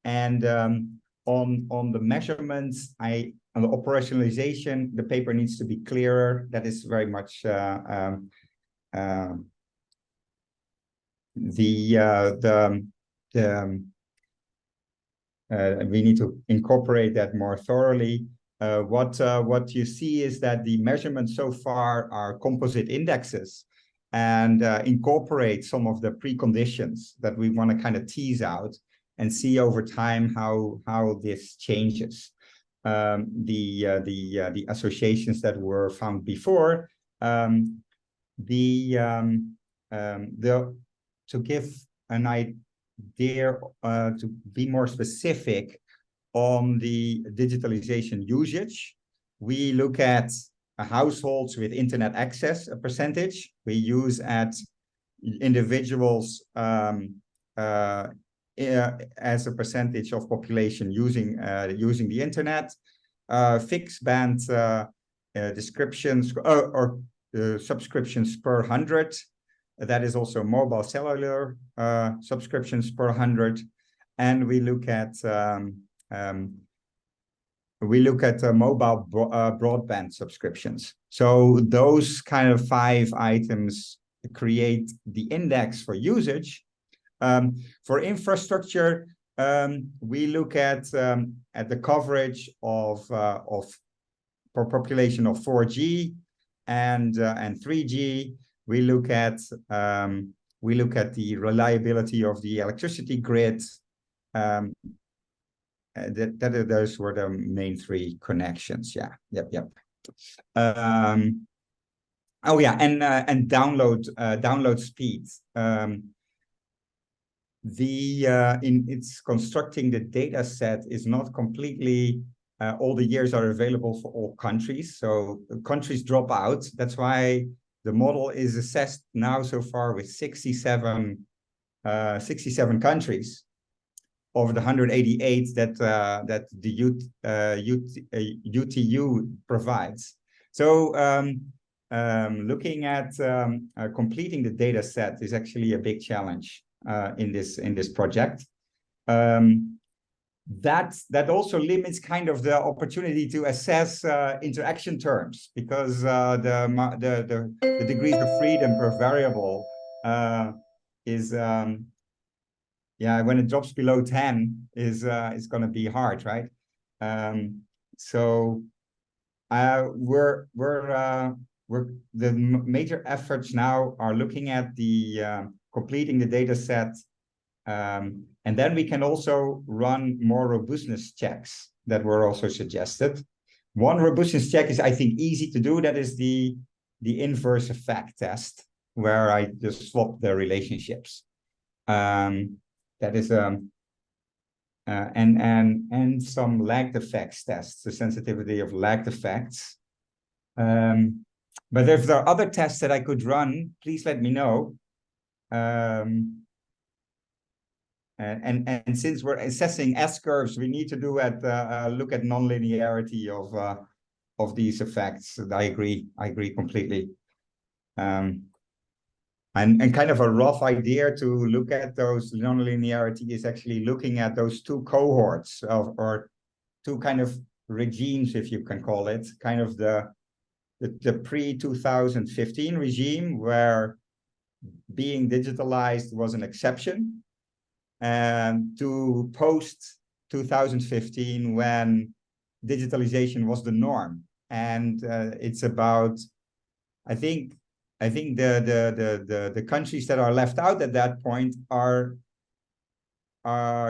and on the measurements, on the operationalization, the paper needs to be clearer. That is very much we need to incorporate that more thoroughly. What you see is that the measurements so far are composite indexes and incorporate some of the preconditions that we want to kind of tease out and see over time how this changes. The associations that were found before, to give an idea, to be more specific on the digitalization usage, we look at households with internet access, a percentage. We use at individuals as a percentage of population using the internet, fixed band descriptions or subscriptions per 100. That is also mobile cellular subscriptions per 100, and we look at mobile broadband subscriptions. So those kind of 5 items create the index for usage. For infrastructure, we look at the coverage of per population of 4G and 3G. We look at the reliability of the electricity grid. Those were the main 3 connections. Yeah. Yep. Oh yeah, and download speeds. It's constructing the data set is not completely all the years are available for all countries, so countries drop out. That's why the model is assessed now so far with 67 countries of the 188 that the UTU provides. So looking at completing the data set is actually a big challenge in this project. That also limits kind of the opportunity to assess interaction terms, because the degrees of freedom per variable is when it drops below 10 is going to be hard, right? So the major efforts now are looking at the completing the data set. And then we can also run more robustness checks that were also suggested. One robustness check is, I think, easy to do. That is the inverse effect test, where I just swap the relationships. That is and some lagged effects tests, the sensitivity of lagged effects. But if there are other tests that I could run, please let me know. And since we're assessing S-curves, we need to do look at nonlinearity of these effects. I agree completely. And kind of a rough idea to look at those nonlinearity is actually looking at those two cohorts or two kind of regimes, if you can call it, kind of the pre-2015 regime where being digitalized was an exception, and to post 2015 when digitalization was the norm. And it's about, I think the countries that are left out at that point are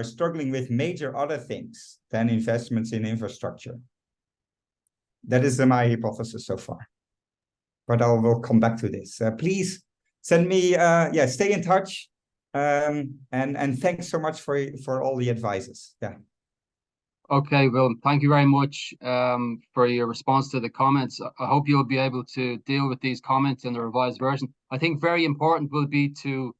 struggling with major other things than investments in infrastructure. That is my hypothesis so far, but I will come back to this. Please send me, stay in touch, and thanks so much for all the advices. Yeah. Okay, well, thank you very much for your response to the comments. I hope you'll be able to deal with these comments in the revised version. I think very important will be to,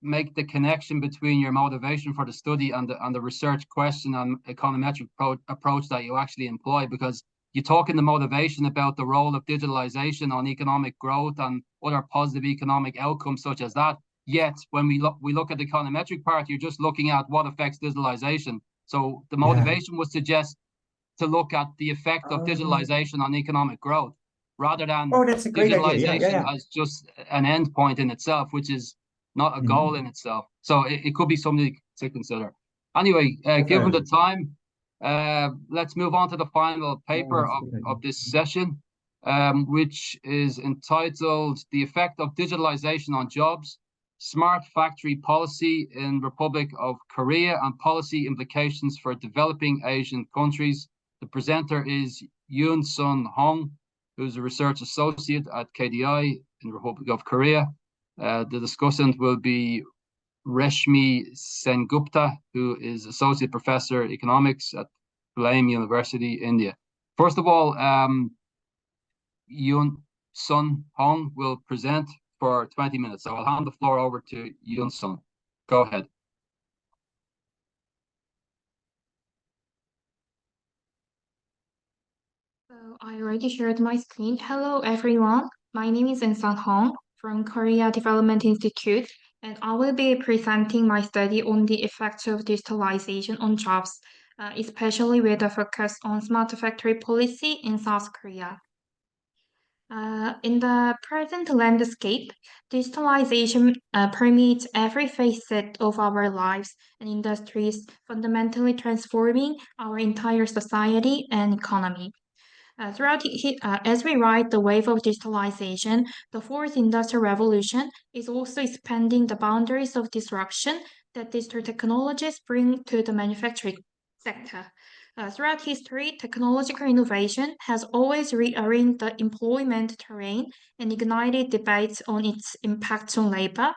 make the connection between your motivation for the study and the research question and econometric approach that you actually employ, because you talk in the motivation about the role of digitalization on economic growth and other positive economic outcomes such as that. Yet, when we look at the econometric part, you're just looking at what affects digitalization. So the motivation would suggest to look at the effect of digitalization on economic growth, rather than that's a great idea. As just an end point in itself, which is not a goal in itself. So it could be something to consider. Anyway, given the time, let's move on to the final paper of this session, which is entitled "The Effect of Digitalization on Jobs, Smart Factory Policy in Republic of Korea and Policy Implications for Developing Asian Countries." The presenter is Yoon-Sun Hong, who's a research associate at KDI in the Republic of Korea. The discussant will be Reshmi Sengupta, who is Associate Professor of Economics at Tulane University, India. First of all, Yoon-Sun Hong will present for 20 minutes. So I'll hand the floor over to Yoon-Sun. Go ahead. So I already shared my screen. Hello, everyone. My name is Yoon-Sun Hong from Korea Development Institute, and I will be presenting my study on the effects of digitalization on jobs, especially with a focus on smart factory policy in South Korea. In the present landscape, digitalization permeates every facet of our lives and industries, fundamentally transforming our entire society and economy. As we ride the wave of digitalization, the fourth industrial revolution is also expanding the boundaries of disruption that digital technologies bring to the manufacturing sector. Throughout history, technological innovation has always rearranged the employment terrain and ignited debates on its impact on labor.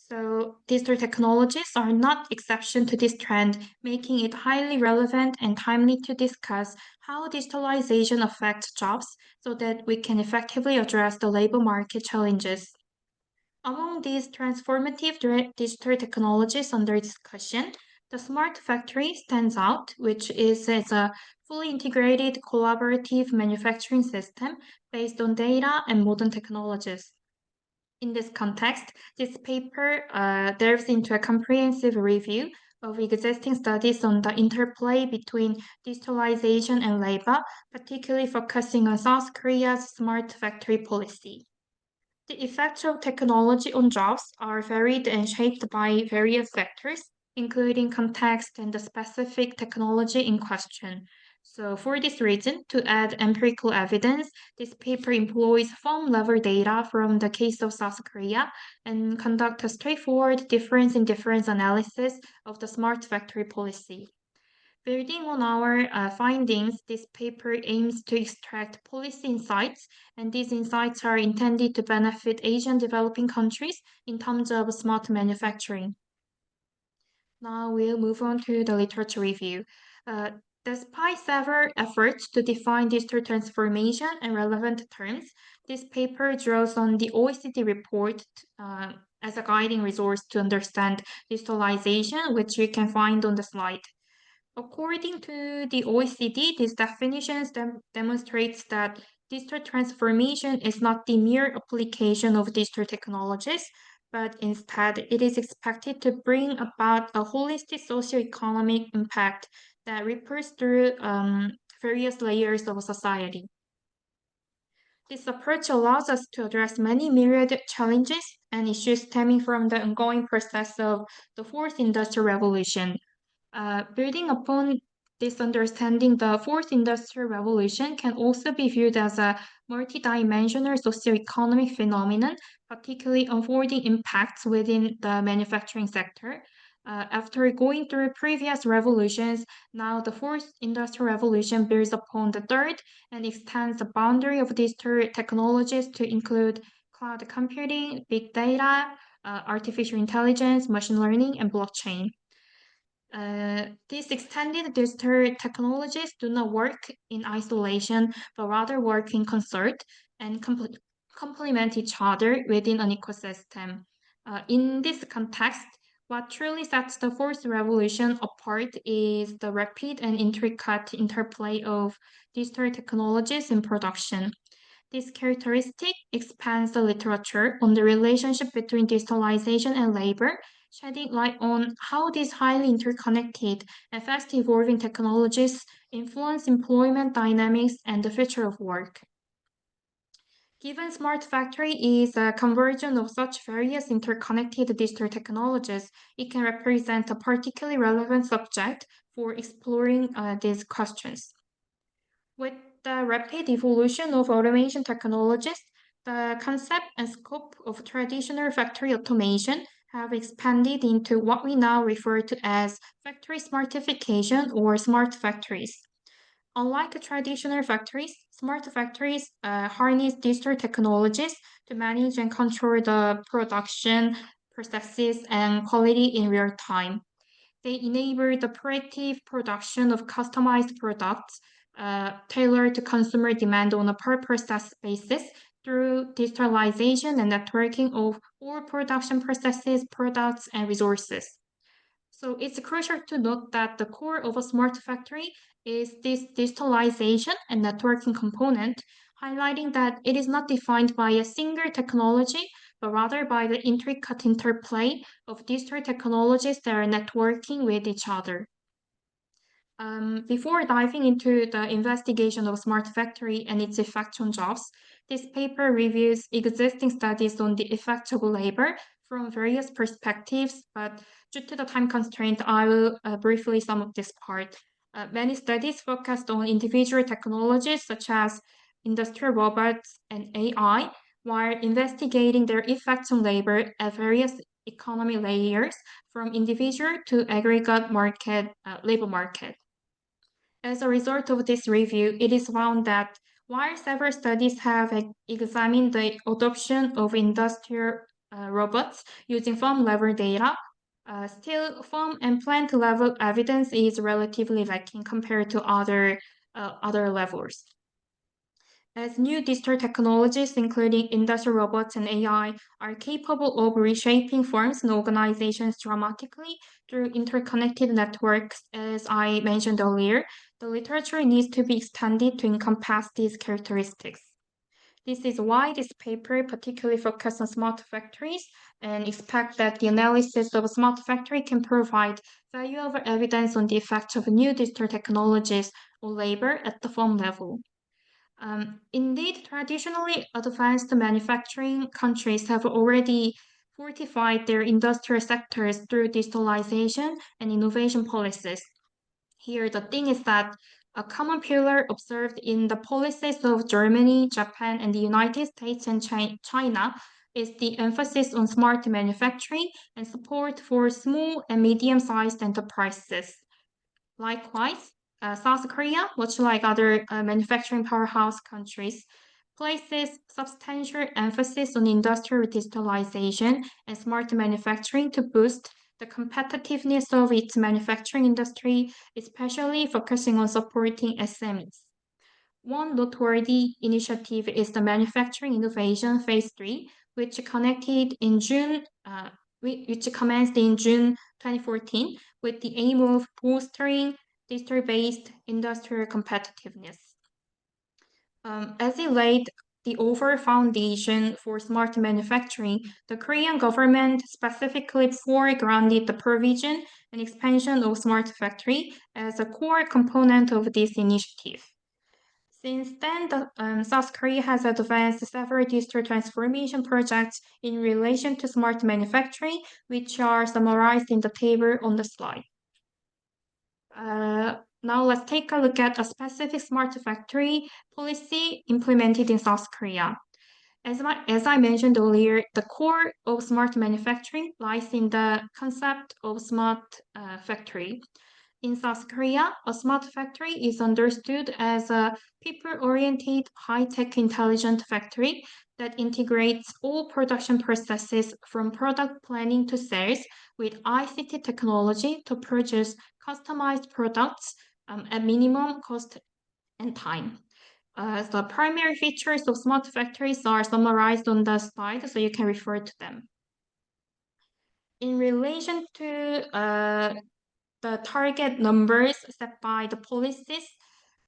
So digital technologies are not exception to this trend, making it highly relevant and timely to discuss how digitalization affects jobs so that we can effectively address the labor market challenges. Among these transformative digital technologies under discussion, the smart factory stands out, which is a fully integrated collaborative manufacturing system based on data and modern technologies. In this context, this paper delves into a comprehensive review of existing studies on the interplay between digitalization and labor, particularly focusing on South Korea's smart factory policy. The effects of technology on jobs are varied and shaped by various factors, including context and the specific technology in question. So for this reason, to add empirical evidence, this paper employs firm-level data from the case of South Korea and conduct a straightforward difference in difference analysis of the smart factory policy. Building on our findings, this paper aims to extract policy insights, and these insights are intended to benefit Asian developing countries in terms of smart manufacturing. Now we'll move on to the literature review. Despite several efforts to define digital transformation and relevant terms, this paper draws on the OECD report as a guiding resource to understand digitalization, which you can find on the slide. According to the OECD, these definitions demonstrates that digital transformation is not the mere application of digital technologies, but instead it is expected to bring about a holistic socio-economic impact that ripples through various layers of society. This approach allows us to address many myriad challenges and issues stemming from the ongoing process of the fourth industrial revolution. Building upon this understanding, the fourth industrial revolution can also be viewed as a multidimensional socio-economic phenomenon, particularly unfolding impacts within the manufacturing sector. After going through previous revolutions, now the fourth industrial revolution builds upon the third and extends the boundary of digital technologies to include cloud computing, big data, artificial intelligence, machine learning, and blockchain. These extended digital technologies do not work in isolation, but rather work in concert and complement each other within an ecosystem. In this context, what truly sets the fourth revolution apart is the rapid and intricate interplay of digital technologies in production. This characteristic expands the literature on the relationship between digitalization and labor, shedding light on how these highly interconnected and fast-evolving technologies influence employment dynamics and the future of work. Given smart factory is a conversion of such various interconnected digital technologies, it can represent a particularly relevant subject for exploring these questions. With the rapid evolution of automation technologies, the concept and scope of traditional factory automation have expanded into what we now refer to as factory smartification or smart factories. Unlike traditional factories, smart factories harness digital technologies to manage and control the production processes and quality in real time. They enable the proactive production of customized products tailored to consumer demand on a per process basis through digitalization and networking of all production processes, products, and resources. So it's crucial to note that the core of a smart factory is this digitalization and networking component, highlighting that it is not defined by a single technology, but rather by the intricate interplay of digital technologies that are networking with each other. Before diving into the investigation of smart factory and its effect on jobs, this paper reviews existing studies on the effects of labor from various perspectives, but due to the time constraint, I will briefly sum up this part. Many studies focused on individual technologies such as industrial robots and AI, while investigating their effects on labor at various economy layers from individual to aggregate market, labor market. As a result of this review, it is found that while several studies have examined the adoption of industrial robots using farm-level data, still farm and plant-level evidence is relatively lacking compared to other levels. As new digital technologies, including industrial robots and AI, are capable of reshaping firms and organizations dramatically through interconnected networks, as I mentioned earlier, the literature needs to be extended to encompass these characteristics. This is why this paper particularly focuses on smart factories and expect that the analysis of a smart factory can provide valuable evidence on the effect of new digital technologies on labor at the firm level. Indeed, traditionally advanced manufacturing countries have already fortified their industrial sectors through digitalization and innovation policies. Here, the thing is that a common pillar observed in the policies of Germany, Japan, and the United States and China is the emphasis on smart manufacturing and support for small and medium-sized enterprises. Likewise, South Korea, much like other manufacturing powerhouse countries, places substantial emphasis on industrial digitalization and smart manufacturing to boost the competitiveness of its manufacturing industry, especially focusing on supporting SMEs. One noteworthy initiative is the Manufacturing Innovation Phase 3, which commenced in June 2014 with the aim of bolstering district-based industrial competitiveness. As it laid the overall foundation for smart manufacturing, the Korean government specifically foregrounded the provision and expansion of smart factory as a core component of this initiative. Since then, South Korea has advanced several digital transformation projects in relation to smart manufacturing, which are summarized in the table on the slide. Now let's take a look at a specific smart factory policy implemented in South Korea. As I mentioned earlier, the core of smart manufacturing lies in the concept of smart factory. In South Korea, a smart factory is understood as a people-oriented, high-tech intelligent factory that integrates all production processes from product planning to sales with ICT technology to produce customized products at minimum cost and time. The primary features of smart factories are summarized on the slide, so you can refer to them. In relation to the target numbers set by the policies,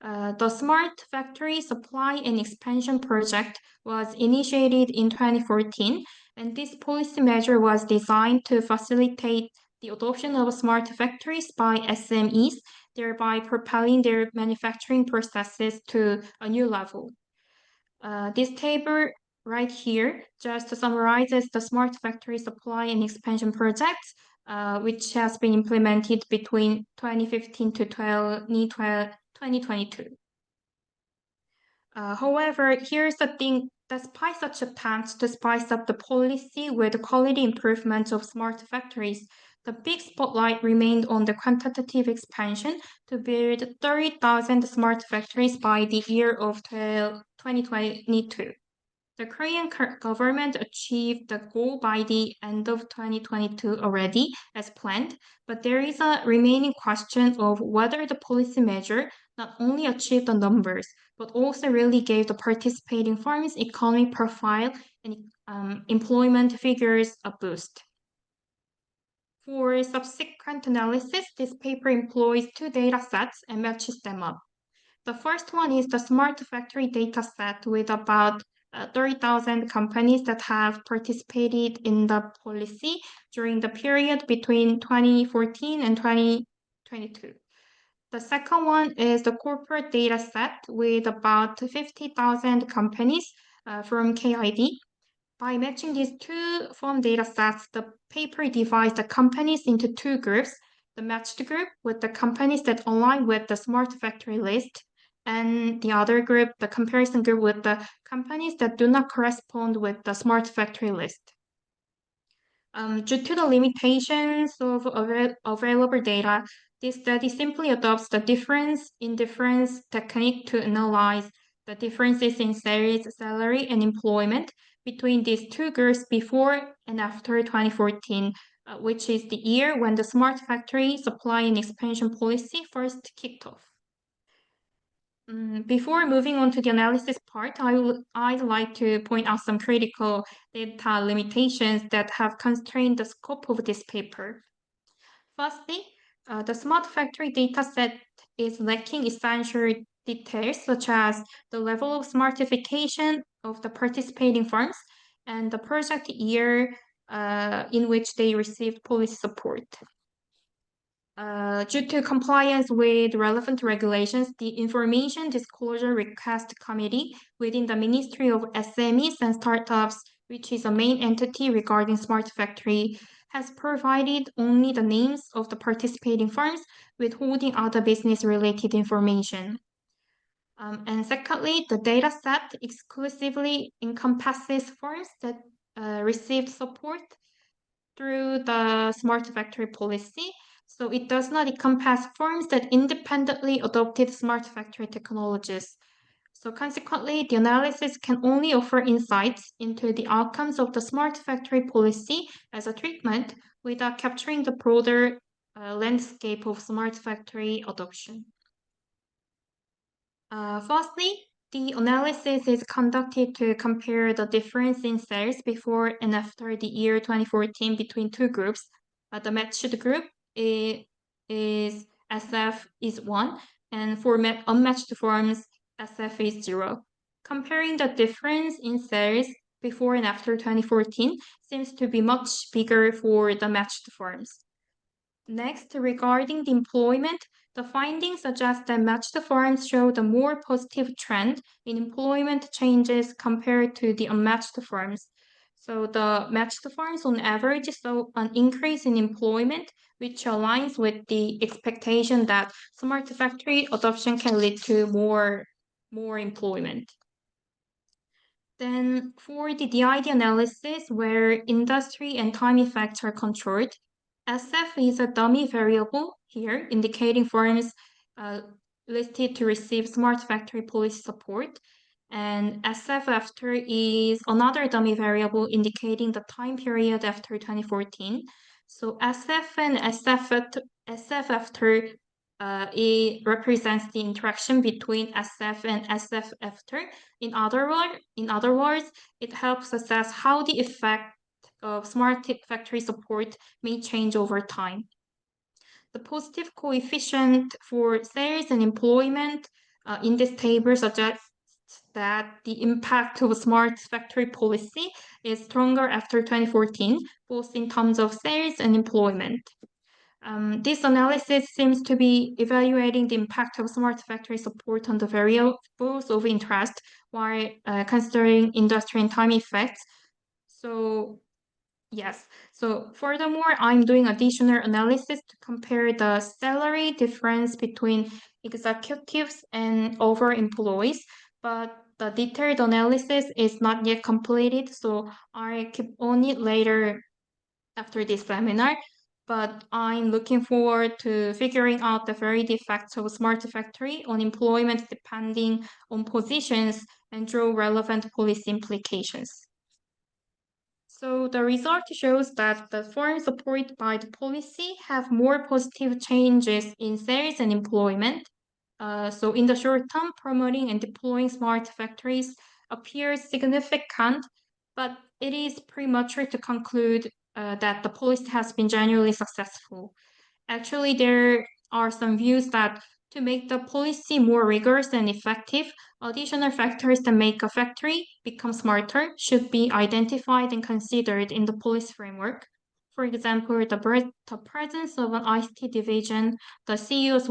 the Smart Factory Supply and Expansion Project was initiated in 2014, and this policy measure was designed to facilitate the adoption of smart factories by SMEs, thereby propelling their manufacturing processes to a new level. This table right here just summarizes the Smart Factory Supply and Expansion Project, which has been implemented between 2015 to 2022. However, here's the thing, despite such attempts to spice up the policy with quality improvements of smart factories, the big spotlight remained on the quantitative expansion to build 30,000 smart factories by the year of 2022. The Korean government achieved the goal by the end of 2022 already as planned, but there is a remaining question of whether the policy measure not only achieved the numbers, but also really gave the participating firms economic profile and employment figures a boost. For subsequent analysis, this paper employs two data sets and matches them up. The first one is the Smart Factory data set with about 30,000 companies that have participated in the policy during the period between 2014 and 2022. The second one is the corporate data set with about 50,000 companies from KID. By matching these two firm data sets, the paper divides the companies into two groups, the matched group with the companies that align with the smart factory list, and the other group, the comparison group with the companies that do not correspond with the smart factory list. Due to the limitations of available data, this study simply adopts the difference-in-difference technique to analyze the differences in sales, salary, and employment between these two groups before and after 2014, which is the year when the Smart Factory Supply and Expansion Policy first kicked off. Before moving on to the analysis part, I'd like to point out some critical data limitations that have constrained the scope of this paper. Firstly, the Smart Factory dataset is lacking essential details such as the level of smartification of the participating firms and the project year in which they received policy support. Due to compliance with relevant regulations, the Information Disclosure Request Committee within the Ministry of SMEs and Startups, which is a main entity regarding Smart Factory, has provided only the names of the participating firms, withholding other business-related information. And secondly, the data set exclusively encompasses firms that received support through the Smart Factory policy. So it does not encompass firms that independently adopted smart factory technologies. So consequently, the analysis can only offer insights into the outcomes of the smart factory policy as a treatment without capturing the broader landscape of smart factory adoption. Firstly, The analysis is conducted to compare the difference in sales before and after the year 2014 between two groups. The matched group is SF is 1, and for unmatched forms, SF is 0. Comparing the difference in sales before and after 2014 seems to be much bigger for the matched forms. Next, regarding the employment, the findings suggest that matched forms showed a more positive trend in employment changes compared to the unmatched forms. So the matched forms on average saw an increase in employment, which aligns with the expectation that smart factory adoption can lead to more employment. Then for the DID analysis, where industry and time effects are controlled, SF is a dummy variable here, indicating firms listed to receive smart factory policy support. And SF after is another dummy variable indicating the time period after 2014. So SF and SF after it represents the interaction between SF and SF after. In other words, it helps assess how the effect of smart factory support may change over time. The positive coefficient for sales and employment in this table suggests that the impact of smart factory policy is stronger after 2014, both in terms of sales and employment. This analysis seems to be evaluating the impact of smart factory support on the variables of interest while considering industry and time effects. So yes, so furthermore, I'm doing additional analysis to compare the salary difference between executives and other employees, but the detailed analysis is not yet completed, so I'll keep on it later after this seminar. But I'm looking forward to figuring out the varied effects of smart factory on employment depending on positions and draw relevant policy implications. So the result shows that the firms supported by the policy have more positive changes in sales and employment. So in the short term, promoting and deploying smart factories appears significant, but it is premature to conclude that the policy has been generally successful. Actually, there are some views that to make the policy more rigorous and effective, additional factors that make a factory become smarter should be identified and considered in the policy framework. For example, the presence of an ICT division, the CEO's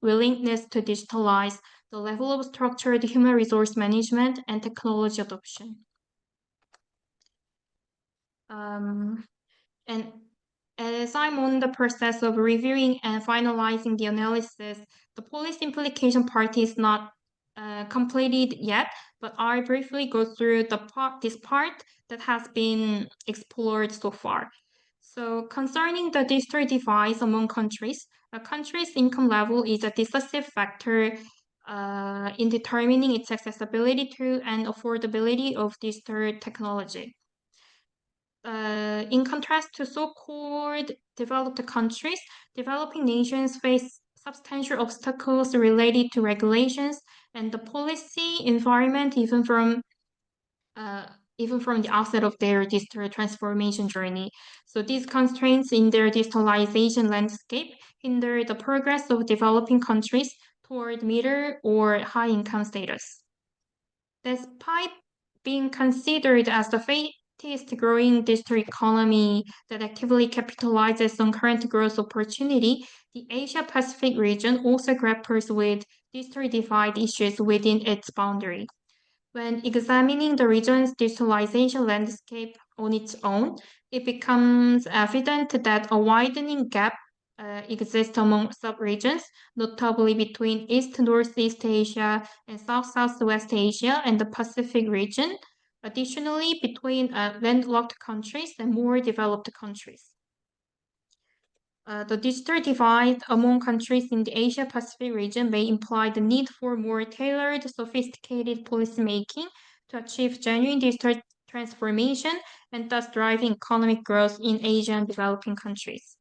willingness to digitalize, the level of structured human resource management, and technology adoption. And as I'm on the process of reviewing and finalizing the analysis, the policy implication part is not completed yet, but I'll briefly go through this part that has been explored so far. So concerning the digital divide among countries, a country's income level is a decisive factor in determining its accessibility to and affordability of digital technology. In contrast to so-called developed countries, developing nations face substantial obstacles related to regulations and the policy environment even from the outset of their digital transformation journey. So these constraints in their digitalization landscape hinder the progress of developing countries toward middle or high income status. Despite being considered as the fastest growing digital economy that actively capitalizes on current growth opportunity, the Asia-Pacific region also grapples with digital divide issues within its boundary. When examining the region's digitalization landscape on its own, it becomes evident that a widening gap exists among sub-regions, notably between East-Northeast Asia and South-Southwest Asia and the Pacific region, additionally between landlocked countries and more developed countries. The digital divide among countries in the Asia-Pacific region may imply the need for more tailored, sophisticated policymaking to achieve genuine digital transformation and thus driving economic growth in Asian developing countries.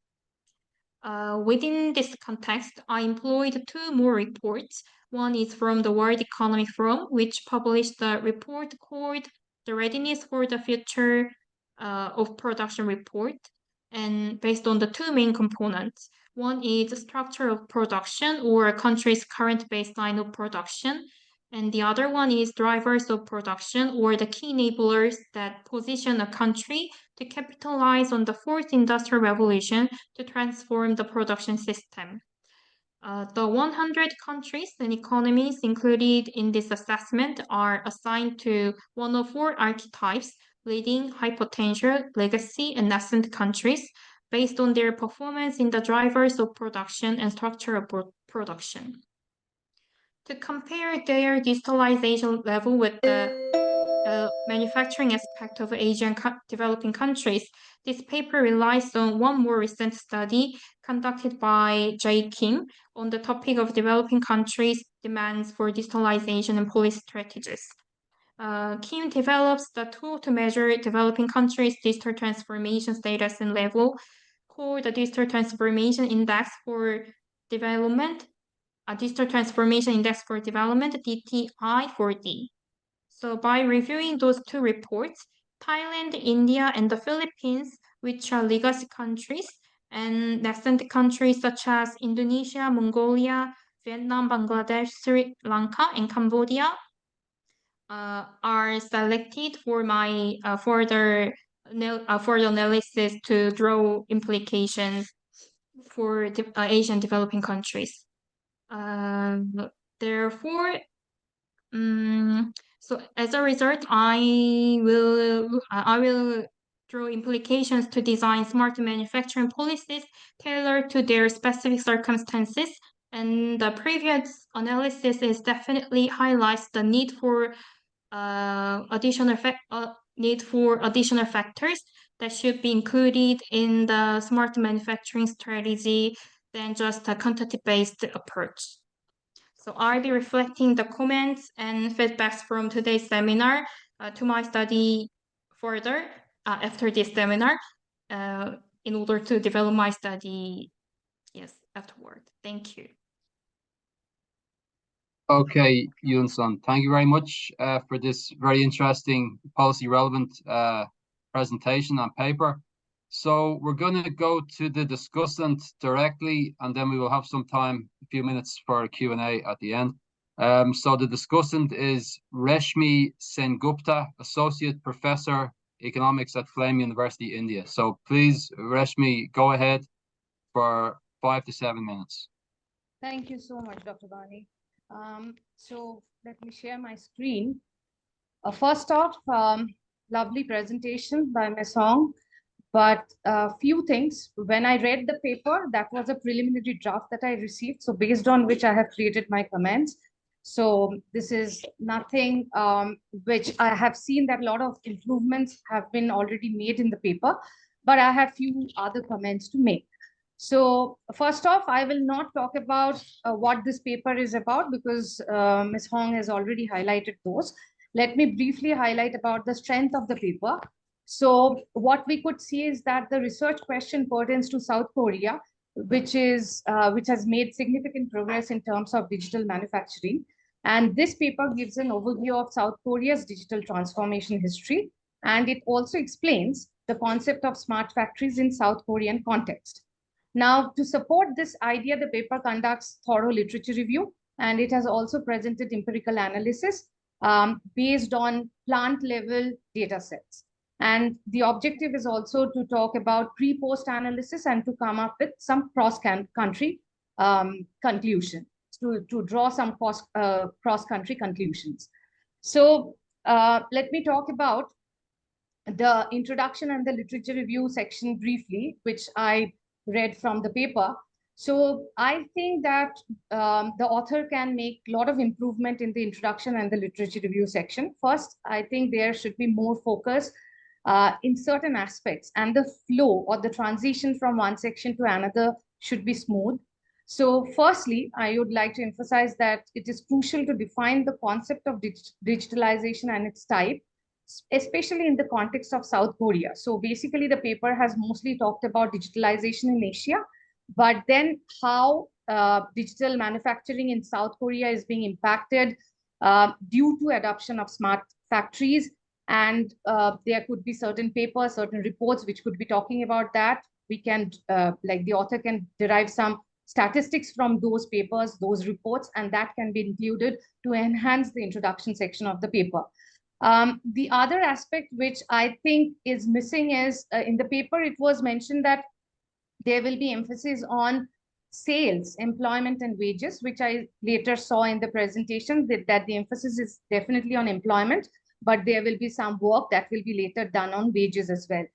Within this context, I employed two more reports. One is from the World Economic Forum, which published the report called The Readiness for the Future of Production Report, and based on the two main components. One is structure of production, or a country's current baseline of production, and the other one is drivers of production, or the key enablers that position a country to capitalize on the fourth industrial revolution to transform the production system. The 100 countries and economies included in this assessment are assigned to one of four archetypes: leading, high potential, legacy, and nascent countries, based on their performance in the drivers of production and structure of production. To compare their digitalization level with the manufacturing aspect of Asian developing countries, this paper relies on one more recent study conducted by Jay Kim on the topic of developing countries' demands for digitalization and policy strategies. Kim develops the tool to measure developing countries' digital transformation status and level, called the Digital Transformation Index for Development, Digital Transformation Index for Development, DTI4D. So by reviewing those two reports, Thailand, India, and the Philippines, which are legacy countries, and nascent countries such as Indonesia, Mongolia, Vietnam, Bangladesh, Sri Lanka, and Cambodia, are selected for my further analysis to draw implications for Asian developing countries. Therefore, so as a result, I will draw implications to design smart manufacturing policies tailored to their specific circumstances. And the previous analysis is definitely highlights the need for additional factors that should be included in the smart manufacturing strategy than just a quantity-based approach. So I'll be reflecting the comments and feedbacks from today's seminar to my study further after this seminar in order to develop my study, afterward. Thank you. Okay, Yoon-san, thank you very much for this very interesting policy relevant presentation and paper. So we're going to go to the discussant directly, and then we will have some time, a few minutes for a Q&A at the end. So the discussant is Reshmi Sengupta, Associate Professor, Economics at Flame University, India. So please, Reshmi, go ahead for 5 to 7 minutes. Thank you so much, Dr. Bani. So let me share my screen. First off, lovely presentation by Ms. Hong, but a few things. When I read the paper, that was a preliminary draft that I received, so based on which I have created my comments. So this is nothing which I have seen that a lot of improvements have been already made in the paper, but I have few other comments to make. So first off, I will not talk about what this paper is about, because Ms. Hong has already highlighted those. Let me briefly highlight about the strength of the paper. So what we could see is that the research question pertains to South Korea, which has made significant progress in terms of digital manufacturing. And this paper gives an overview of South Korea's digital transformation history. And it also explains the concept of smart factories in South Korean context. Now, to support this idea, the paper conducts thorough literature review, and it has also presented empirical analysis based on plant-level data sets. And the objective is also to talk about pre-post analysis and to come up with some cross-country conclusion, to draw some cross-country conclusions. So let me talk about the introduction and the literature review section briefly, which I read from the paper. So I think that the author can make a lot of improvement in the introduction and the literature review section. First, I think there should be more focus in certain aspects, and the flow or the transition from one section to another should be smooth. So firstly, I would like to emphasize that it is crucial to define the concept of digitalization and its type, especially in the context of South Korea. So basically, the paper has mostly talked about digitalization in Asia, but then how digital manufacturing in South Korea is being impacted due to adoption of smart factories. And there could be certain papers, certain reports which could be talking about that. We can, like the author can derive some statistics from those papers, those reports, and that can be included to enhance the introduction section of the paper. The other aspect which I think is missing is in the paper, it was mentioned that there will be emphasis on sales, employment, and wages, which I later saw in the presentation that the emphasis is definitely on employment, but there will be some work that will be later done on wages as well.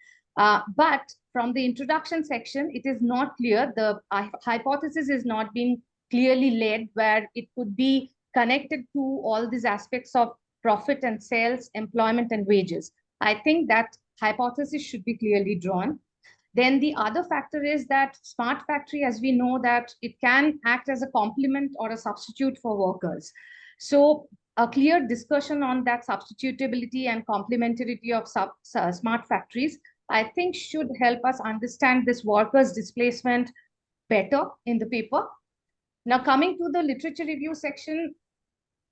But from the introduction section, it is not clear. The hypothesis is not being clearly laid where it could be connected to all these aspects of profit and sales, employment, and wages. I think that hypothesis should be clearly drawn. Then the other factor is that smart factory, as we know, that it can act as a complement or a substitute for workers. So a clear discussion on that substitutability and complementarity of smart factories, I think, should help us understand this workers' displacement better in the paper. Now, coming to the literature review section,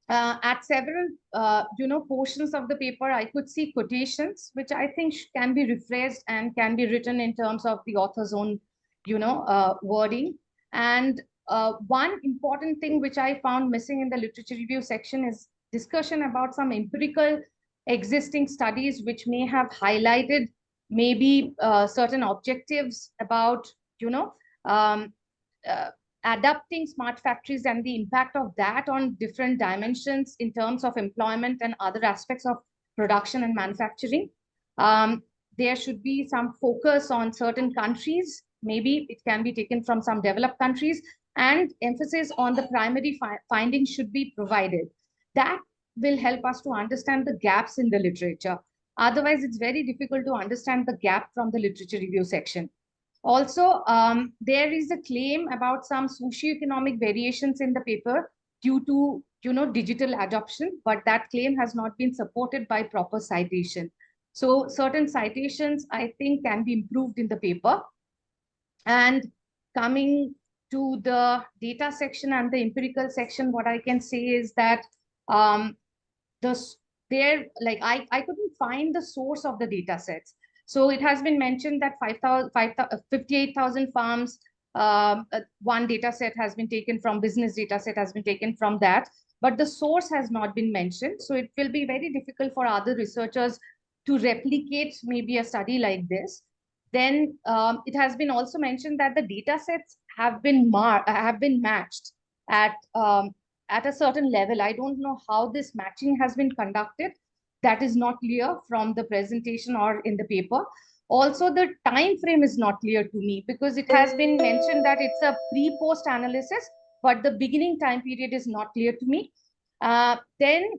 at several, portions of the paper, I could see quotations, which I think can be rephrased and can be written in terms of the author's own, wording. And one important thing which I found missing in the literature review section is discussion about some empirical existing studies which may have highlighted maybe certain objectives about, adapting smart factories and the impact of that on different dimensions in terms of employment and other aspects of production and manufacturing. There should be some focus on certain countries. Maybe it can be taken from some developed countries, and emphasis on the primary findings should be provided. That will help us to understand the gaps in the literature. Otherwise, it's very difficult to understand the gap from the literature review section. Also, there is a claim about some socioeconomic variations in the paper due to, digital adoption, but that claim has not been supported by proper citation. So certain citations, I think, can be improved in the paper. And coming to the data section and the empirical section, what I can say is that I couldn't find the source of the data sets. So it has been mentioned that 58,000 farms, one data set has been taken from, business data set has been taken from that, but the source has not been mentioned. So it will be very difficult for other researchers to replicate maybe a study like this. Then it has been also mentioned that the data sets have been matched at a certain level. I don't know how this matching has been conducted. That is not clear from the presentation or in the paper. Also, the time frame is not clear to me, because it has been mentioned that it's a pre-post analysis, but the beginning time period is not clear to me. Then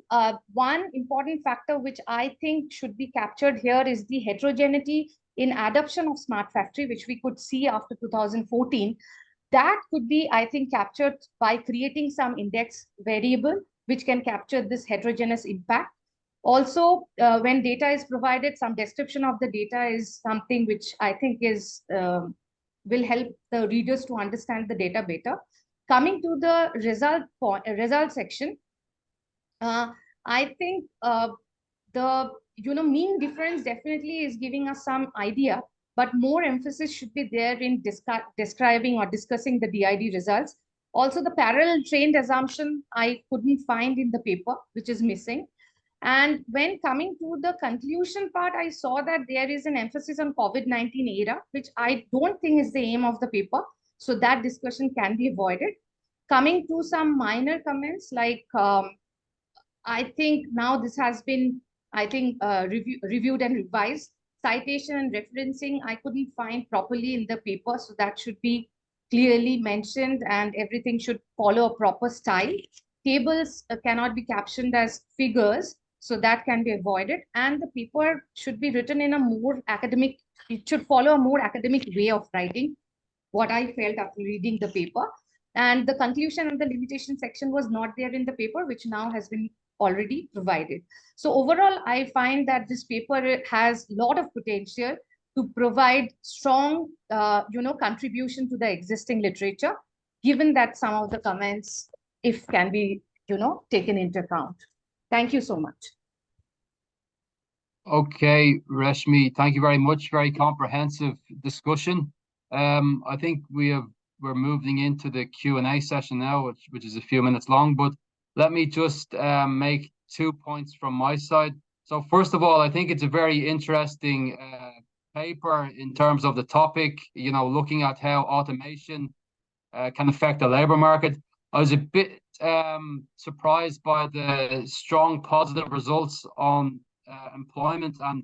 one important factor which I think should be captured here is the heterogeneity in adoption of smart factory, which we could see after 2014. That could be, I think, captured by creating some index variable which can capture this heterogeneous impact. Also, when data is provided, some description of the data is something which I think is will help the readers to understand the data better. Coming to the result section, I think the mean difference definitely is giving us some idea, but more emphasis should be there in describing or discussing the DID results. Also, the parallel trained assumption I couldn't find in the paper, which is missing. And when coming to the conclusion part, I saw that there is an emphasis on COVID-19 era, which I don't think is the aim of the paper. So that discussion can be avoided. Coming to some minor comments, like I think now this has been, reviewed and revised. Citation and referencing, I couldn't find properly in the paper. So that should be clearly mentioned, and everything should follow a proper style. Tables cannot be captioned as figures, so that can be avoided. And the paper should be written in a more academic, it should follow a more academic way of writing, what I felt after reading the paper. And the conclusion and the limitation section was not there in the paper, which now has been already provided. So overall, I find that this paper has a lot of potential to provide strong, contribution to the existing literature. given that some of the comments, if can be, taken into account. Thank you so much. Okay, Reshmi, thank you very much. Very comprehensive discussion. I think we're moving into the Q&A session now, which is a few minutes long, but let me just make 2 points from my side. So first of all, I think it's a very interesting paper in terms of the topic, looking at how automation can affect the labor market. I was a bit surprised by the strong positive results on employment. And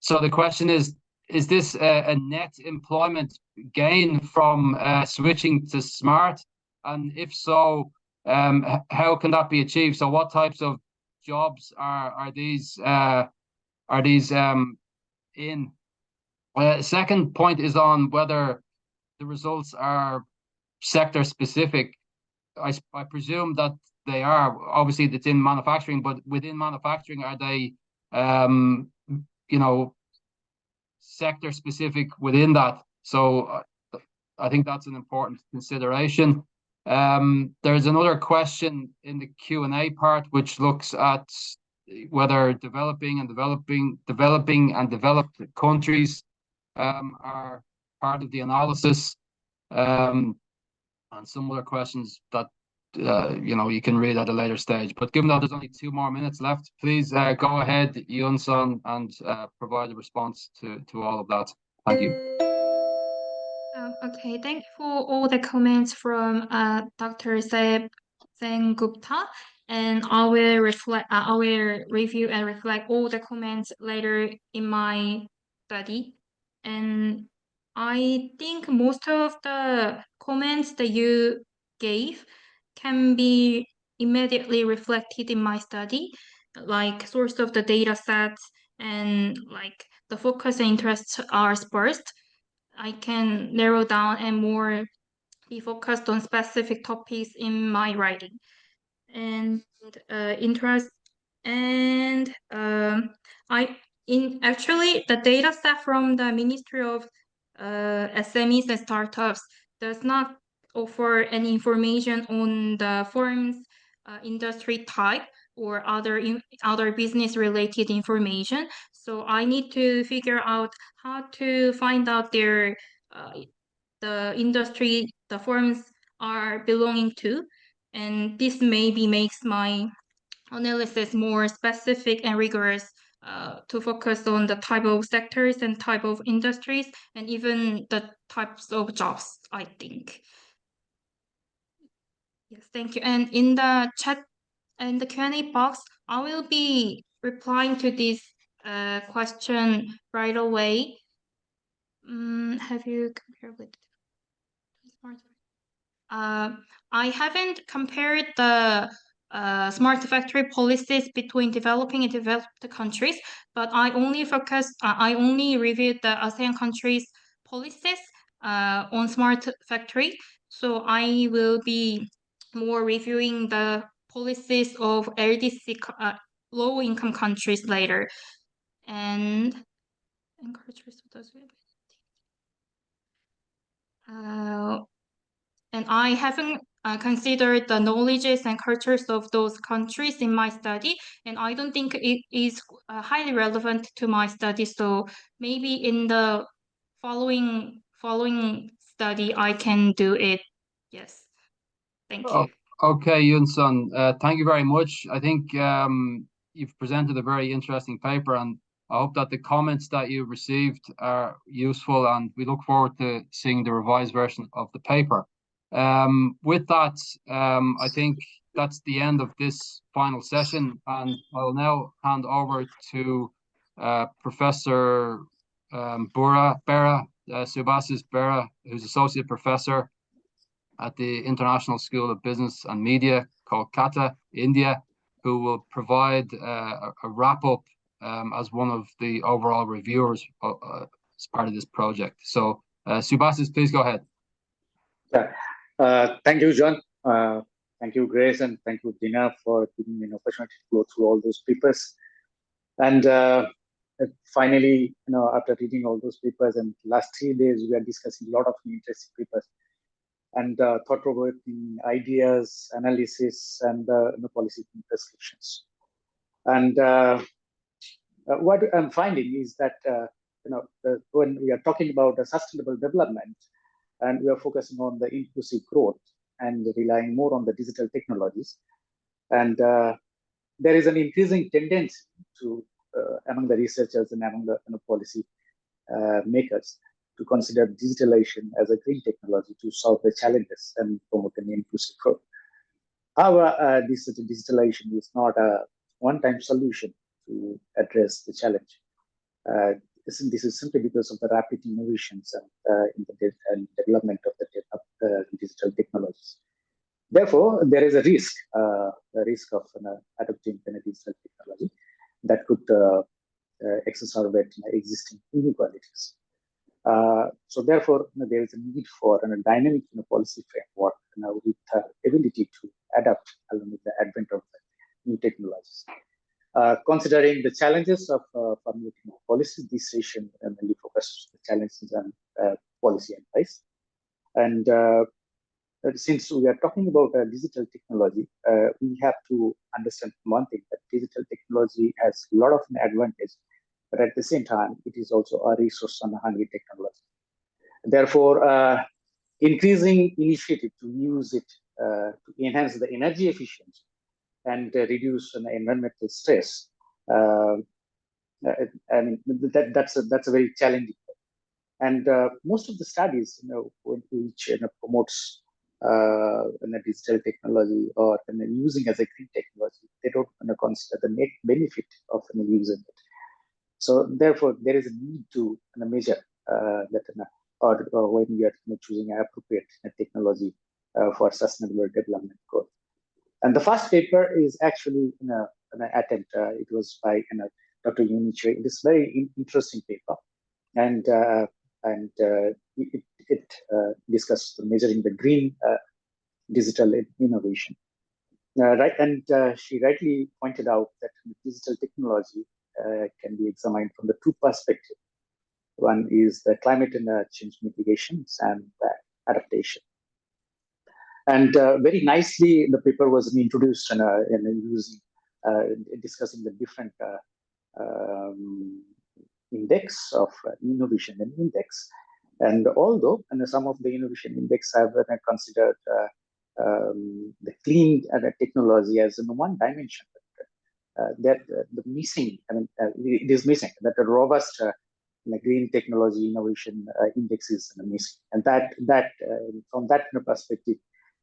so the question is this a net employment gain from switching to smart? And if so, how can that be achieved? So what types of jobs are these in? Second point is on whether the results are sector specific. I presume that they are. Obviously it's in manufacturing, but within manufacturing, are they sector specific within that? So I think that's an important consideration. There's another question in the Q&A part which looks at whether developing and developed countries are part of the analysis, and some other questions that you can read at a later stage. But given that there's only 2 more minutes left, please go ahead, Yun-sun, and provide a response to all of that. Thank you. Okay, thank you for all the comments from Dr. Sen Gupta, and I will review and reflect all the comments later in my study. And I think most of the comments that you gave can be immediately reflected in my study, like source of the data sets and like the focus and interests are sparse. I can narrow down and more be focused on specific topics in my writing. And interest and actually the data set from the Ministry of SMEs and Startups does not offer any information on the firm's industry type or other business related information. So I need to figure out how to find out the industry the firms are belonging to, and this maybe makes my analysis more specific and rigorous to focus on the type of sectors and type of industries and even the types of jobs, I think. Yes, thank you. And in the chat and the Q&A box, I will be replying to this question right away. Have you compared with I haven't compared the smart factory policies between developing and developed countries, but I only reviewed the ASEAN countries' policies on smart factory. So I will be more reviewing the policies of LDC low-income countries later. And I haven't considered the knowledges and cultures of those countries in my study, and I don't think it is highly relevant to my study. So maybe in the following study, I can do it. Yes, thank you. Okay, Yun-sun, thank you very much. I think you've presented a very interesting paper, and I hope that the comments that you received are useful, and we look forward to seeing the revised version of the paper. With that, I think that's the end of this final session, and I'll now hand over to Professor Subhasis Bera, who's Associate Professor at the International School of Business and Media, Kolkata, India, who will provide a wrap-up as one of the overall reviewers as part of this project. So Subhasis, please go ahead. Yeah. Thank you, John. Thank you, Grace, and thank you, Dina, for giving me an opportunity to go through all those papers. And finally, after reading all those papers, and last 3 days, we are discussing a lot of interesting papers. and thought-provoking ideas, analysis, and policy prescriptions. And what I'm finding is that when we are talking about a sustainable development, and we are focusing on the inclusive growth and relying more on the digital technologies, and there is an increasing tendency to among the researchers and among the policy makers to consider digitalization as a green technology to solve the challenges and promote an inclusive growth. However, this digitalization is not a one-time solution to address the challenge. This is simply because of the rapid innovations in the development of the digital technologies. Therefore, there is a risk of adopting the digital technology that could exacerbate existing inequalities. So therefore, there is a need for a dynamic policy framework with ability to adapt along with the advent of new technologies. Considering the challenges of formulating policy, this session mainly focuses on the challenges and policy advice. And since we are talking about digital technology, we have to understand one thing, that digital technology has a lot of advantage, but at the same time, it is also a resource on hungry technology. Therefore, increasing initiative to use it to enhance the energy efficiency and reduce environmental stress. I mean, that's a very challenging thing. And most of the studies, which promotes digital technology or using as a green technology, they don't consider the net benefit of using it. So therefore, there is a need to measure that, or when we are choosing an appropriate technology for sustainable development growth. And the first paper is actually an attempt. It was by Dr. Yuni Choi. It is very interesting paper, and it discussed measuring the green digital innovation. Right, and she rightly pointed out that digital technology can be examined from the two perspectives. One is the climate and change mitigations and adaptation. And very nicely, the paper was introduced and using discussing the different index of innovation and index. And although some of the innovation index have considered the clean technology as in one dimension, that the missing, it is missing, that the robust green technology innovation index is missing. And that from that perspective,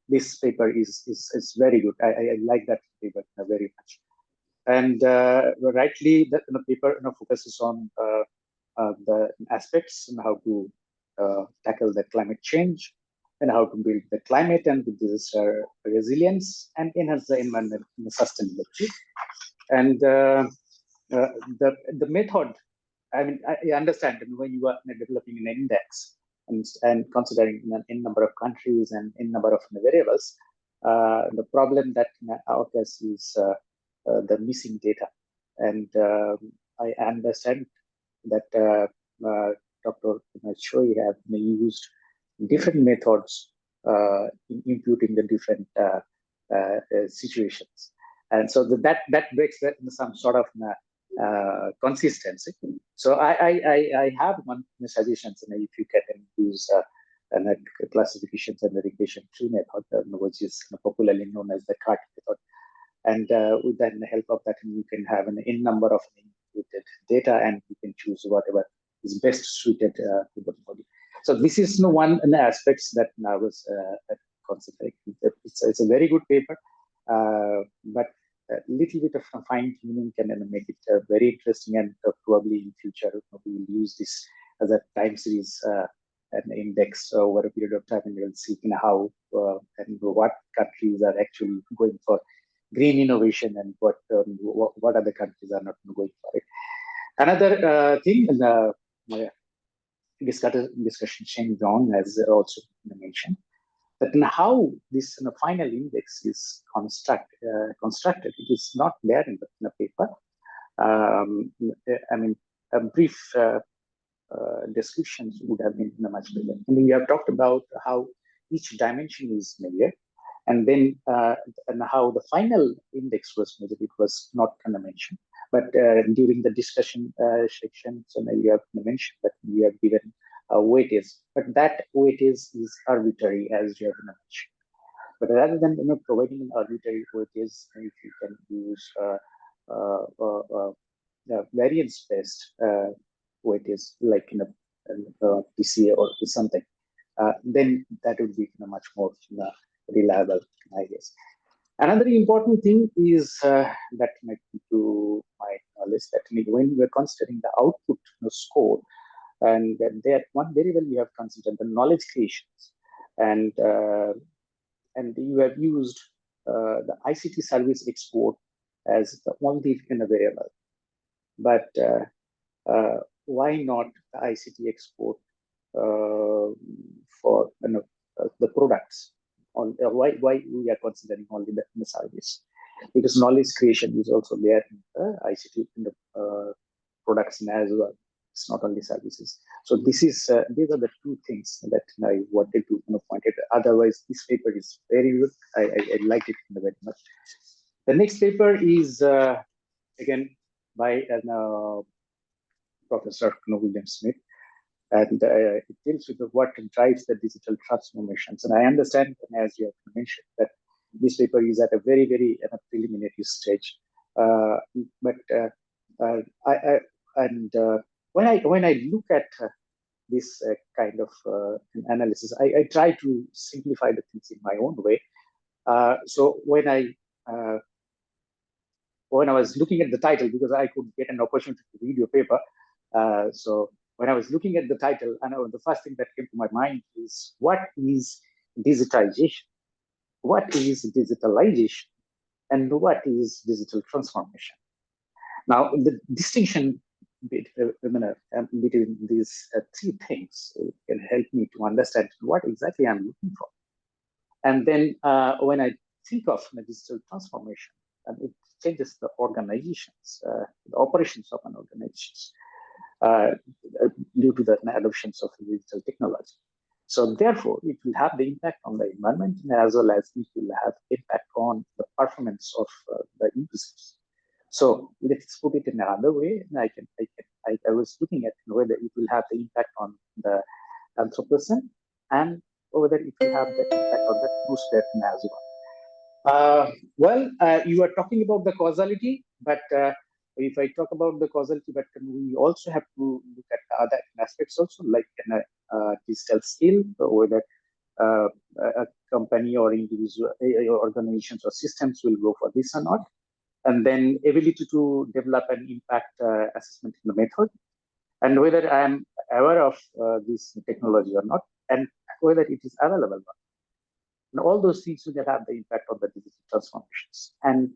this paper is very good. I like that paper very much. And rightly, that the paper focuses on the aspects and how to tackle the climate change and how to build the climate and disaster resilience and enhance the environment sustainability. And the method, I mean, I understand when you are developing an index and considering n number of countries and n number of variables, the problem that occurs is the missing data. And I understand that Dr. Choi have used different methods in imputing the different situations. And so that breaks some sort of consistency. So I have one suggestions, if you can use classifications and the regression tree method, which is popularly known as the CART method. And with the help of that, you can have an n number of inputted data, and you can choose whatever is best suited to the body. So this is one of the aspects that I was considering. It's a very good paper, but a little bit of fine tuning can make it very interesting, and probably in future we will use this as a time series an index over a period of time, and we'll see how and what countries are actually going for green innovation and what other countries are not going for it. Another thing, discussion Sheng Dong has also mentioned, that how this final index is constructed, it is not there in the paper. I mean, a brief descriptions would have been much better. And we have talked about how each dimension is measured, and then and how the final index was measured, it was not mentioned. But during the discussion section, so now you have mentioned that we have given a weightage, but that weightage is arbitrary, as you have mentioned. But rather than providing an arbitrary weightage, if you can use variance-based weightage, like PCA or something, then that would be much more reliable, I guess. Another important thing is that to my knowledge, that when we are considering the output score, and there one very well you have considered the knowledge creations, and you have used the ICT service export as the only variable. But why not the ICT export for the products? Why we are considering only the service? Because knowledge creation is also there in the ICT in the production as well. It's not only services. So this is these are the two things that I wanted to point out. Otherwise, this paper is very good. I liked it very much. The next paper is again by Professor William Smith, and it deals with what drives the digital transformations. And I understand, as you have mentioned, that this paper is at a very, very preliminary stage. But when I look at this kind of analysis, I try to simplify the things in my own way. So when I was looking at the title, because I could get an opportunity to read your paper, so when I was looking at the title, I know the first thing that came to my mind is, what is digitization? What is digitalization? And what is digital transformation? Now, the distinction between these three things can help me to understand what exactly I'm looking for. And then when I think of digital transformation, it changes the organizations, the operations of an organizations due to the adoptions of digital technology. So therefore, it will have the impact on the environment, as well as it will have impact on the performance of the users. So let's put it in another way. I was looking at whether it will have the impact on the anthropocene, and whether it will have the impact on the two-step as well. You are talking about the causality, but if I talk about the causality, but we also have to look at other aspects also, like digital skill, whether a company or individual organizations or systems will go for this or not, and then ability to develop an impact assessment in the method, and whether I am aware of this technology or not, and whether it is available or not. And all those things will have the impact on the digital transformations. And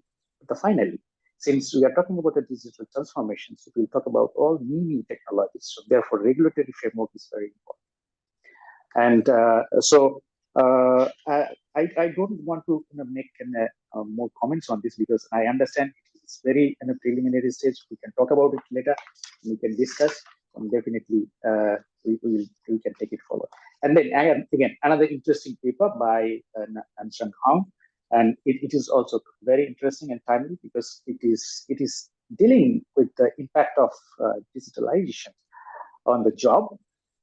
finally, since we are talking about the digital transformations, we'll talk about all new technologies. So therefore, regulatory framework is very important. And so I don't want to make more comments on this, because I understand it's very in a preliminary stage. We can talk about it later. We can discuss. And definitely, we can take it forward. And then again, another interesting paper by Anshan Hong, and it is also very interesting and timely, because it is dealing with the impact of digitalization on the job,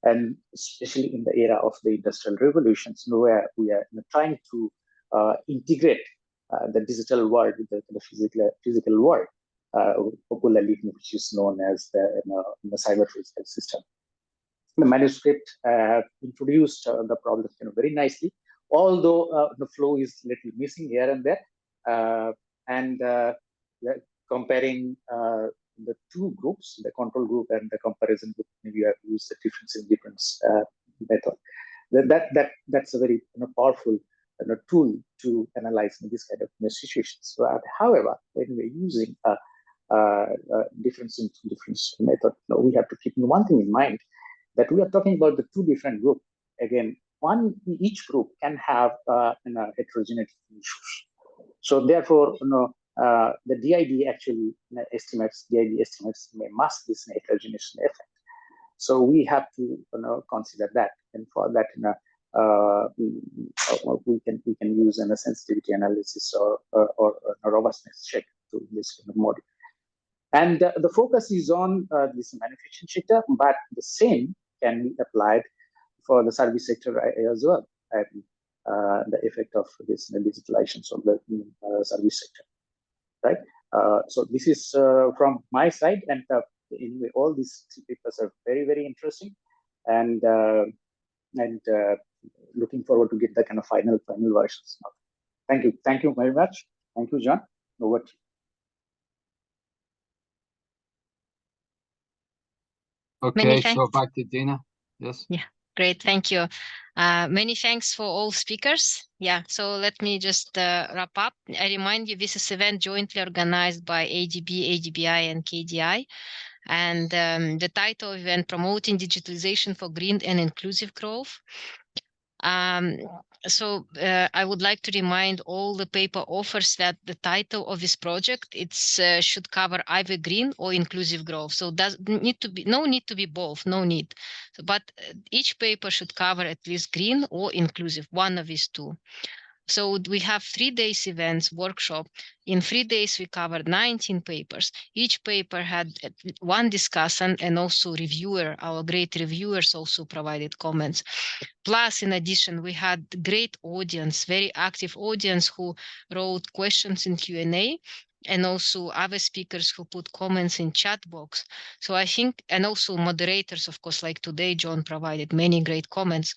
and especially in the era of the industrial revolutions, where we are trying to integrate the digital world with the physical world, popularly which is known as the cyber physical system. The manuscript introduced the problem very nicely, although the flow is little missing here and there, and comparing the two groups, the control group and the comparison group, maybe you have used the difference in difference method. That's a very powerful tool to analyze in this kind of situations. So, however, when we're using difference in difference method, we have to keep one thing in mind, that we are talking about the two different groups. Again, each group can have heterogeneity issues. So therefore, the DID actually estimates mask this heterogeneous effect. So we have to consider that, and for that, we can use in a sensitivity analysis or a robustness check to this kind of model. And the focus is on this manufacturing sector, but the same can be applied for the service sector as well, and the effect of this digitalization of the service sector, right? So this is from my side, and anyway, all these papers are very, very interesting, and looking forward to get the kind of final versions. Thank you very much. Thank you, John. Over to you. Okay, so back to Dina. Yes. Yeah, great. Thank you. Many thanks for all speakers. Yeah, so let me just wrap up. I remind you, this is event jointly organized by ADB, ADBI, and KDI. And the title of event, Promoting Digitalization for Green and Inclusive Growth. So I would like to remind all the paper authors that the title of this project should cover either green or inclusive growth. So does need to be no need to be both, no need. But each paper should cover at least green or inclusive, one of these two. So we have 3 days events, workshop. In 3 days, we covered 19 papers. Each paper had one discussant and also reviewer. Our great reviewers also provided comments. Plus, in addition, we had great audience, very active audience who wrote questions in Q&A, and also other speakers who put comments in chat box. So I think, and also moderators, of course, like today, John provided many great comments.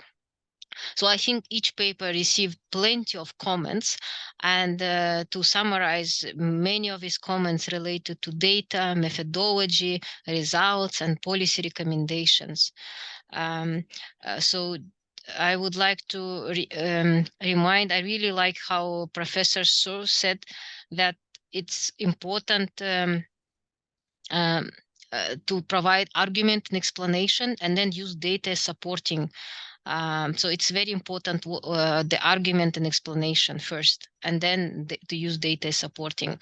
So I think each paper received plenty of comments, and to summarize, many of these comments related to data, methodology, results, and policy recommendations. So I would like to remind, I really like how Professor So said that it's important to provide argument and explanation and then use data as supporting. So it's very important the argument and explanation first, and then to use data supporting.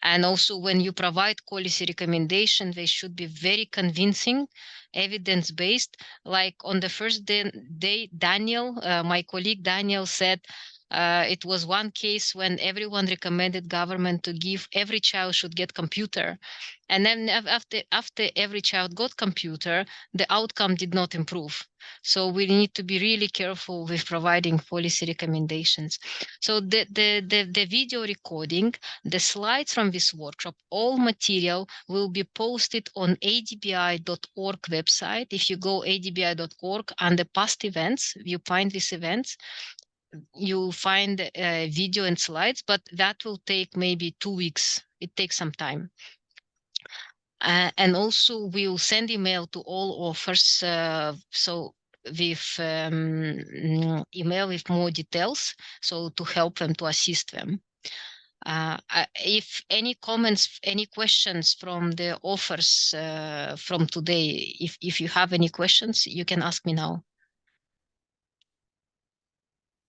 And also when you provide policy recommendation, they should be very convincing, evidence-based. Like on the first day Daniel, my colleague Daniel said, it was one case when everyone recommended government to give every child should get computer. And then after every child got computer, the outcome did not improve. So we need to be really careful with providing policy recommendations. So the video recording, the slides from this workshop, all material will be posted on adbi.org website. If you go adbi.org under past events, you find these events. You'll find video and slides, but that will take maybe 2 weeks. It takes some time. And also we'll send email to all authors, so with email with more details, so to help them, to assist them. If any comments, any questions from the authors from today, if you have any questions, you can ask me now.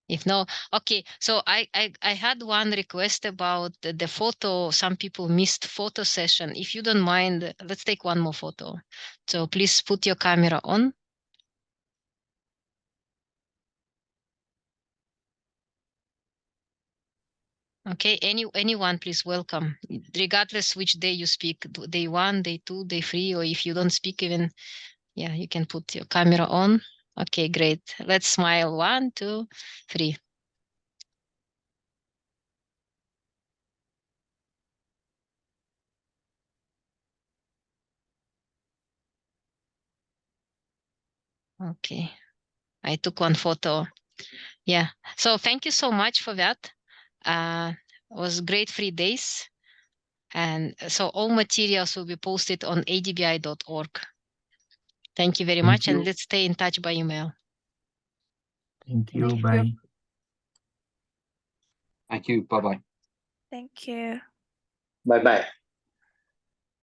If no, okay. So I had one request about the photo. Some people missed photo session. If you don't mind, let's take one more photo. So please put your camera on. Okay, anyone, please, welcome. Regardless which day you speak, day 1, day 2, day 3, or if you don't speak even, yeah, you can put your camera on. Okay, great. Let's smile. 1, 2, 3. Okay, I took one photo. Yeah, so thank you so much for that. It was great 3 days. And so all materials will be posted on adbi.org. Thank you very much, and let's stay in touch by email. Thank you. Bye. Thank you. Bye-bye. Thank you. Bye-bye.